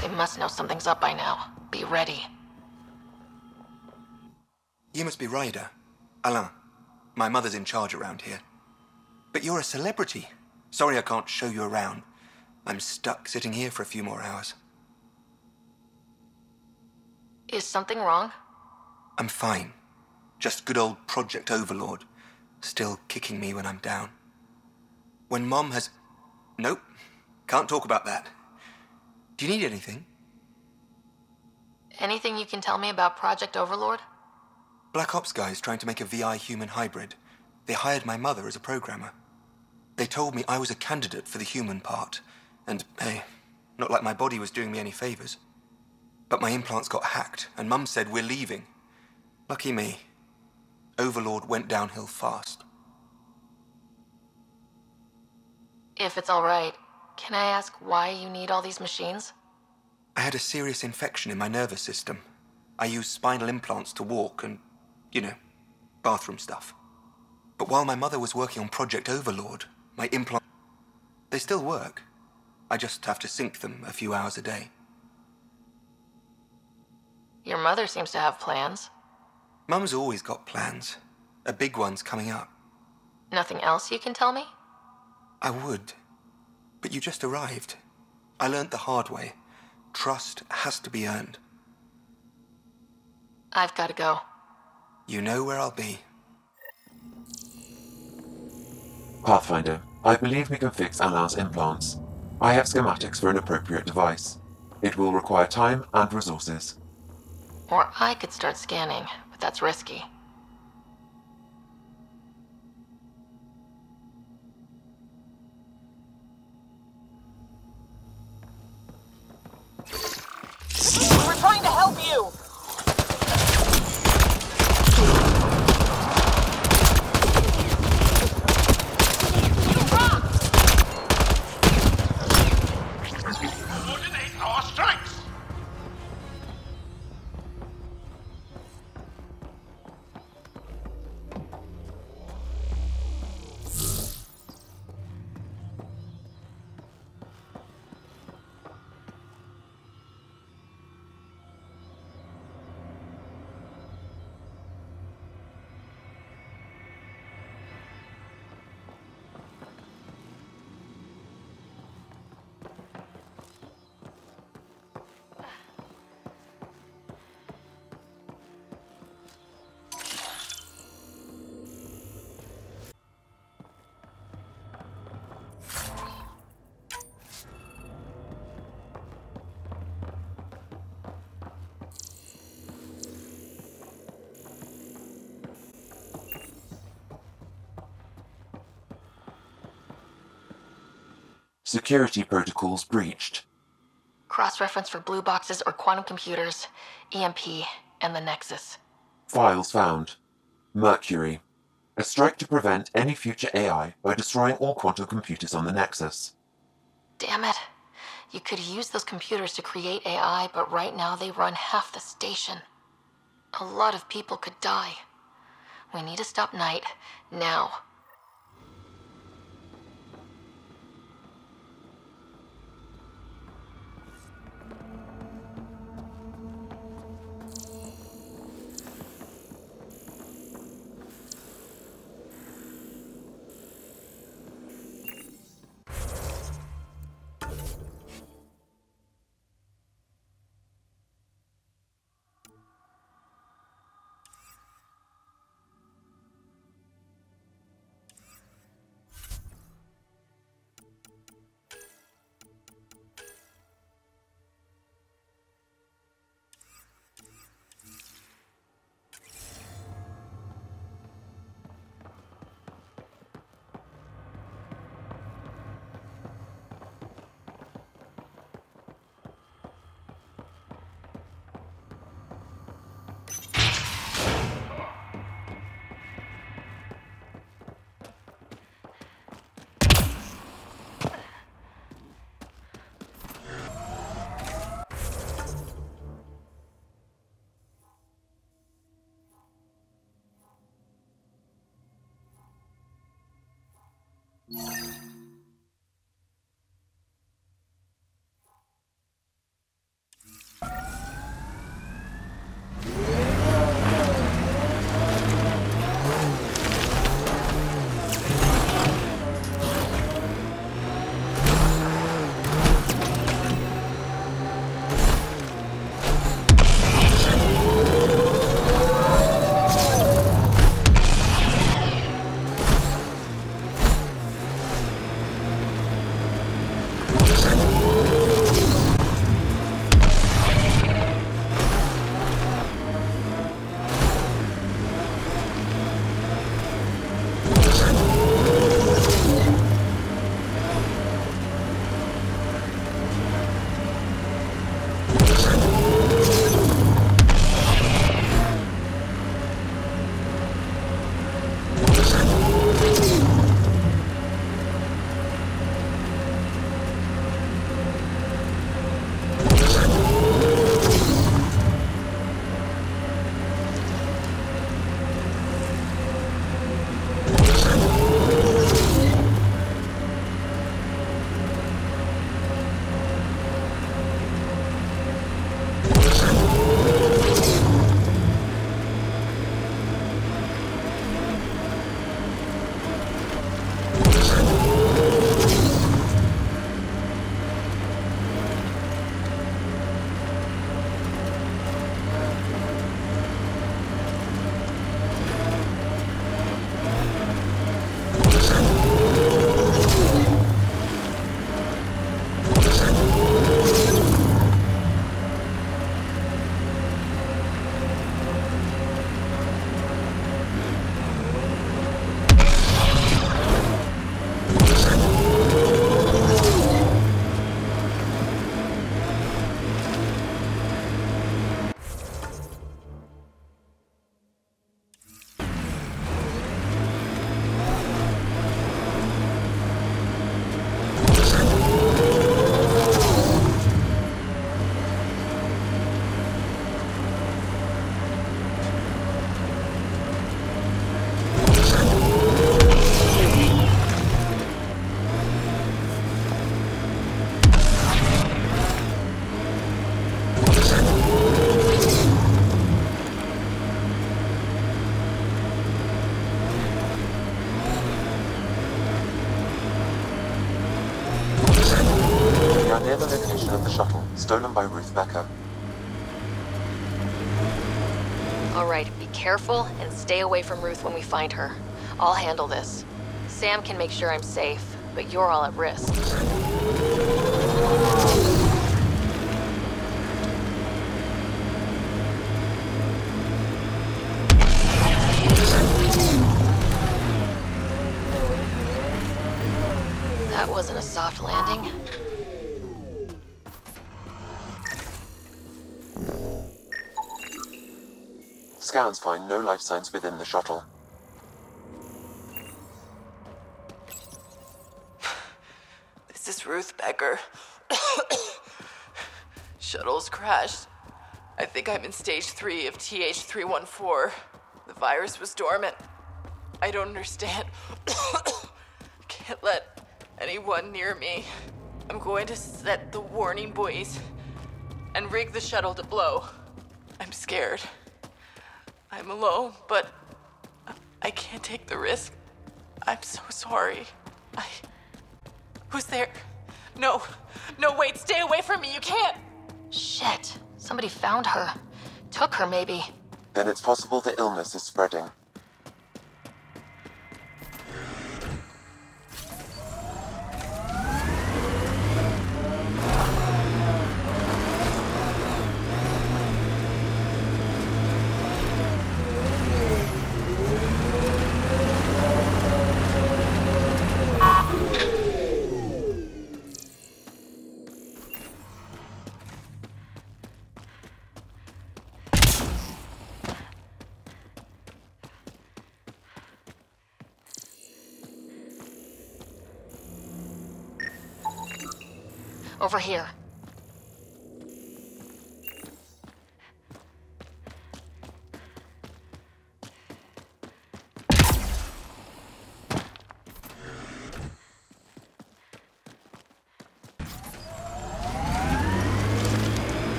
They must know something's up by now. Be ready. You must be Ryder. Alain. My mother's in charge around here. But you're a celebrity. Sorry I can't show you around. I'm stuck sitting here for a few more hours. Is something wrong? I'm fine. Just good old Project Overlord. Still kicking me when I'm down. When Mom has... Nope. Can't talk about that. Do you need anything? Anything you can tell me about Project Overlord? Black Ops guys trying to make a VI-human hybrid. They hired my mother as a programmer. They told me I was a candidate for the human part. And, hey, not like my body was doing me any favors. But my implants got hacked, and Mum said we're leaving. Lucky me. Overlord went downhill fast. If it's all right, can I ask why you need all these machines? I had a serious infection in my nervous system. I used spinal implants to walk and, bathroom stuff. But while my mother was working on Project Overlord, my implants... They still work. I just have to sync them a few hours a day. Your mother seems to have plans. Mum's always got plans. A big one's coming up. Nothing else you can tell me? I would. But you just arrived. I learned the hard way. Trust has to be earned. I've got to go. You know where I'll be. Pathfinder, I believe we can fix Alain's implants. I have schematics for an appropriate device. It will require time and resources. Or I could start scanning, but that's risky. We're trying to help you! Coordinate our strikes! Security protocols breached. Cross-reference for blue boxes or quantum computers, EMP, and the Nexus. Files found. Mercury. A strike to prevent any future AI by destroying all quantum computers on the Nexus. Damn it. You could use those computers to create AI, but right now they run half the station. A lot of people could die. We need to stop Knight, now. Near the location of the shuttle, stolen by Ruth Becker. Alright, be careful and stay away from Ruth when we find her. I'll handle this. Sam can make sure I'm safe, but you're all at risk. That wasn't a soft landing. Scans find no life signs within the shuttle. This is Ruth Becker. Shuttle's crashed. I think I'm in stage 3 of TH314. The virus was dormant. I don't understand. Can't let anyone near me. I'm going to set the warning buoys and rig the shuttle to blow. I'm scared. I'm alone, but I can't take the risk. I'm so sorry. Who's there? No, wait, stay away from me, you can't! Shit, somebody found her. Took her, maybe. Then it's possible the illness is spreading. Over here.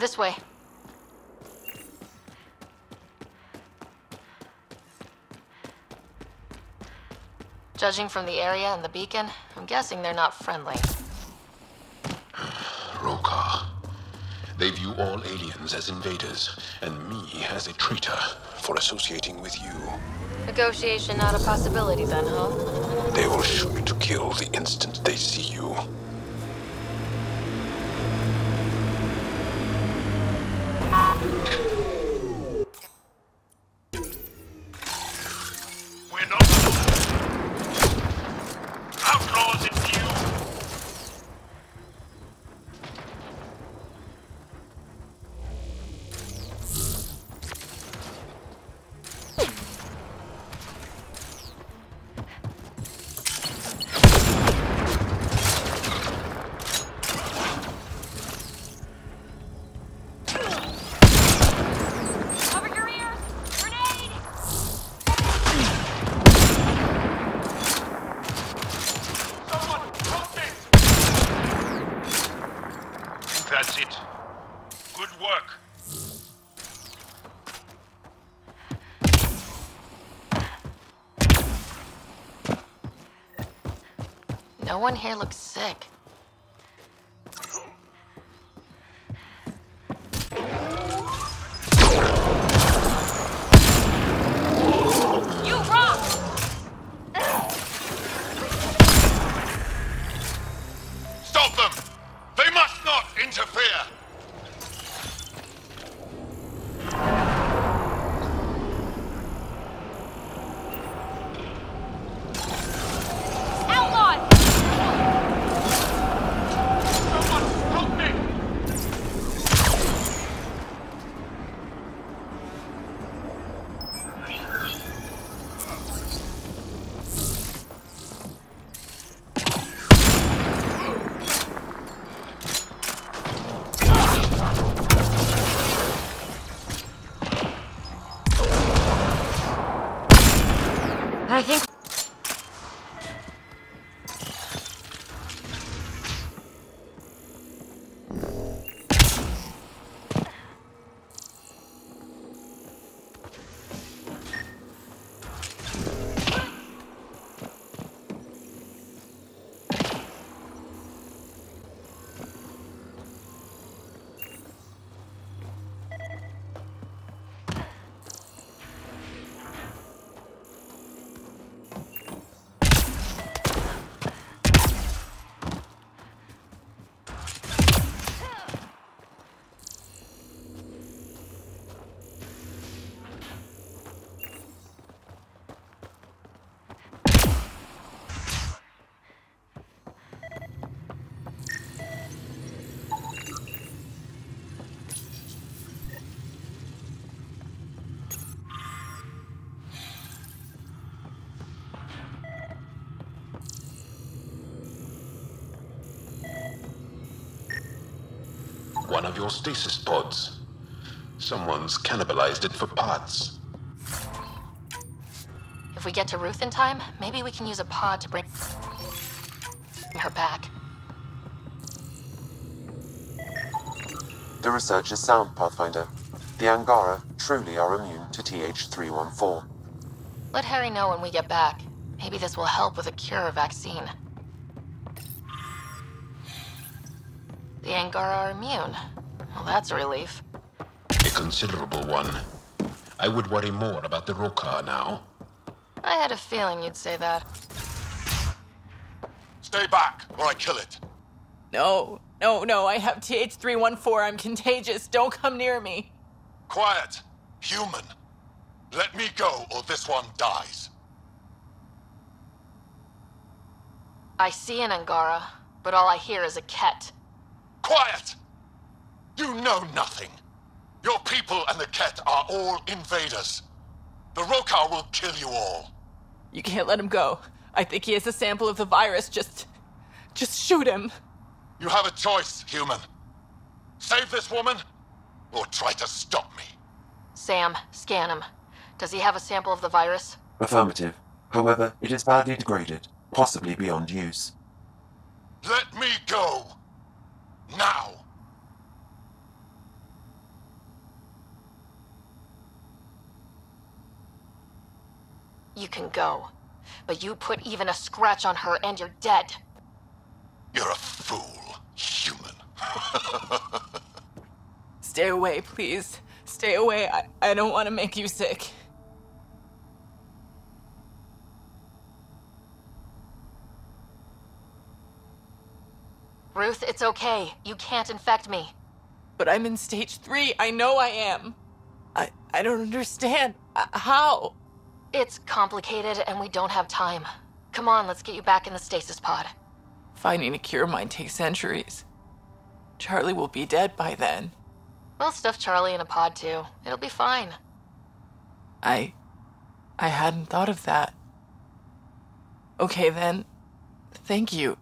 This way. Judging from the area and the beacon, I'm guessing they're not friendly. Rokar. They view all aliens as invaders, and me as a traitor for associating with you. Negotiation not a possibility then, huh? They will shoot to kill the instant they see you. We're not outlaws in view. That's it. Good work. No one here looks sick. You rock! Stop them! They must not interfere! I think... One of your stasis pods. Someone's cannibalized it for parts. If we get to Ruth in time, maybe we can use a pod to bring her back. The research is sound, Pathfinder. The Angara truly are immune to TH314. Let Harry know when we get back. Maybe this will help with a cure or vaccine. The Angara are immune. Well, that's a relief. A considerable one. I would worry more about the Rokar now. I had a feeling you'd say that. Stay back, or I kill it. No, I have TH314. I'm contagious. Don't come near me. Quiet. Human. Let me go, or this one dies. I see an Angara, but all I hear is a Ket. Quiet! You know nothing. Your people and the Ket are all invaders. The Rokar will kill you all. You can't let him go. I think he has a sample of the virus. Just shoot him. You have a choice, human. Save this woman, or try to stop me. Sam, scan him. Does he have a sample of the virus? Affirmative. However, it is badly degraded, possibly beyond use. Let me go. Now. You can go. But you put even a scratch on her and you're dead. You're a fool, human. Stay away, please. Stay away. I don't want to make you sick. Ruth, it's okay. You can't infect me. But I'm in stage 3. I know I am. I don't understand. How? It's complicated and we don't have time. Come on, let's get you back in the stasis pod. Finding a cure might take centuries. Charlie will be dead by then. We'll stuff Charlie in a pod too. It'll be fine. I hadn't thought of that. Okay then. Thank you.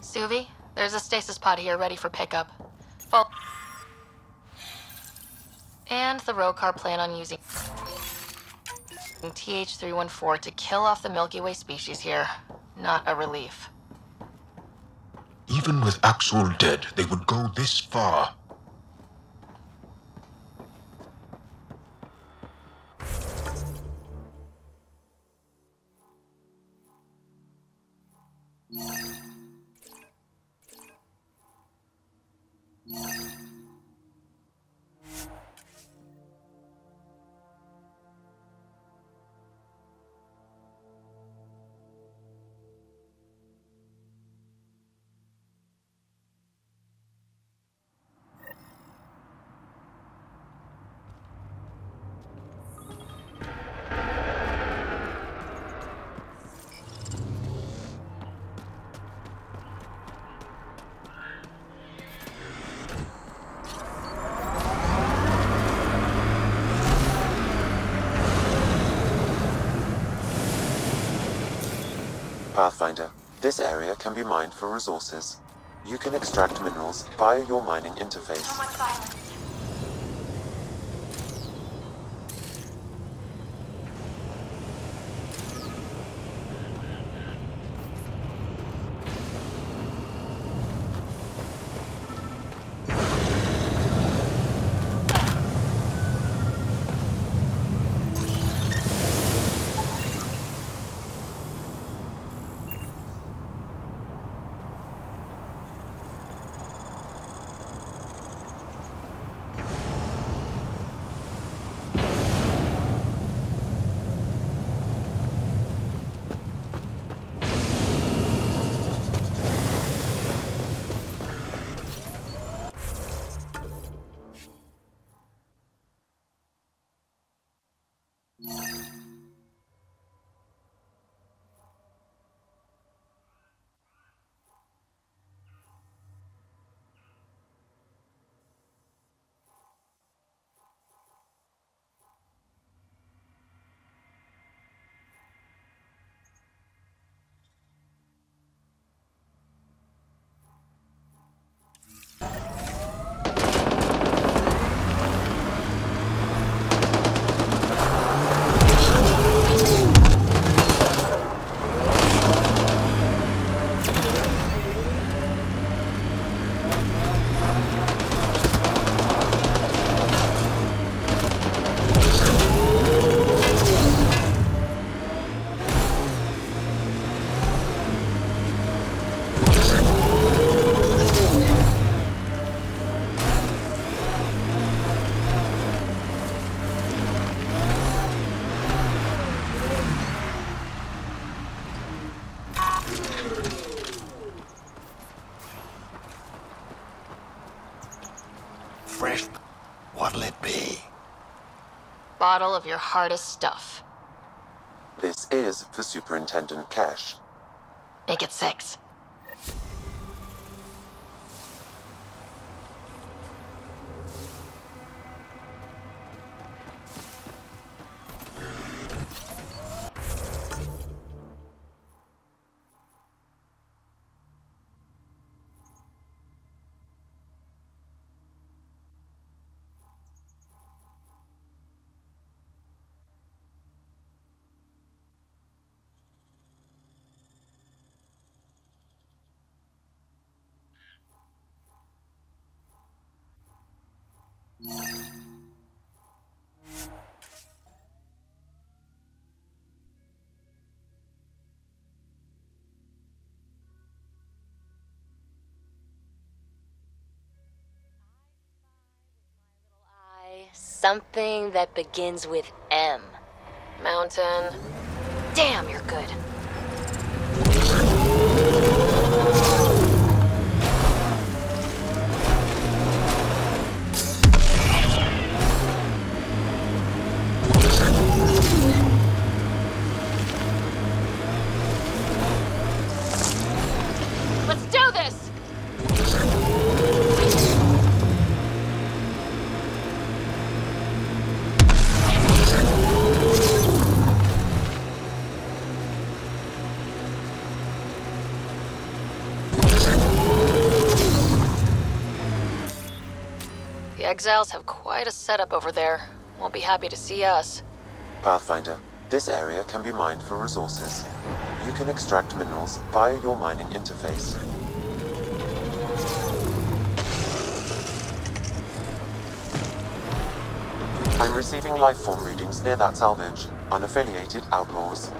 Suvi, there's a stasis pod here ready for pickup. Fall. And the Rokar plan on using TH-314 to kill off the Milky Way species here. Not a relief. Even with Axel dead, they would go this far. Pathfinder, this area can be mined for resources. You can extract minerals via your mining interface. Fresh. What'll it be? Bottle of your hardest stuff. This is for Superintendent Cash. Make it 6. Something that begins with M. Mountain. Damn, you're good. Let's do this! The Exiles have quite a setup over there. Won't be happy to see us. Pathfinder, this area can be mined for resources. You can extract minerals via your mining interface. I'm receiving lifeform readings near that salvage. Unaffiliated outlaws.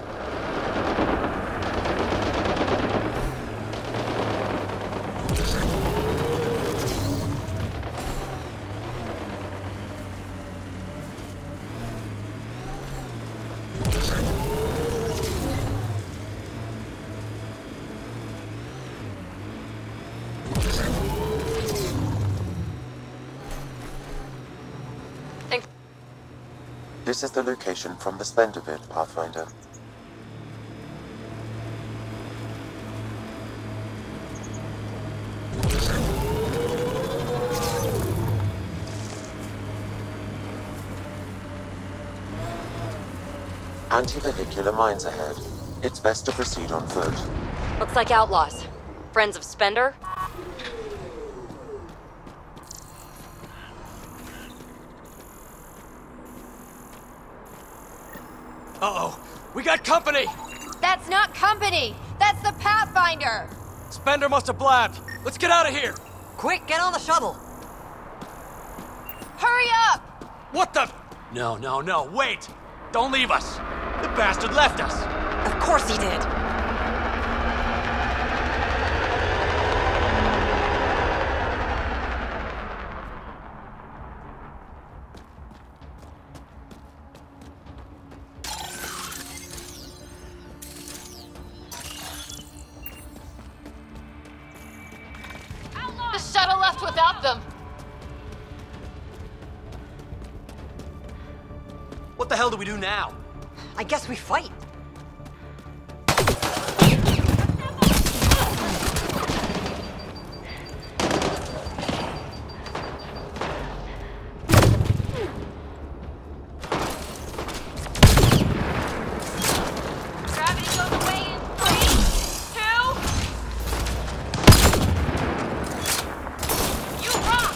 This is the location from the Splendor Vid, Pathfinder. Anti-vehicular mines ahead. It's best to proceed on foot. Looks like outlaws. Friends of Spender? Uh-oh, we got company! That's not company! That's the Pathfinder! Spender must have blabbed. Let's get out of here! Quick, get on the shuttle! Hurry up! What the? No, wait! Don't leave us! The bastard left us! Of course he did! The shuttle left without them! What the hell do we do now? I guess we fight. Gravity goes away in 3, 2... You rock!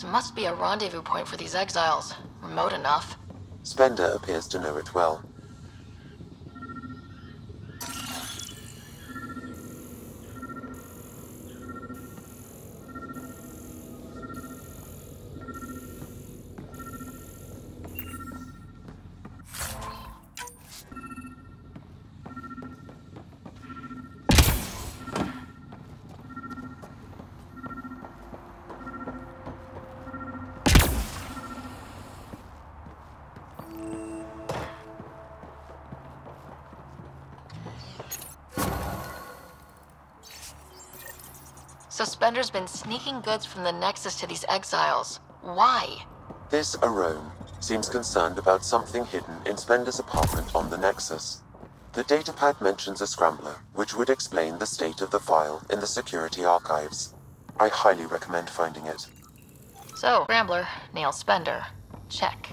must be a rendezvous point for these exiles. Remote enough. Spender appears to know it well. So Spender's been sneaking goods from the Nexus to these exiles. Why? This Arome seems concerned about something hidden in Spender's apartment on the Nexus. The datapad mentions a scrambler, which would explain the state of the file in the security archives. I highly recommend finding it. So, Scrambler, nail Spender. Check.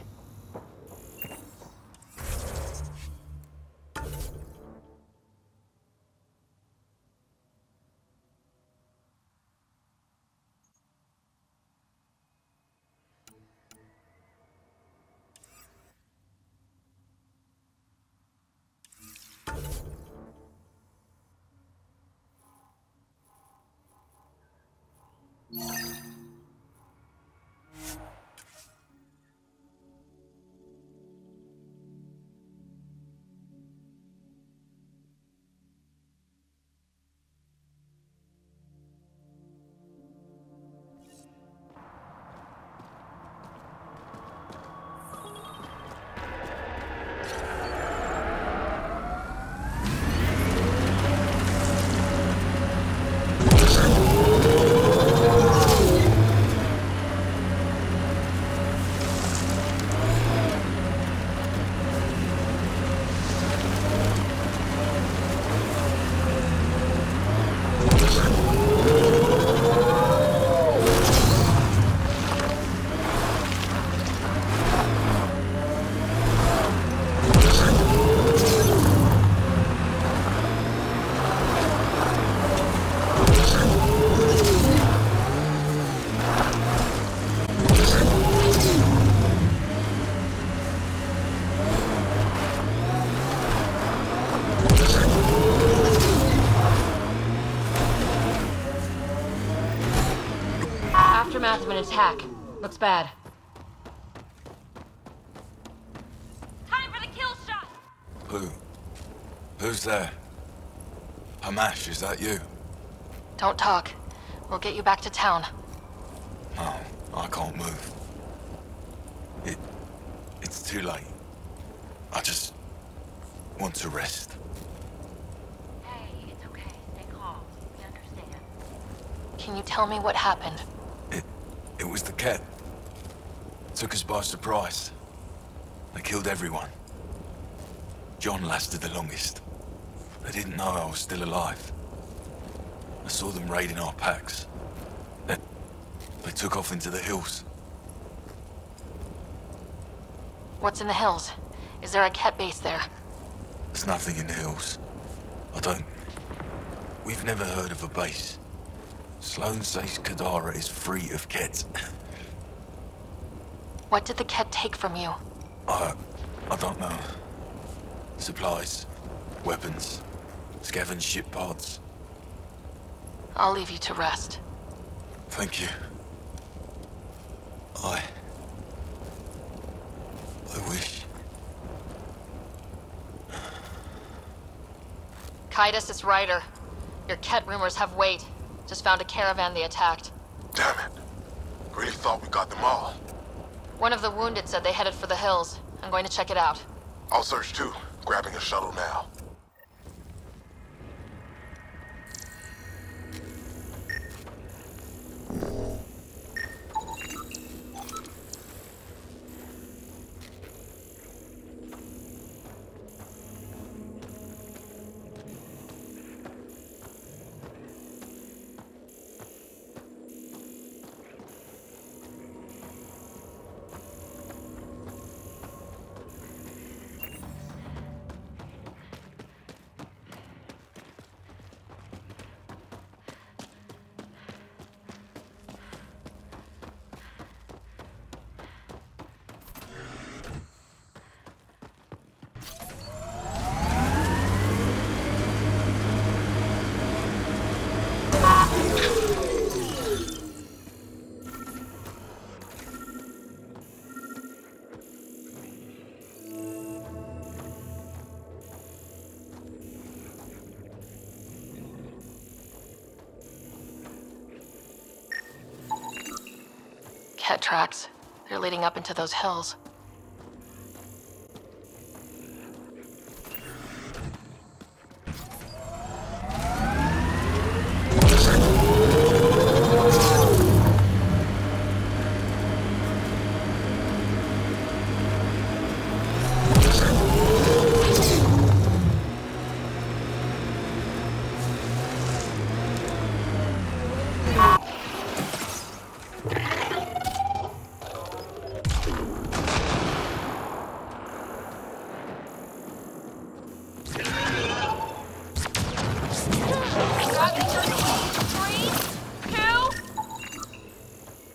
Aftermath of an attack. Looks bad. Time for the kill shot! Who's there? Hamash, is that you? Don't talk. We'll get you back to town. No, I can't move. It's too late. I just want to rest. Hey, it's okay. Stay calm. We understand. Can you tell me what happened? It was the Ket. Took us by surprise. They killed everyone. John lasted the longest. They didn't know I was still alive. I saw them raiding our packs. They took off into the hills. What's in the hills? Is there a Ket base there? There's nothing in the hills. We've never heard of a base. Sloan says Kadara is free of Ket. What did the Ket take from you? I don't know. Supplies, weapons, scavenged ship parts. I'll leave you to rest. Thank you. I wish. Kaitis, it's Ryder. Your Ket rumors have weight. Just found a caravan they attacked. Damn it. Really thought we got them all. One of the wounded said they headed for the hills. I'm going to check it out. I'll search too. Grabbing a shuttle now. Ket tracks. They're leading up into those hills.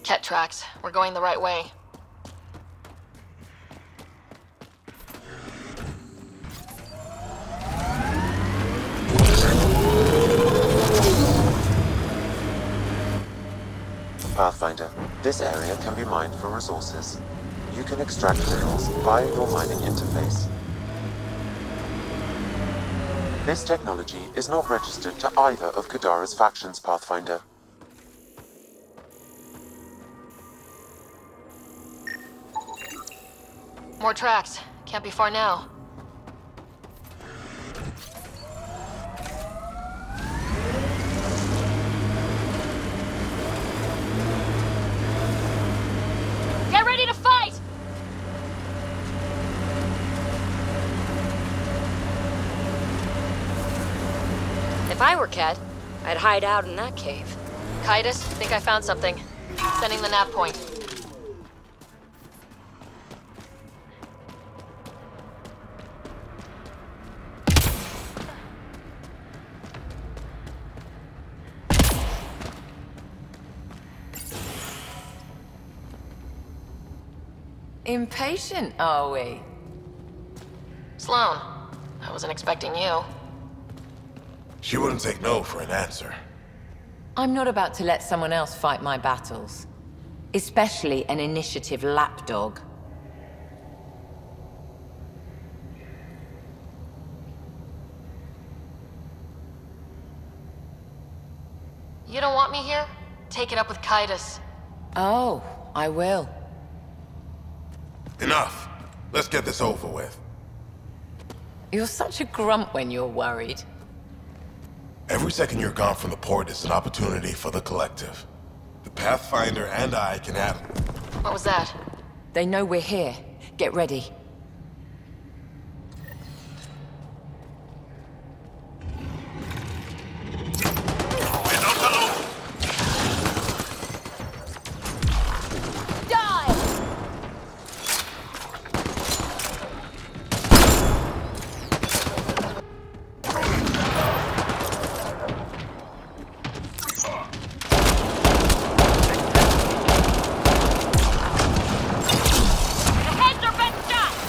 Ket tracks. We're going the right way. Pathfinder, this area can be mined for resources. You can extract minerals via your mining interface. This technology is not registered to either of Kadara's factions, Pathfinder. More tracks. Can't be far now. Get ready to fight! If I were Ket, I'd hide out in that cave. Kaitis, think I found something. Sending the nav point. Impatient, are we? Sloan, I wasn't expecting you. She wouldn't take no for an answer. I'm not about to let someone else fight my battles. Especially an initiative lapdog. You don't want me here? Take it up with Kaitis. Oh, I will. Enough. Let's get this over with. You're such a grump when you're worried. Every second you're gone from the port is an opportunity for the collective. The Pathfinder and I can add... What was that? They know we're here. Get ready. The heads are been shot!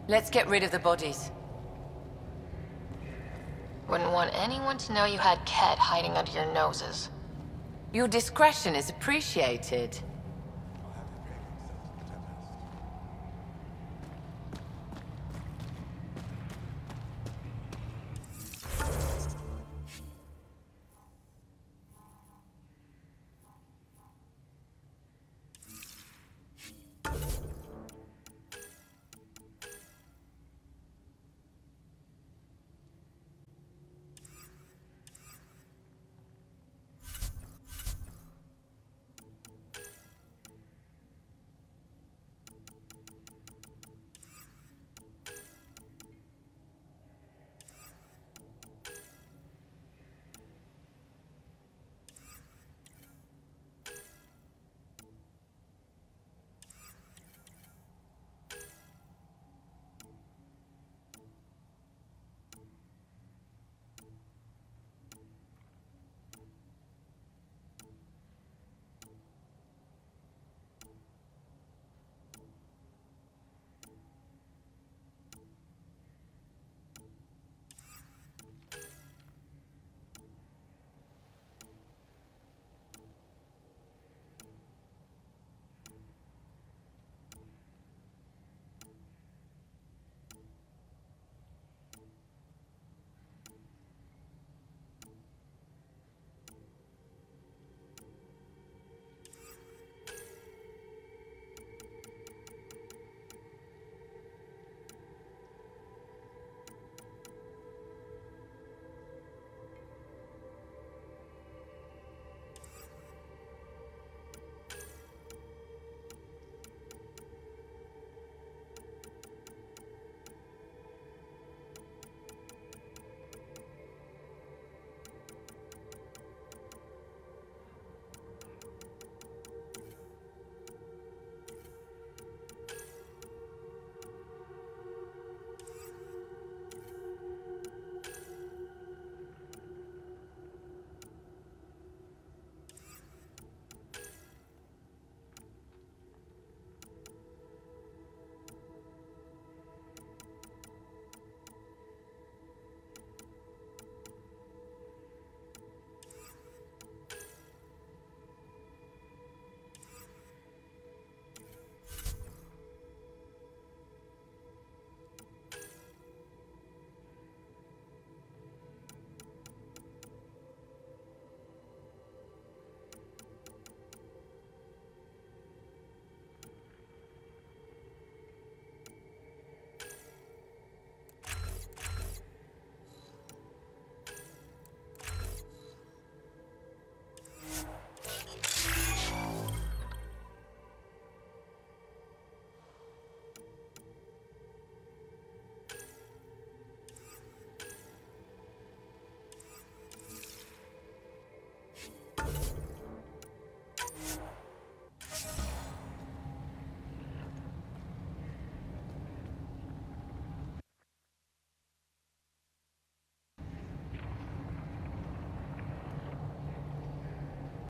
Let's get rid of the bodies. Wouldn't want anyone to know you had Ket hiding under your noses. Your discretion is appreciated.